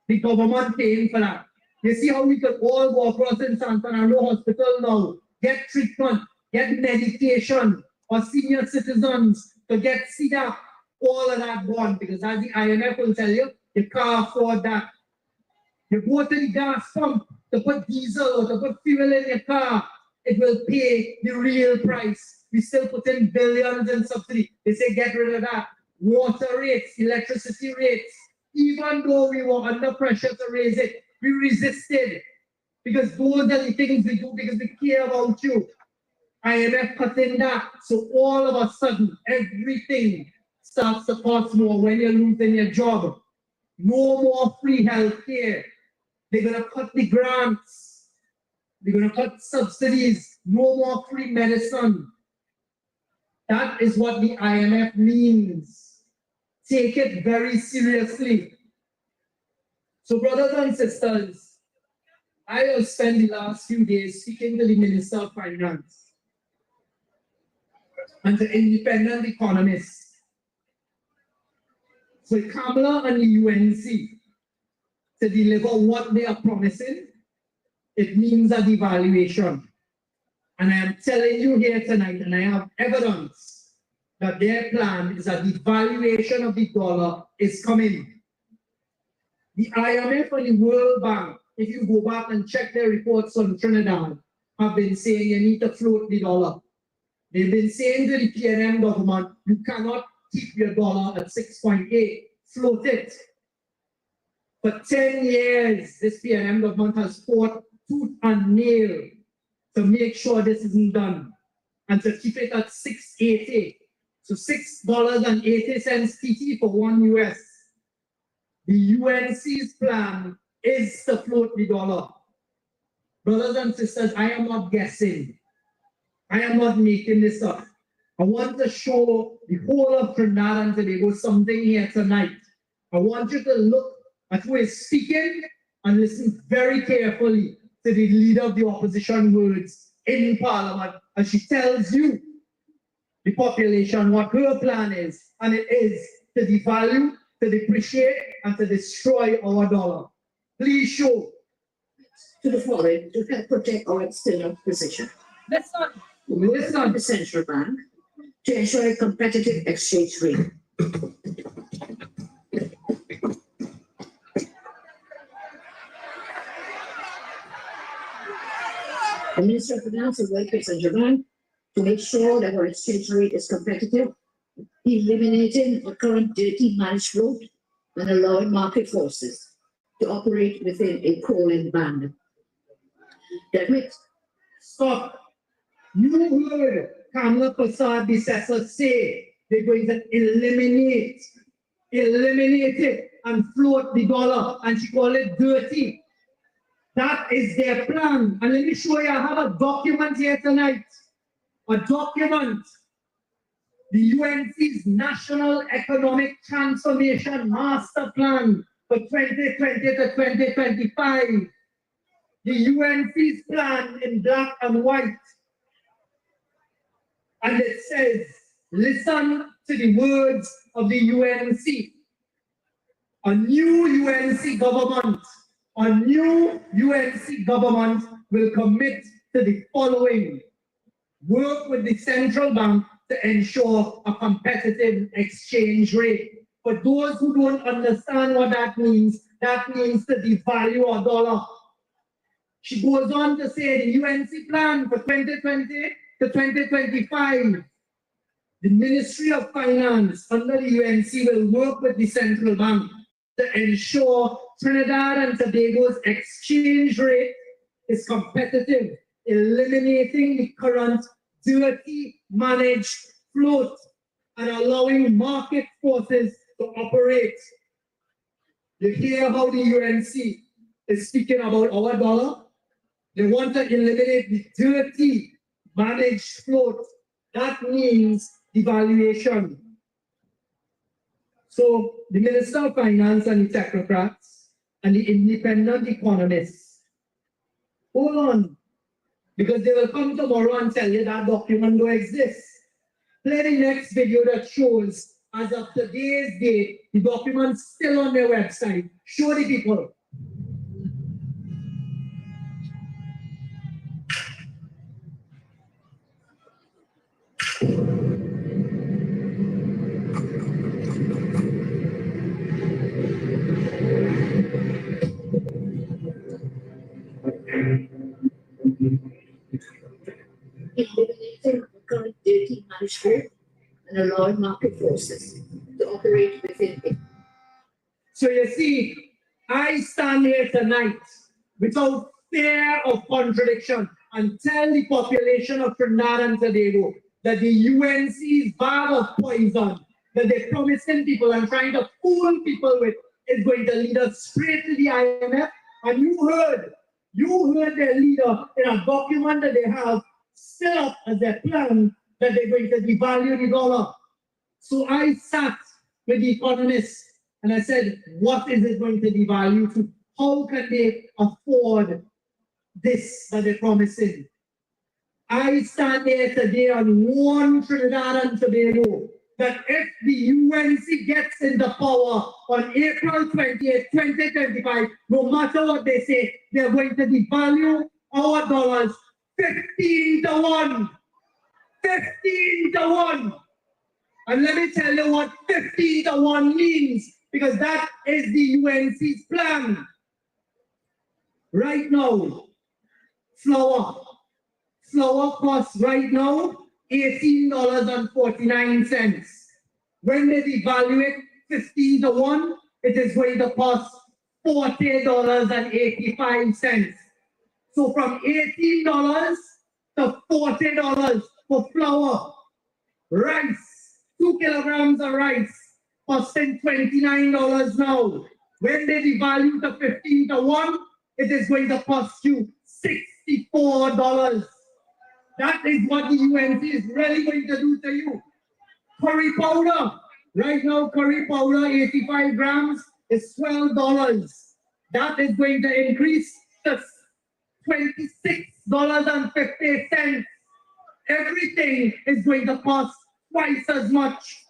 The government paying for that. You see how we could all go across in San Fernando Hospital now, get treatment, get medication for senior citizens to get CDAP, all of that gone, because as the IMF will tell you, you can't afford that. You go to the gas pump to put diesel or to put fuel in your car, it will pay the real price. we still put in billions in subsidy. They say get rid of that. Water rates, electricity rates, even though we were under pressure to raise it, we resisted because those are the things we do because we care about you. IMF cut in that, so all of a sudden, everything starts to cost more when you're losing your job. No more free health care. They're going to cut the grants. They're going to cut subsidies. No more free medicine. That is what the IMF means. Take it very seriously. So brothers and sisters, I have spent the last few days speaking to the Minister of Finance and to independent economists. So Kamala and the UNC to deliver what they are promising, it means a devaluation. And I am telling you here tonight, and I have evidence that their plan is a devaluation of the dollar is coming. The IMF and the World Bank, if you go back and check their reports on Trinidad, have been saying you need to float the dollar. They've been saying to the PNM government, you cannot keep your dollar at 6.8, float it. For 10 years, this PNM government has fought tooth and nail to make sure this isn't done and to keep it at 6.80. So $6.80 TT for $1 US. The UNC's plan is to float the dollar. Brothers and sisters, I am not guessing. I am not making this up. I want to show the whole of Trinidad and Tobago something here tonight. I want you to look at who is speaking and listen very carefully to the leader of the opposition words in Parliament as she tells you, the population, what her plan is, and it is to devalue, to depreciate, and to destroy our dollar. Please show. To the following to help protect our external position. Listen. The central bank to ensure a competitive exchange rate. The Minister of Finance will work with Central Bank to make sure that our exchange rate is competitive, eliminating the current dirty managed float and allowing market forces to operate within a crawling band. That Stop. You heard Kamala Prasad, the assessor, say they're going to eliminate it and float the dollar, and she called it dirty. That is their plan. And let me show you, I have a document here tonight. A document. The UNC's National Economic Transformation Master Plan for 2020 to 2025. The UNC's plan in black and white. And it says, listen to the words of the UNC. A new UNC government will commit to the following. Work with the central bank to ensure a competitive exchange rate. For those who don't understand what that means to devalue our dollar. She goes on to say the UNC plan for 2020 to 2025. The Ministry of Finance under the UNC will work with the central bank to ensure Trinidad and Tobago's exchange rate is competitive, eliminating the current dirty managed float and allowing market forces to operate. You hear how the UNC is speaking about our dollar? They want to eliminate the dirty managed float. That means devaluation. So the Minister of Finance and the technocrats and the independent economists, hold on, because they will come tomorrow and tell you that document don't exist. Play the next video that shows, as of today's date, the document's still on their website. Show the people. Eliminating the current dirty managed growth and allowing market forces to operate within it. So you see, I stand here tonight without fear of contradiction and tell the population of Trinidad and Tobago that the UNC's bag of poison that they're promising people and trying to fool people with is going to lead us straight to the IMF. And you heard their leader in a document that they have set up as their plan that they're going to devalue the dollar. So I sat with the economists and I said, what is it going to devalue to? How can they afford this that they're promising? I stand there today and warn Trinidad and Tobago that if the UNC gets into power on April 28, 2025, no matter what they say, they're going to devalue our dollars 15 to 1. 15 to 1. And let me tell you what 15 to 1 means, because that is the UNC's plan. Right now, flour costs right now $18.49. When they devalue it 15 to 1, it is going to cost $40.85. So from $18 to $40 for flour. Rice, 2 kilograms of rice costing $29 now. When they devalue to 15 to 1, it is going to cost you $64. That is what the UNC is really going to do to you. Curry powder. Right now, curry powder, 85 grams, is $12. That is going to increase to $26.50. Everything is going to cost twice as much.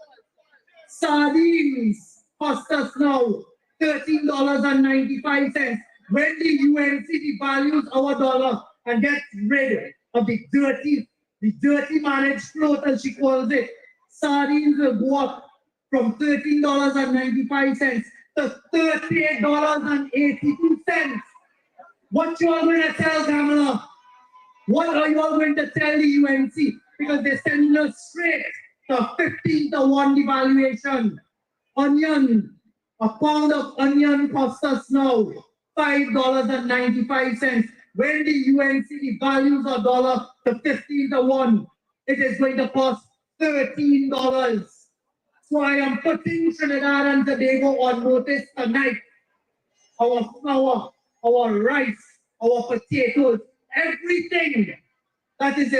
Sardines cost us now $13.95. When the UNC devalues our dollar and gets rid of the dirty managed float, as she calls it, sardines will go up from $13.95 to $38.82. What you all going to tell Kamala? What are you all going to tell the UNC? Because they're sending us straight to 15 to 1 devaluation. Onion, a pound of onion costs us now $5.95. When the UNC devalues a dollar to 15 to 1, it is going to cost $13. So I am putting Trinidad and Tobago on notice tonight. Our flour, our rice, our potatoes, everything that is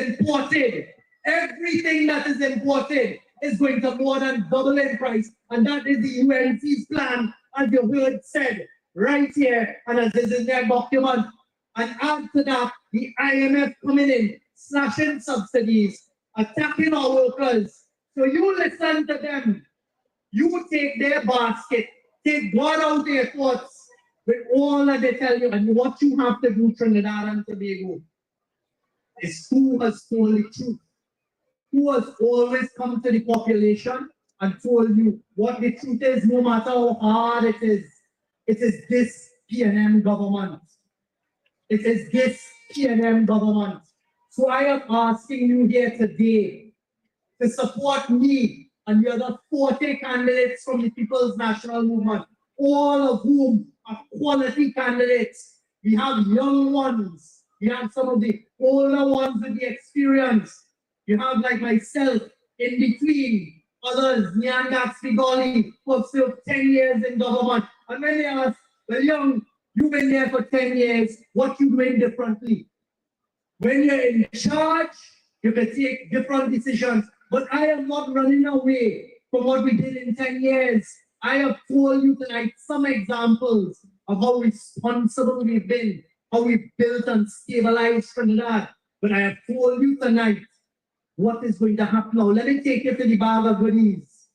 imported is going to more than double in price. And that is the UNC's plan, as you heard said right here, and as is in their document. And after that, the IMF coming in, slashing subsidies, attacking our workers. So you listen to them. You take their basket, take God out their thoughts with all that they tell you. And what you have to do, Trinidad and Tobago, is who has told the truth. Who has always come to the population and told you what the truth is, no matter how hard it is. It is this PNM government. It is this PNM government. So I am asking you here today to support me and the other 40 candidates from the People's National Movement, all of whom are quality candidates. We have young ones. We have some of the older ones with the experience. You have, like myself, in between, others, Nyangat Figoli, who have served 10 years in government. And when they ask, well, young, you've been there for 10 years, what you doing differently? When you're in charge, you can take different decisions. But I am not running away from what we did in 10 years. I have told you tonight some examples of how responsible we've been, how we've built and stabilized Trinidad. But I have told you tonight what is going to happen now. Let me take you to the bag of goodies.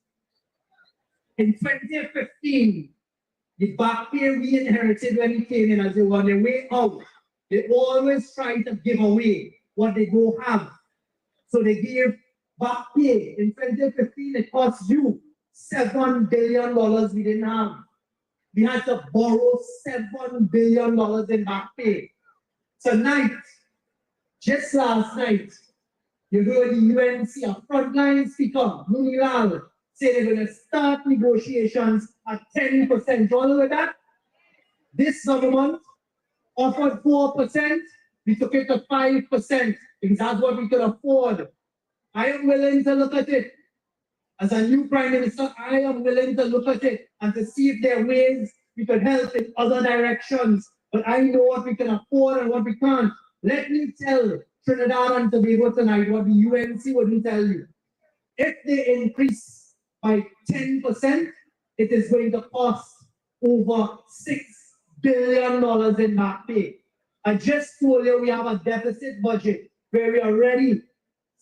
In 2015, the back pay we inherited when we came in, as they were on their way out, they always try to give away what they don't have. So they gave back pay. In 2015, it cost you $7 billion we didn't have. We had to borrow $7 billion in back pay. Tonight, just last night, You heard the UNC, a frontline speaker, Munilal, say they're going to start negotiations at 10%. You all know that? This government offered 4%. We took it to 5% because that's what we could afford. I am willing to look at it. As a new Prime Minister, I am willing to look at it and to see if there are ways we could help in other directions. But I know what we can afford and what we can't. Let me tell Trinidad and Tobago tonight what the UNC wouldn't tell you. If they increase by 10%, it is going to cost over $6 billion in back pay. I just told you we have a deficit budget where we are already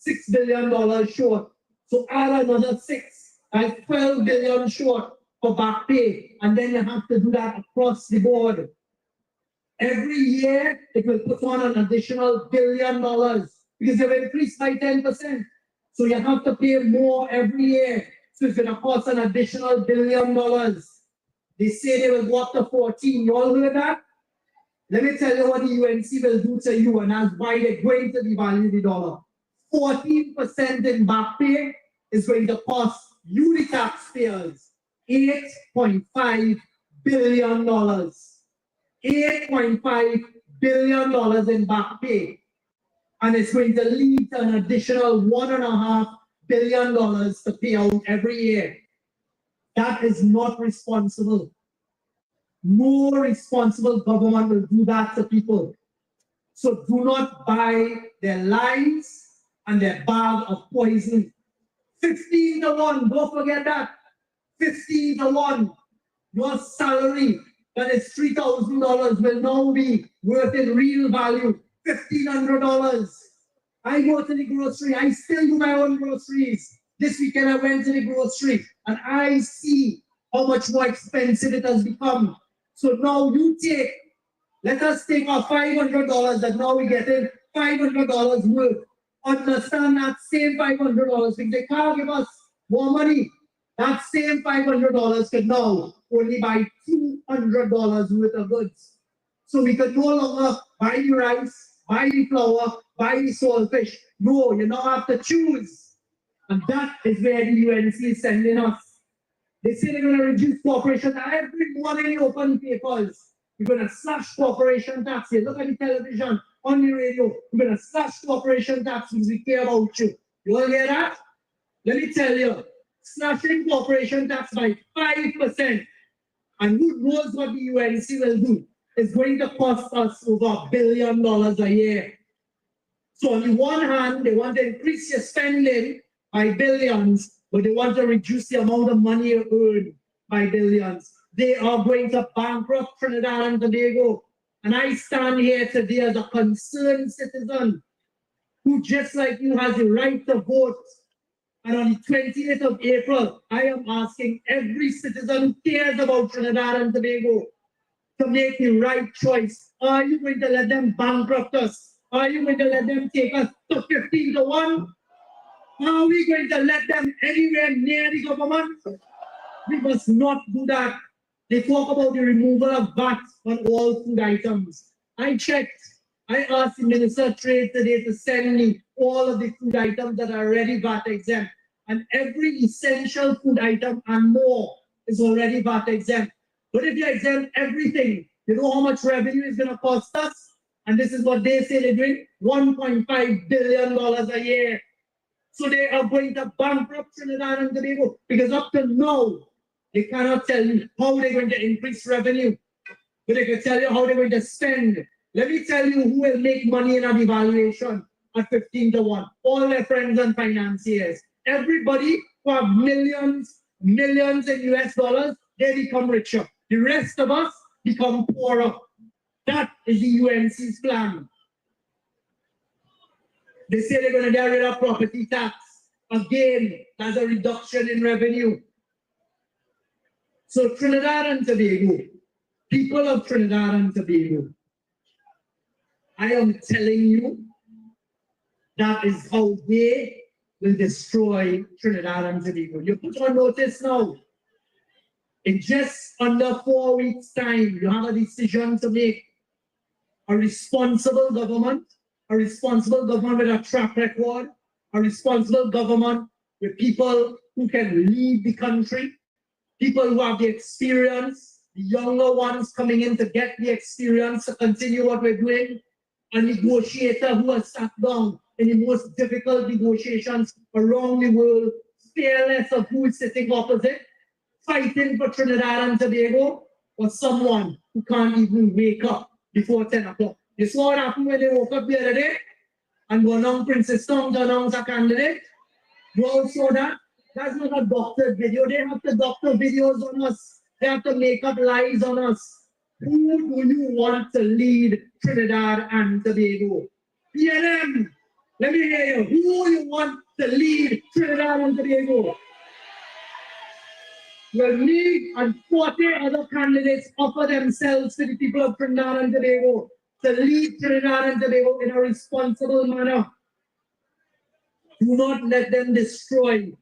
$6 billion short. So add another 6, that's 12 billion short for back pay. And then you have to do that across the board. Every year, it will put on an additional $1 billion because they've increased by 10%. So you have to pay more every year. So it's going to cost an additional $1 billion. They say they will go up to 14. You all heard that? Let me tell you what the UNC will do to you, and that's why they're going to devalue the dollar. 14% in back pay is going to cost you, the taxpayers, $8.5 billion. $8.5 billion in back pay. And it's going to lead to an additional $1.5 billion to pay out every year. That is not responsible. No responsible government will do that to people. So do not buy their lies and their bag of poison. 15 to 1, don't forget that. 15 to 1. Your salary that is $3,000 will now be worth in real value $1,500. I go to the grocery, I still do my own groceries. This weekend I went to the grocery and I see how much more expensive it has become. So now let us take our $500 that now we get in $500 worth. Understand that same $500 because they can't give us more money. That same $500 can now only buy $200 worth of goods. So we can no longer buy the rice, buy the flour, buy the saltfish. No, you now have to choose. And that is where the UNC is sending us. They say they're going to reduce corporation tax. Every morning you open papers, you're going to slash corporation tax. You look at the television, on the radio, you're going to slash corporation tax because we care about you. You want to hear that? Let me tell you, slashing corporation tax by 5%, and who knows what the UNC will do, is going to cost us over $1 billion a year. So on the one hand, they want to increase your spending by billions, but they want to reduce the amount of money you earn by billions. They are going to bankrupt Trinidad and Tobago. And I stand here today as a concerned citizen who, just like you, has the right to vote. And on the 20th of April, I am asking every citizen who cares about Trinidad and Tobago to make the right choice. Are you going to let them bankrupt us? Are you going to let them take us to 15 to 1? Are we going to let them anywhere near the government? We must not do that. They talk about the removal of VAT on all food items. I checked. I asked the Minister of Trade today to send me all of the food items that are already VAT exempt. And every essential food item and more is already VAT exempt. But if you exempt everything, you know how much revenue is going to cost us? And this is what they say they're doing, $1.5 billion a year. So they are going to bankrupt Trinidad and Tobago because up to now, they cannot tell you how they're going to increase revenue, but they can tell you how they're going to spend. Let me tell you who will make money in a devaluation at 15 to 1. All their friends and financiers. Everybody who have millions in US dollars, they become richer. The rest of us become poorer. That is the UNC's plan. They say they're going to get rid of property tax. Again, that's a reduction in revenue. So Trinidad and Tobago, people of Trinidad and Tobago, I am telling you, that is how they will destroy Trinidad and Tobago. You put on notice now. In just under 4 weeks' time, you have a decision to make. A responsible government with a track record, a responsible government with people who can lead the country, people who have the experience, the younger ones coming in to get the experience to continue what we're doing, a negotiator who has sat down in the most difficult negotiations around the world, fearless of who is sitting opposite, fighting for Trinidad and Tobago, or someone who can't even wake up before 10 o'clock. You saw what happened when they woke up the other day and Gonong Princess Tom announced a candidate? You all saw that? That's not a doctored video. They have to doctor videos on us. They have to make up lies on us. Who do you want to lead Trinidad and Tobago? PNM, let me hear you. Who do you want to lead Trinidad and Tobago? Well, me and 40 other candidates offer themselves to the people of Trinidad and Tobago to lead Trinidad and Tobago in a responsible manner. Do not let them destroy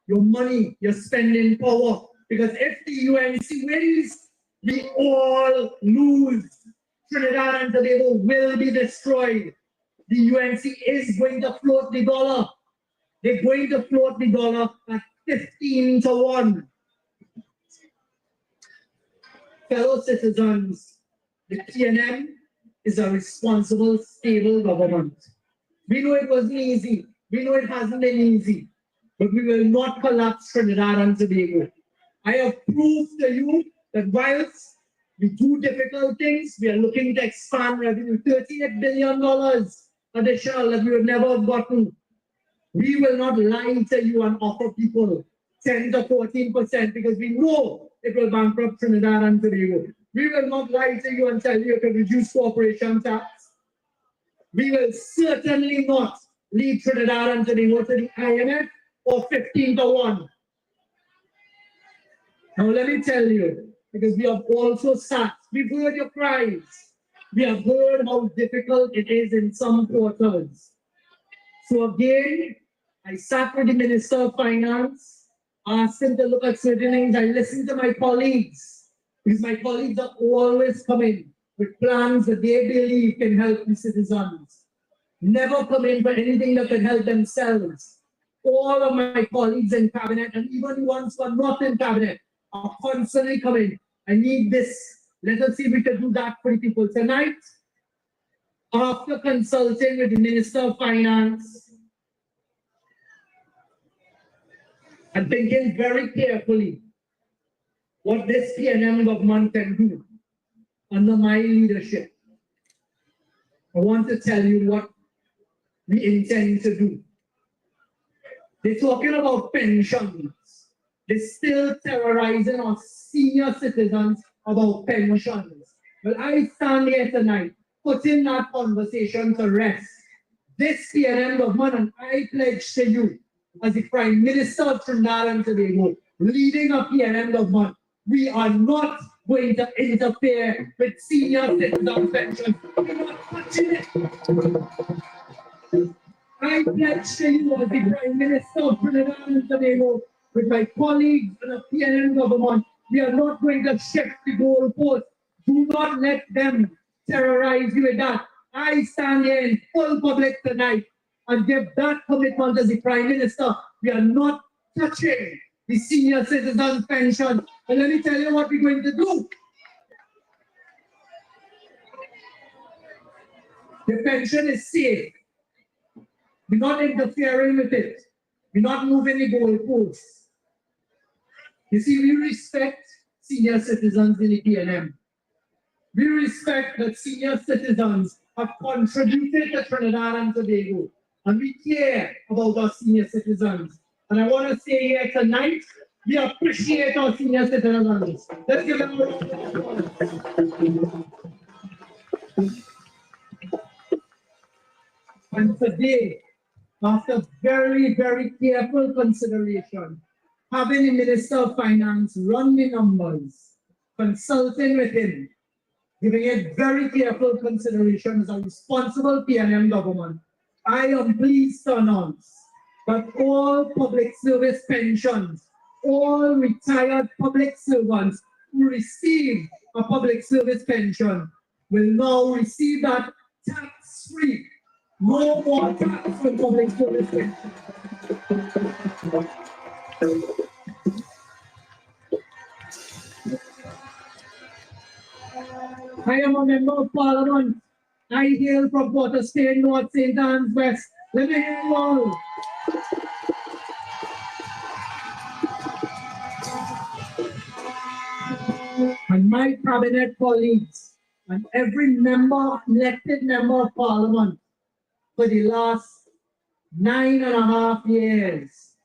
your money, your spending power. Because if the UNC wins, we all lose. Trinidad and Tobago will be destroyed. The UNC is going to float the dollar. They're going to float the dollar at 15 to 1. Fellow citizens, the PNM is a responsible, stable government. We know it wasn't easy. We know it hasn't been easy. But we will not collapse Trinidad and Tobago. I have proved to you that whilst we do difficult things, we are looking to expand revenue, $38 billion additional that we would never have gotten. We will not lie to you and offer people 10 to 14% because we know it will bankrupt Trinidad and Tobago. We will not lie to you and tell you to reduce corporation tax. We will certainly not lead Trinidad and Tobago to the IMF or 15 to 1. Now let me tell you, because we have also sat, we've heard your cries. We have heard how difficult it is in some quarters. So again, I sat with the Minister of Finance, asked him to look at certain things. I listened to my colleagues, because my colleagues are always coming with plans that they believe can help the citizens. Never come in for anything that can help themselves. All of my colleagues in cabinet, and even the ones who are not in cabinet, are constantly coming. I need this. Let us see if we can do that for the people tonight. After consulting with the Minister of Finance and thinking very carefully what this PNM government can do under my leadership, I want to tell you what we intend to do. They're talking about pensions. They're still terrorizing our senior citizens about pensions. Well, I stand here tonight, putting that conversation to rest. This PNM government, and I pledge to you, as the Prime Minister of Trinidad and Tobago, leading a PNM government, we are not going to interfere with senior citizens' pensions. We're not touching it. I pledge to you as the Prime Minister of Trinidad and Tobago, with my colleagues in the PNM government, we are not going to shift the goalpost. Do not let them terrorize you with that. I stand here in full public tonight and give that commitment as the Prime Minister. We are not touching the senior citizens' pension. And let me tell you what we're going to do. The pension is safe. We're not interfering with it. We're not moving the goalposts. You see, we respect senior citizens in the PNM. We respect that senior citizens have contributed to Trinidad and Tobago. And we care about our senior citizens. And I want to say here tonight, we appreciate our senior citizens. Let's give them a round of applause. And today, after very, very careful consideration, having the Minister of Finance run the numbers, consulting with him, giving it very careful consideration as a responsible PNM government, I am pleased to announce that all public service pensions, all retired public servants who receive a public service pension will now receive that tax-free No more tax on public services. I am a member of Parliament. I hail from Porter State, North St. Anne's West. Let me hear you all. And my cabinet colleagues and every member, elected member of Parliament for the last 9.5 years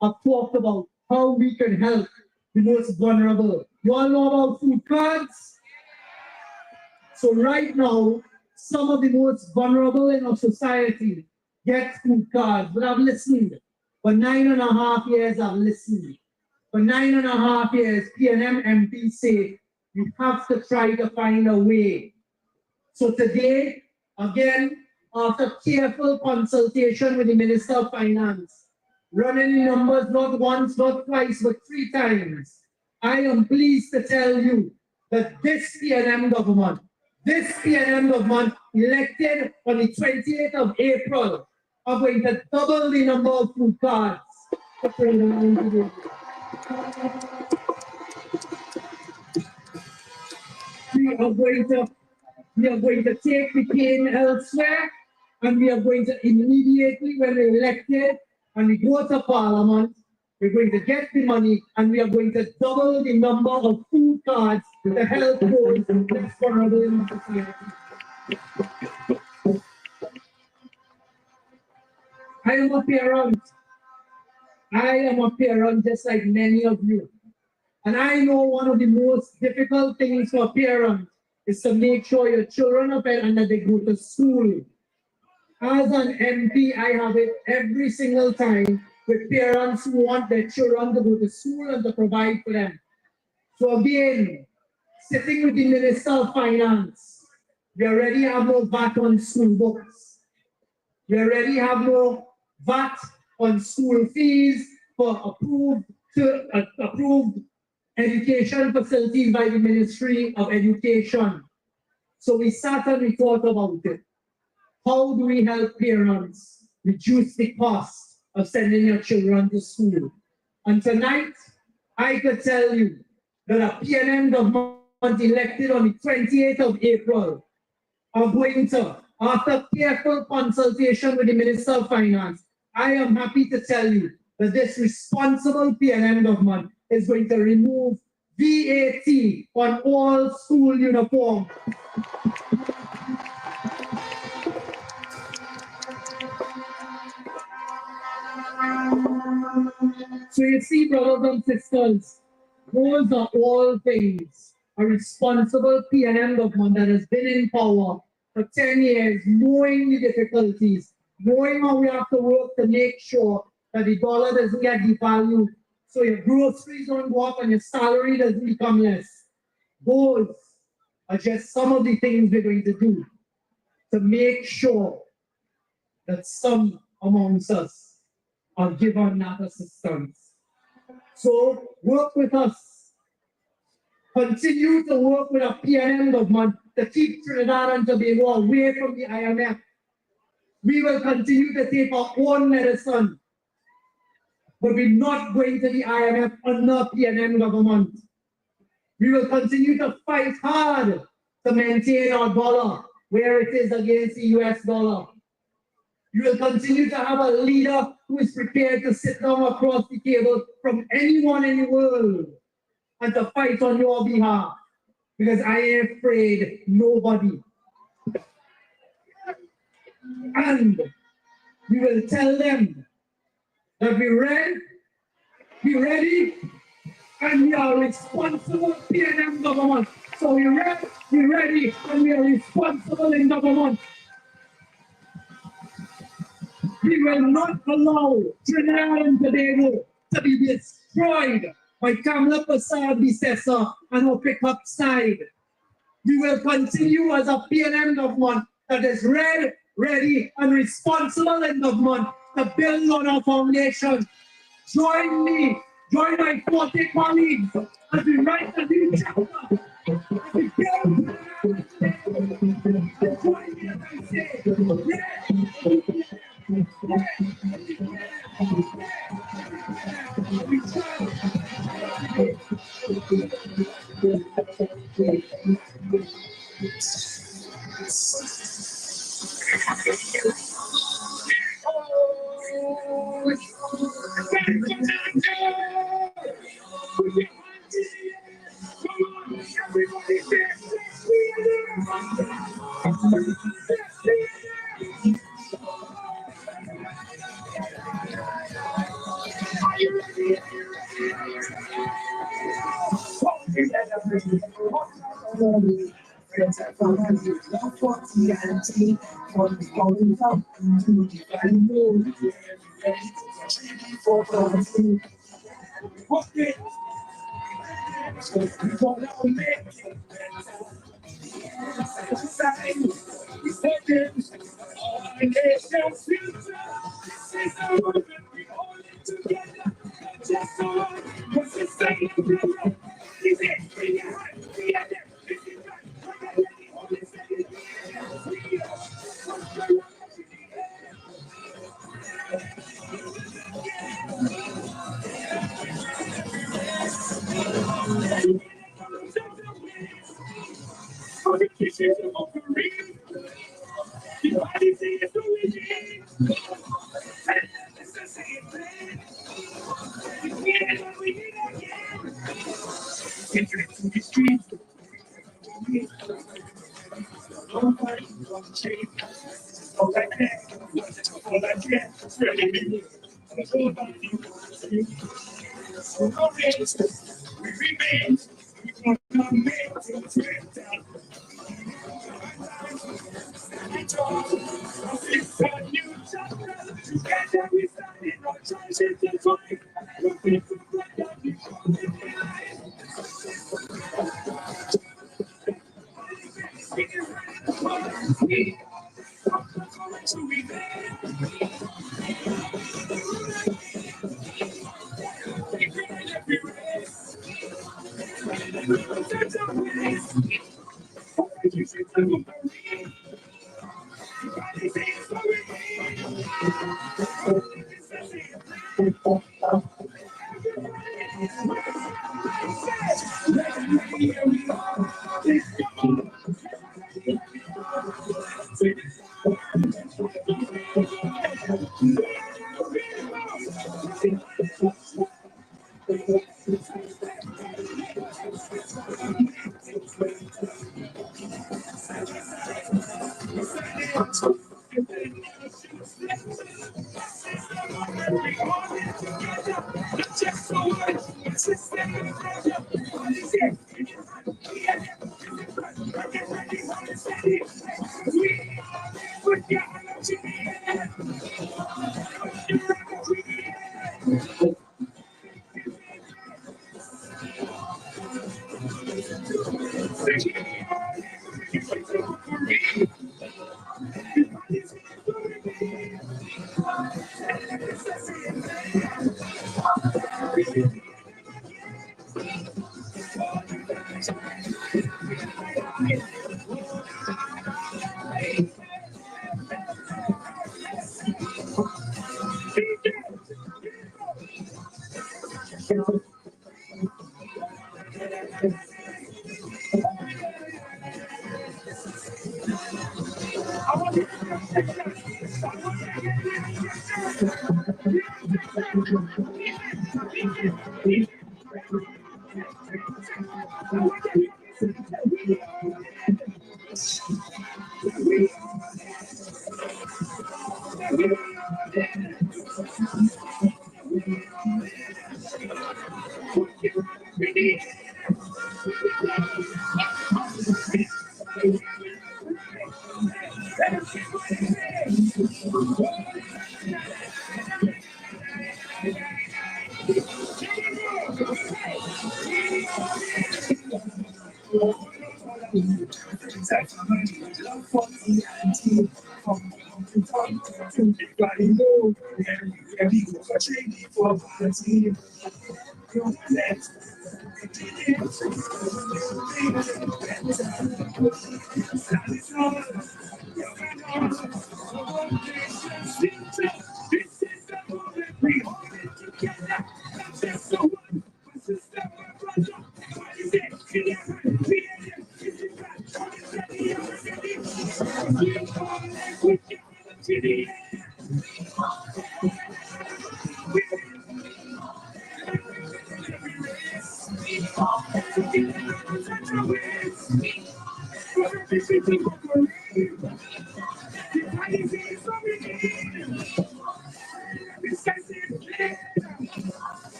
have talked about how we can help the most vulnerable. You all know about food cards? So right now, some of the most vulnerable in our society get food cards, but I've listened. For 9.5 years, I've listened. For 9.5 years, PNM MPs say you have to try to find a way. So today, again, after careful consultation with the Minister of Finance, running numbers not once, not twice, but 3 times, I am pleased to tell you that this PNM government elected on the 28th of April are going to double the number of food cards. We are going to take the pain elsewhere, and we are going to immediately, when we're elected and we go to Parliament, we're going to get the money and we are going to double the number of food cards to help those less vulnerable in society. I am a parent. I am a parent just like many of you. And I know one of the most difficult things for a parent is to make sure your children are fed and that they go to school. As an MP, I have it every single time with parents who want their children to go to school and to provide for them. So again, sitting with the Minister of Finance, we already have no VAT on school books. We already have no VAT on school fees for approved education facilities by the Ministry of Education. So we sat and we thought about it. How do we help parents reduce the cost of sending your children to school? And tonight, I could tell you that a PNM government elected on the 28th of April are going to, after careful consultation with the Minister of Finance, I am happy to tell you that this responsible PNM government is going to remove VAT on all school uniforms. So you see, brothers and sisters, those are all things a responsible PNM government that has been in power for 10 years, knowing the difficulties, knowing how we have to work to make sure that the dollar doesn't get devalued, so your groceries don't go up and your salary doesn't become less. Those are just some of the things we're going to do to make sure that some amongst us are given that assistance. So work with us. Continue to work with a PNM government to keep Trinidad and Tobago away from the IMF. We will continue to take our own medicine, but we're not going to the IMF under PNM government. We will continue to fight hard to maintain our dollar where it is against the US dollar. You will continue to have a leader who is prepared to sit down across the table from anyone in the world and to fight on your behalf, because I am afraid nobody. And we will tell them that we're ready, and we are responsible PNM government. So we're ready, and we are responsible in government. We will not allow Trinidad and Tobago to be destroyed by Kamala predecessor and our pickup side. We will continue as a PNM government that is ready and responsible in government to build on our foundation. Join me, join my 40 colleagues as we write a new chapter. As we build Trinidad and Tobago. Join me as I say,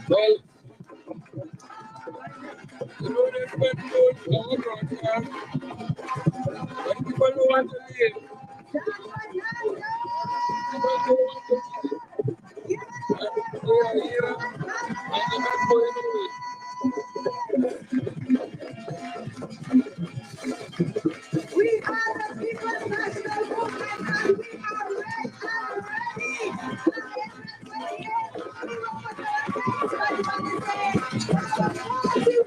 Well, you know that when you broadcast, when people don't want to leave, people don't want to leave. And they are here and they're not going away. We are the People's National Movement and we are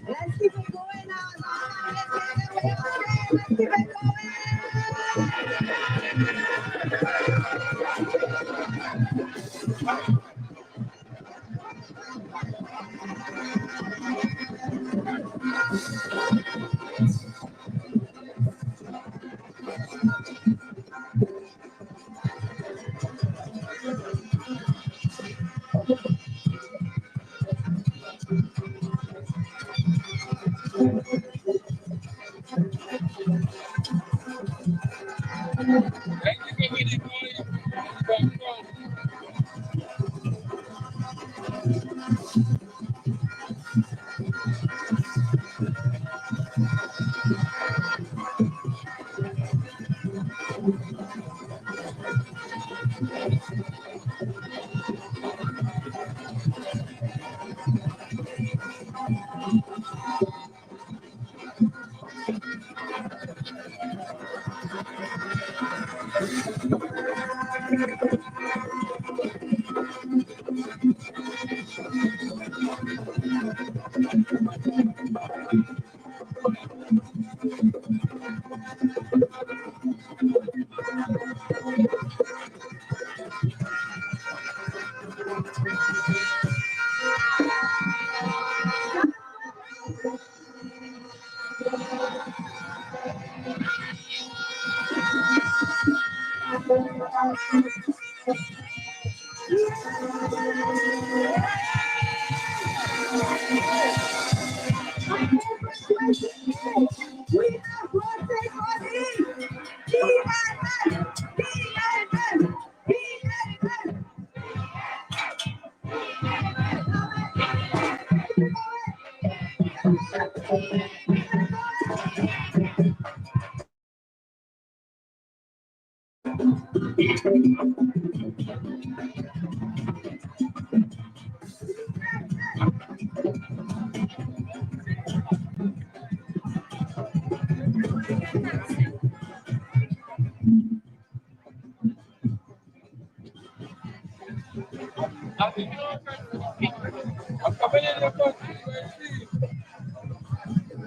Let's keep it going now. Let's keep it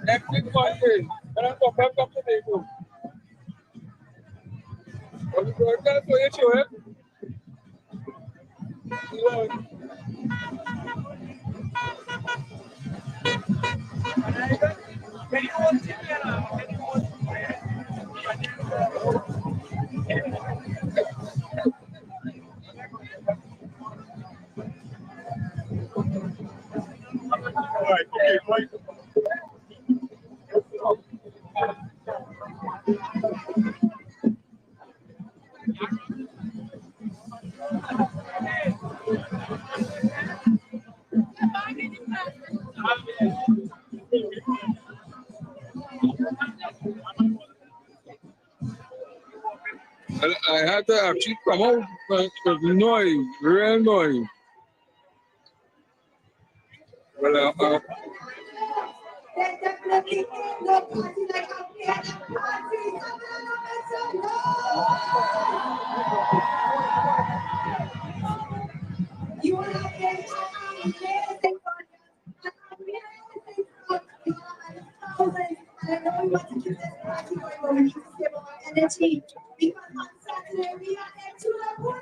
Next Monday, when I come back up to Lagos. What you going to for your show, eh? Well, I had to actually come out with noise, real noise. Well, definitely ain't no party like a PNM party. You are not getting amazing and I know we want to keep this party going, but we need to save our energy because on Saturday we are heading to the border.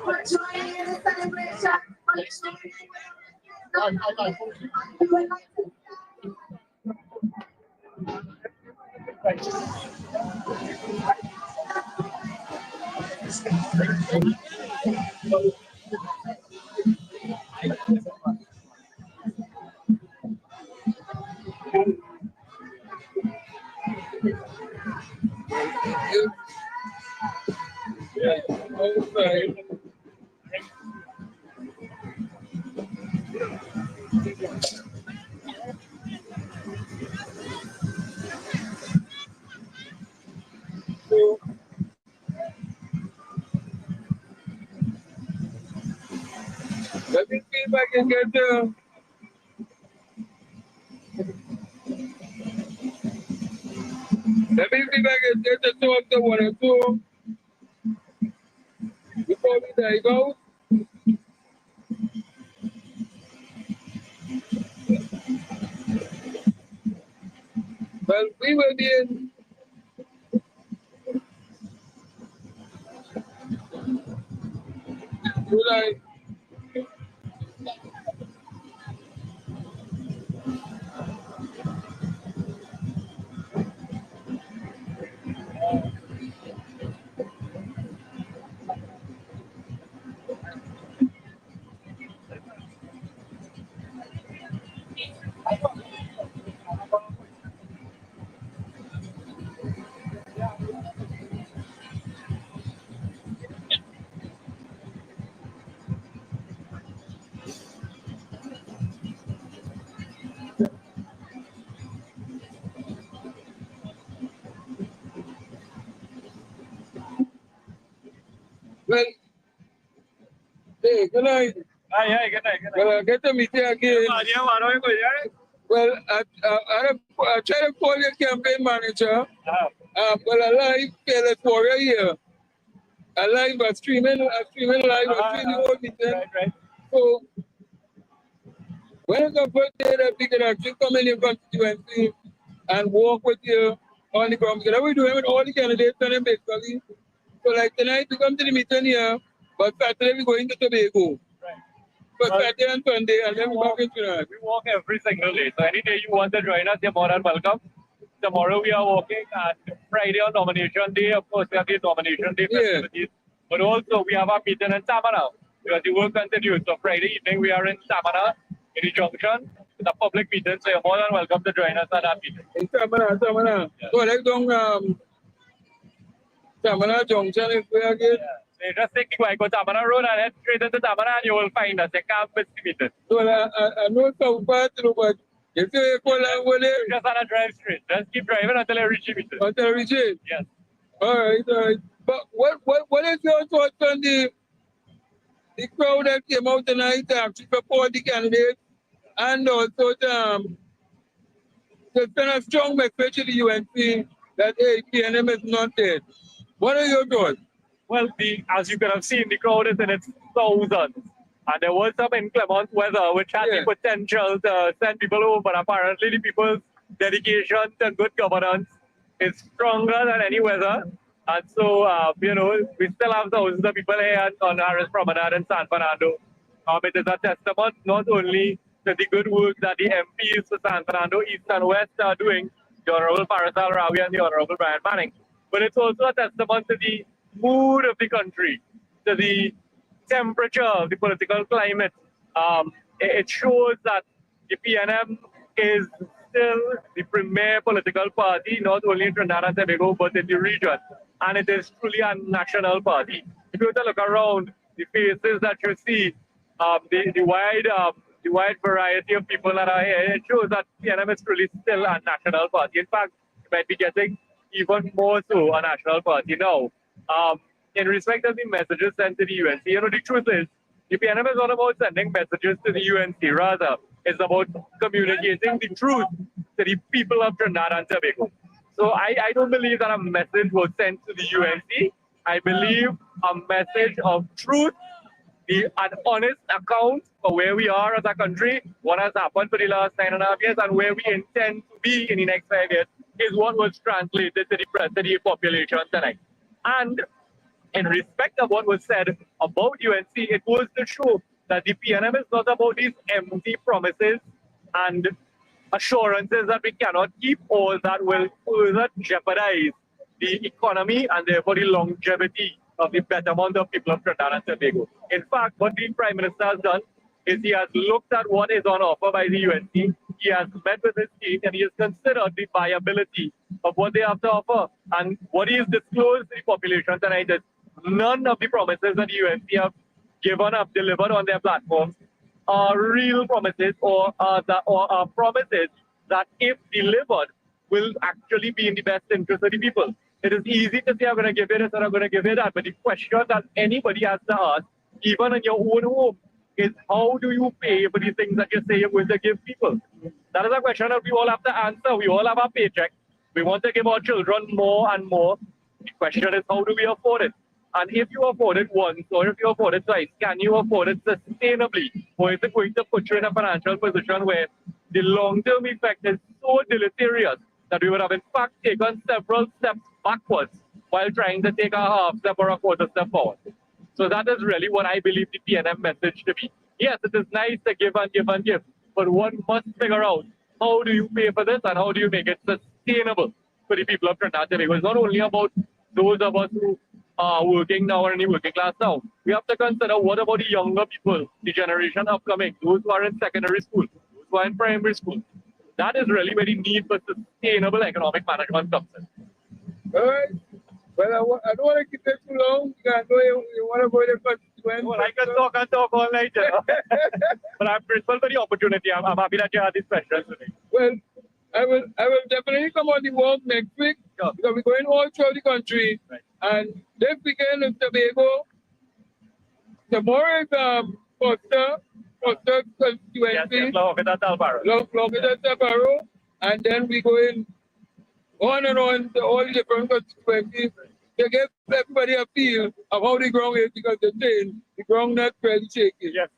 For joining in the celebration. if I can get let me see if I can get to talk to one or two before we dive out. Well, we will be in July. Well, hey, good night. Hi, good night. Well, I get to meet you again. Well, I try to call your campaign manager. Well, I live Fearless Warrior here. I live, I'm streaming live, I'm streaming the whole meeting. Right. So, when it's a birthday, that we can actually come in your constituency and walk with you on the ground. Because we do it with all the candidates on them basically. So, like tonight, we come to the meeting here, but Saturday, we're going to Tobago. But Saturday and Sunday, and then we walk into that. We walk every single day. So any day you want to join us, you're more than welcome. Tomorrow we are walking, and Friday on nomination day, of course, we have the nomination day festivities. But also we have our meeting in Samana because the work continues. So Friday evening we are in Samana in the junction. It's a public meeting, so you're more than welcome to join us at that meeting. In Samana. Yeah. So like Samana Junction is where again? Yeah. So you just take the Guayco Samana Road and head straight into Samana and you will find us. You can't miss the meeting. So I know some part, but you see you call out over there? Just on a drive straight. Just keep driving until you reach the meeting. Until you reach it? Yes. All right. But what is your thoughts on the crowd that came out tonight to support the candidates and also to send a strong message to the UNC that hey, PNM is not dead? What are your thoughts? Well, as you could have seen, the crowd is in its thousands. And there was some inclement weather which had the potential to send people home, but apparently the people's dedication to good governance is stronger than any weather. And so, we still have thousands of people here on Harris Promenade in San Fernando. It is a testament not only to the good work that the MPs for San Fernando East and West are doing, the Honorable Parasal Rawi and the Honorable Brian Manning, but it's also a testament to the mood of the country, to the temperature of the political climate. It shows that the PNM is still the premier political party, not only in Trinidad and Tobago, but in the region. And it is truly a national party. If you were to look around, the faces that you see, the wide variety of people that are here, it shows that PNM is truly still a national party. In fact, it might be getting even more so a national party now. In respect of the messages sent to the UNC, the truth is, the PNM is not about sending messages to the UNC. Rather, it's about communicating the truth to the people of Trinidad and Tobago. So I don't believe that a message was sent to the UNC. I believe a message of truth, an honest account for where we are as a country, what has happened for the last 9.5 years, and where we intend to be in the next 5 years, is what was translated to the population tonight. And in respect of what was said about UNC, it was to show that the PNM is not about these empty promises and assurances that we cannot keep, or that will further jeopardize the economy and therefore the longevity of the betterment of people of Trinidad and Tobago. In fact, what the Prime Minister has done is he has looked at what is on offer by the UNC, he has met with his team, and he has considered the viability of what they have to offer. And what he has disclosed to the population tonight is none of the promises that the UNC have given up, delivered on their platforms, are real promises or are promises that, if delivered, will actually be in the best interest of the people. It is easy to say, I'm going to give you this and I'm going to give you that, but the question that anybody has to ask, even in your own home, is how do you pay for the things that you say you're going to give people? That is a question that we all have to answer. We all have our paycheck. We want to give our children more and more. The question is, how do we afford it? And if you afford it once or if you afford it twice, can you afford it sustainably? Or is it going to put you in a financial position where the long-term effect is so deleterious that we would have in fact taken several steps backwards while trying to take a half step or a quarter step forward? So that is really what I believe the PNM message to be. Yes, it is nice to give and give and give, but one must figure out how do you pay for this and how do you make it sustainable for the people of Trinidad and Tobago. It's not only about those of us who are working now or in the working class now. We have to consider what about the younger people, the generation upcoming, those who are in secondary school, those who are in primary school. That is really where the need for sustainable economic management comes in. All right. Well, I don't want to keep it too long because I know you want to go to the constituent. Well, I can talk all night, you know. But I'm grateful for the opportunity. I'm happy that you had this question today. Well, I will definitely come on the walk next week because we're going all through the country. Right. And this weekend in Tobago, tomorrow is Foster constituency. Yes, Talbaro. And then we going on and on to all the different constituencies to give everybody a feel of how the ground is because the ground not really shaking. Yes.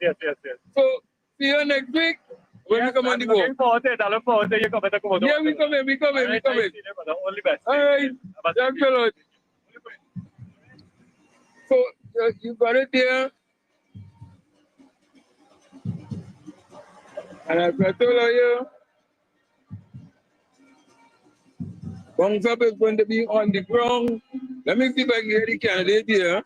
So see you next week when we come on the walk. Looking forward to it. I look forward to you coming to Komodo. Yeah, we come in. All the best. All right. Thanks a lot. So you got it there. And as I told you, Bungs Up is going to be on the ground. Let me see if I can hear the candidate here.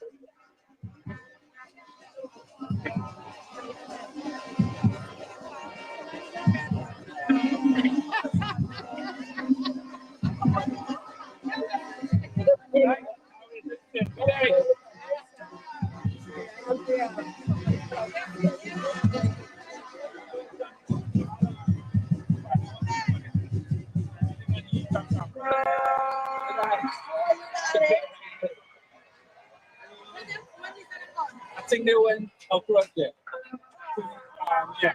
I think they went across there. Yeah.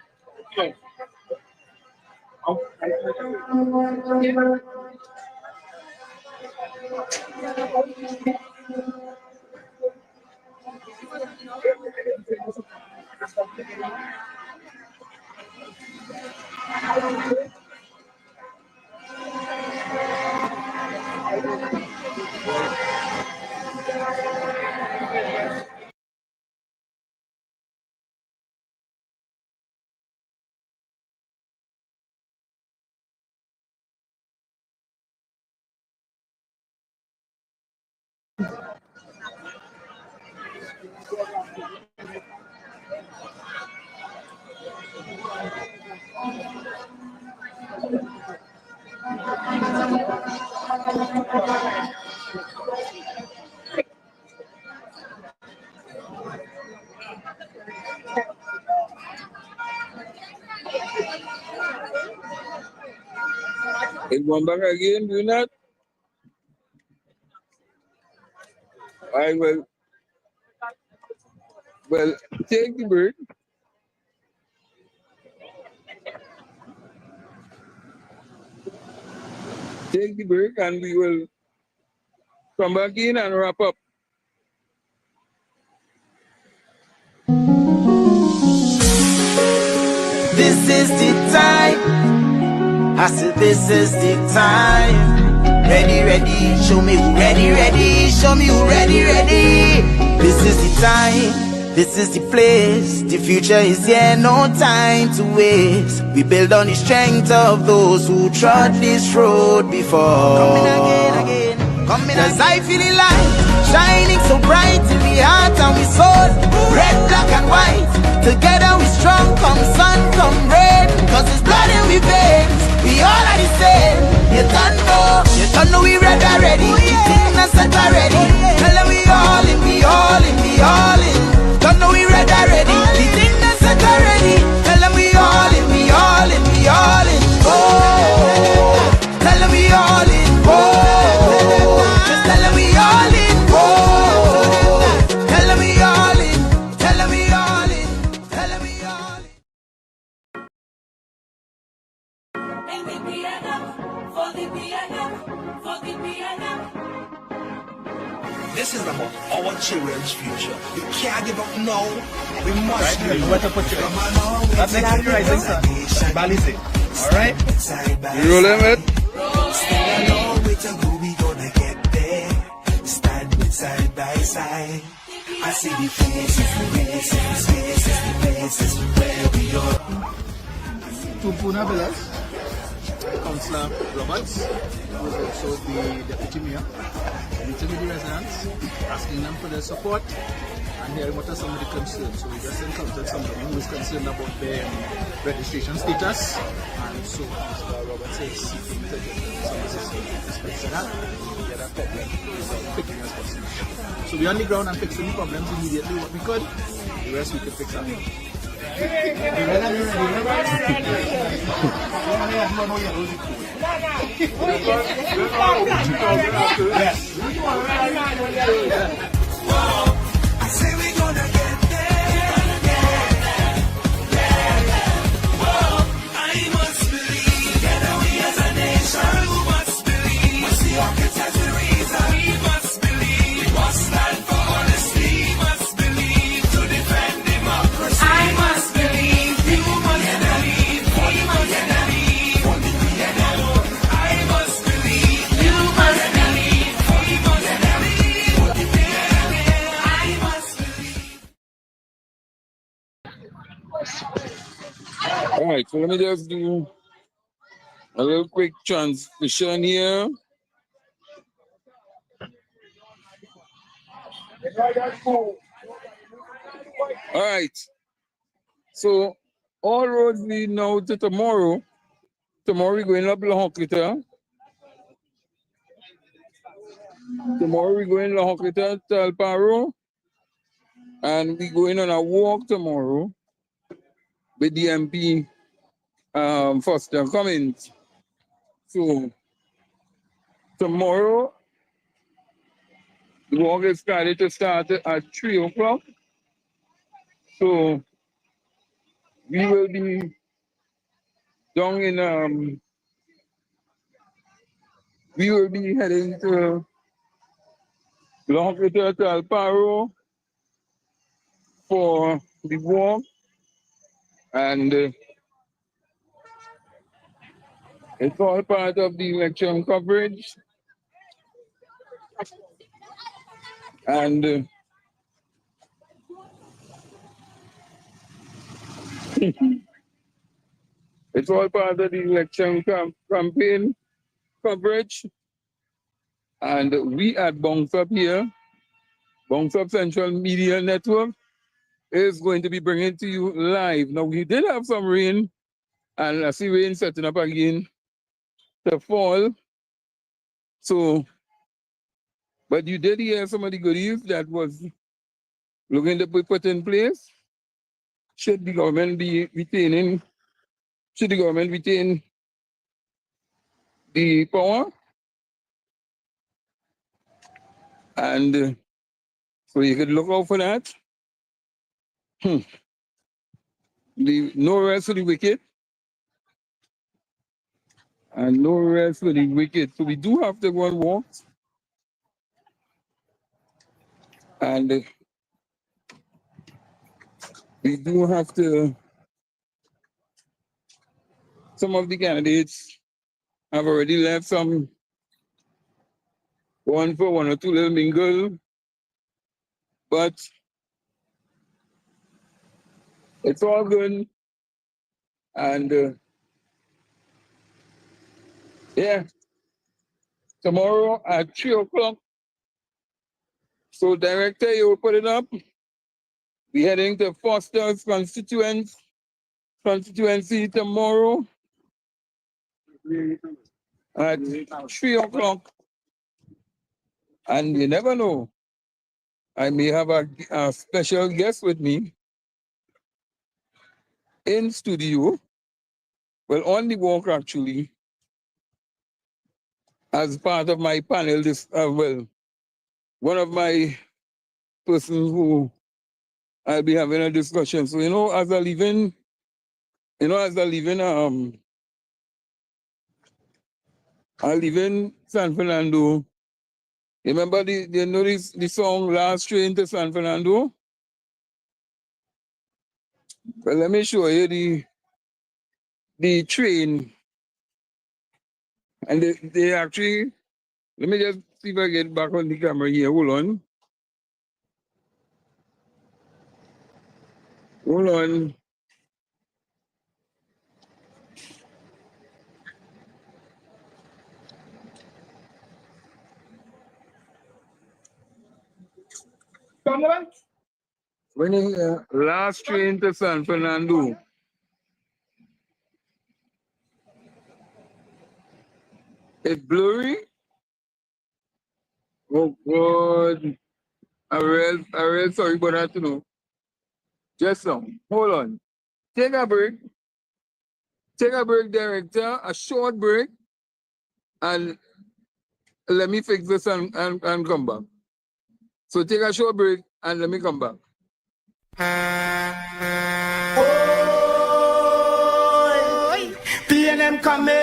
Okay. Is one back again, do not? I will. Well, take the break. Take the break and we will come back in and wrap up. This is the time. I said this is the time. Ready, show me who ready, show me who ready. This is the time, this is the place. The future is here, no time to waste. We build on the strength of those who trod this road before. Coming again, cause I feel the light shining so bright in the heart and we soul. Red, black and white, together we strong. Come sun, come rain, cause it's blood in we veins. We all are the same. You don't know we red already. Innocent already. Tell them we all in, we all in, we all in. Don't know we red already. Innocent already. Tell them we all in, we all in, we all in. Oh, tell them we all in. Oh, just tell them we all in. Oh, tell them we all in. Tell them we all in. Tell them we This is about our children's future. We can't give up now. We must give Where to put you? That's next rising sun. Balancing. Alright? You rolling with? Stand alone with a who we gonna get there. Stand with side by side. I see the faces, the places where we are. To Pune Villas, Councillor Roberts, who is also the Deputy Mayor, meeting with the residents, asking them for their support and hearing what are some of the concerns. So we just encountered somebody who is concerned about their registration status, and so Councillor Roberts is seeking to get some assistance with respect to that, to get that problem resolved quickly as possible. So we're on the ground and fixing the problems immediately what we could, the rest we could fix after. I say we're gonna get there. I must believe that we as a nation must believe. Must see our kids as the reason. We must believe. We must stand for honesty. We must believe to defend democracy. I must believe. You must believe. We must believe. I must believe. You must believe. We must believe. I must All right, so let me just do a little quick transition here. All right, so all roads lead now to tomorrow. Tomorrow we're going up Lahokita. Tomorrow we're going Lahokita to Alparo. And we're going on a walk tomorrow with the MP Foster Cummins. So tomorrow, the walk is started to start at 3 o'clock. So we will be down in we will be heading to Lahokita to Alparo for the walk, and it's all part of the election coverage. And it's all part of the election campaign coverage. And we at Bounce Up here, Bounce Up Central Media Network, is going to be bringing to you live. Now, we did have some rain, and I see rain setting up again to fall. So, but you did hear some of the goodies that was looking to be put in place. Should the government retain the power? And so you could look out for that. No rest for the wicked. And no rest for the wicked. So we do have to go and walk. And we do have to, some of the candidates have already left, some one for one or two little mingle. But it's all good. And yeah, tomorrow at 3 o'clock. So director, you will put it up. We're heading to Foster's constituency tomorrow at 3 o'clock. And you never know, I may have a special guest with me in studio, well, on the walk actually, as part of my panel. One of my persons who I'll be having a discussion. So, as a living I live in San Fernando. Remember you know the song Last Train to San Fernando? Well, let me show you the train. And they actually, let me just see if I get back on the camera here. Hold on. Hold on. When you Last Train to San Fernando. It's blurry. Oh God. I real sorry about that to know. Just now. Hold on. Take a break. Take a break, director. A short break. And let me fix this and come back. So take a short break and let me come back. PNM coming.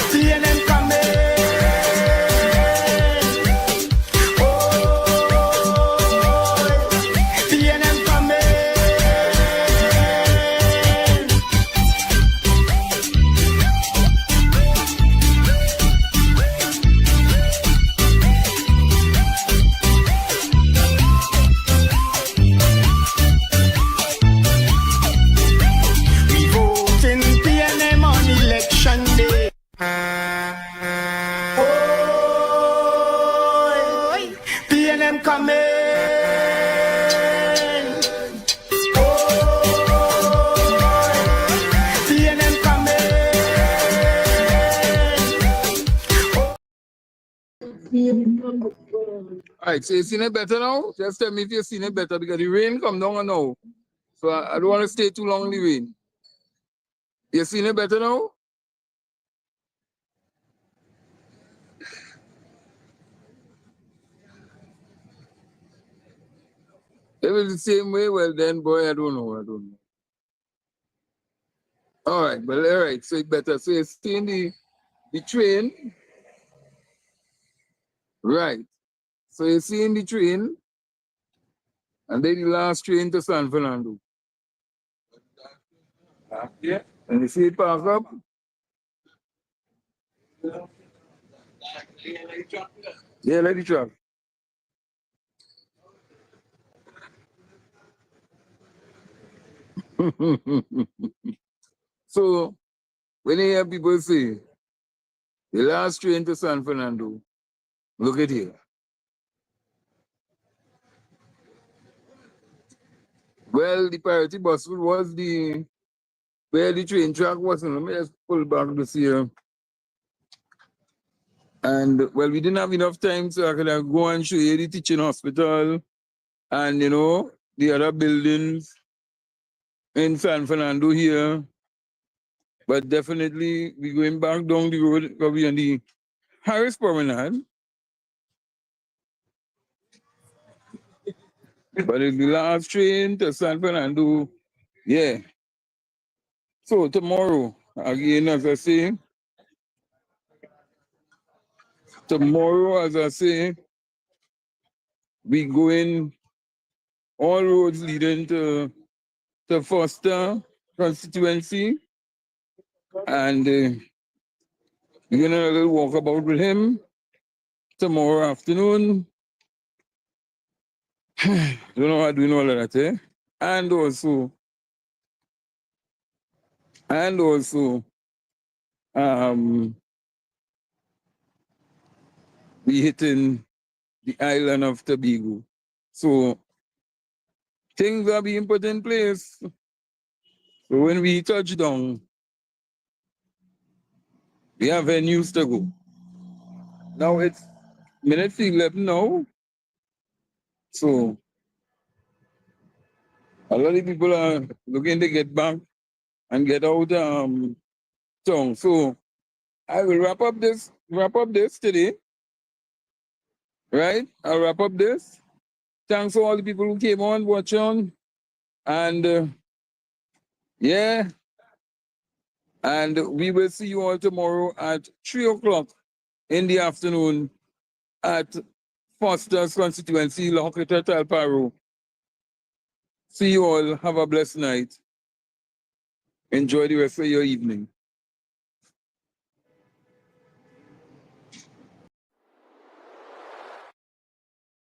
PNM coming. PNM coming. We vote in PNM on election day. PNM coming. PNM coming. All right, so you seen it better now? Just tell me if you've seen it better because the rain come down now. So I don't want to stay too long in the rain. You seen it better now? If it's the same way, well then, boy, I don't know. All right, well, all right, so it's better. So you're seeing the train. Right. So you're seeing the train. And then the last train to San Fernando. Yeah. And you see it park up? Yeah, let it truck. So when you hear people say the last train to San Fernando, look at here. Well, the priority bus was where the train track was. Let me just pull back this here. And well, we didn't have enough time, so I could go and show you the teaching hospital and the other buildings in San Fernando here. But definitely we going back down the road because we on the Harris Promenade. But it's the last train to San Fernando. Yeah. So tomorrow, again, as I say, we going all roads leading to Foster constituency. And we're going to a little walkabout with him tomorrow afternoon. Don't know how doing all of that, eh? And also, we hitting the island of Tobago. So things are being put in place. So when we touch down, we have venues to go. Now it's minutes 11 now. So a lot of people are looking to get back and get out town. So I will wrap up this today. Right? I'll wrap up this. Thanks to all the people who came on, watch on, and Yeah. And we will see you all tomorrow at 3 o'clock in the afternoon at Foster's constituency, Lohoketa Talparo. See you all. Have a blessed night. Enjoy the rest of your evening.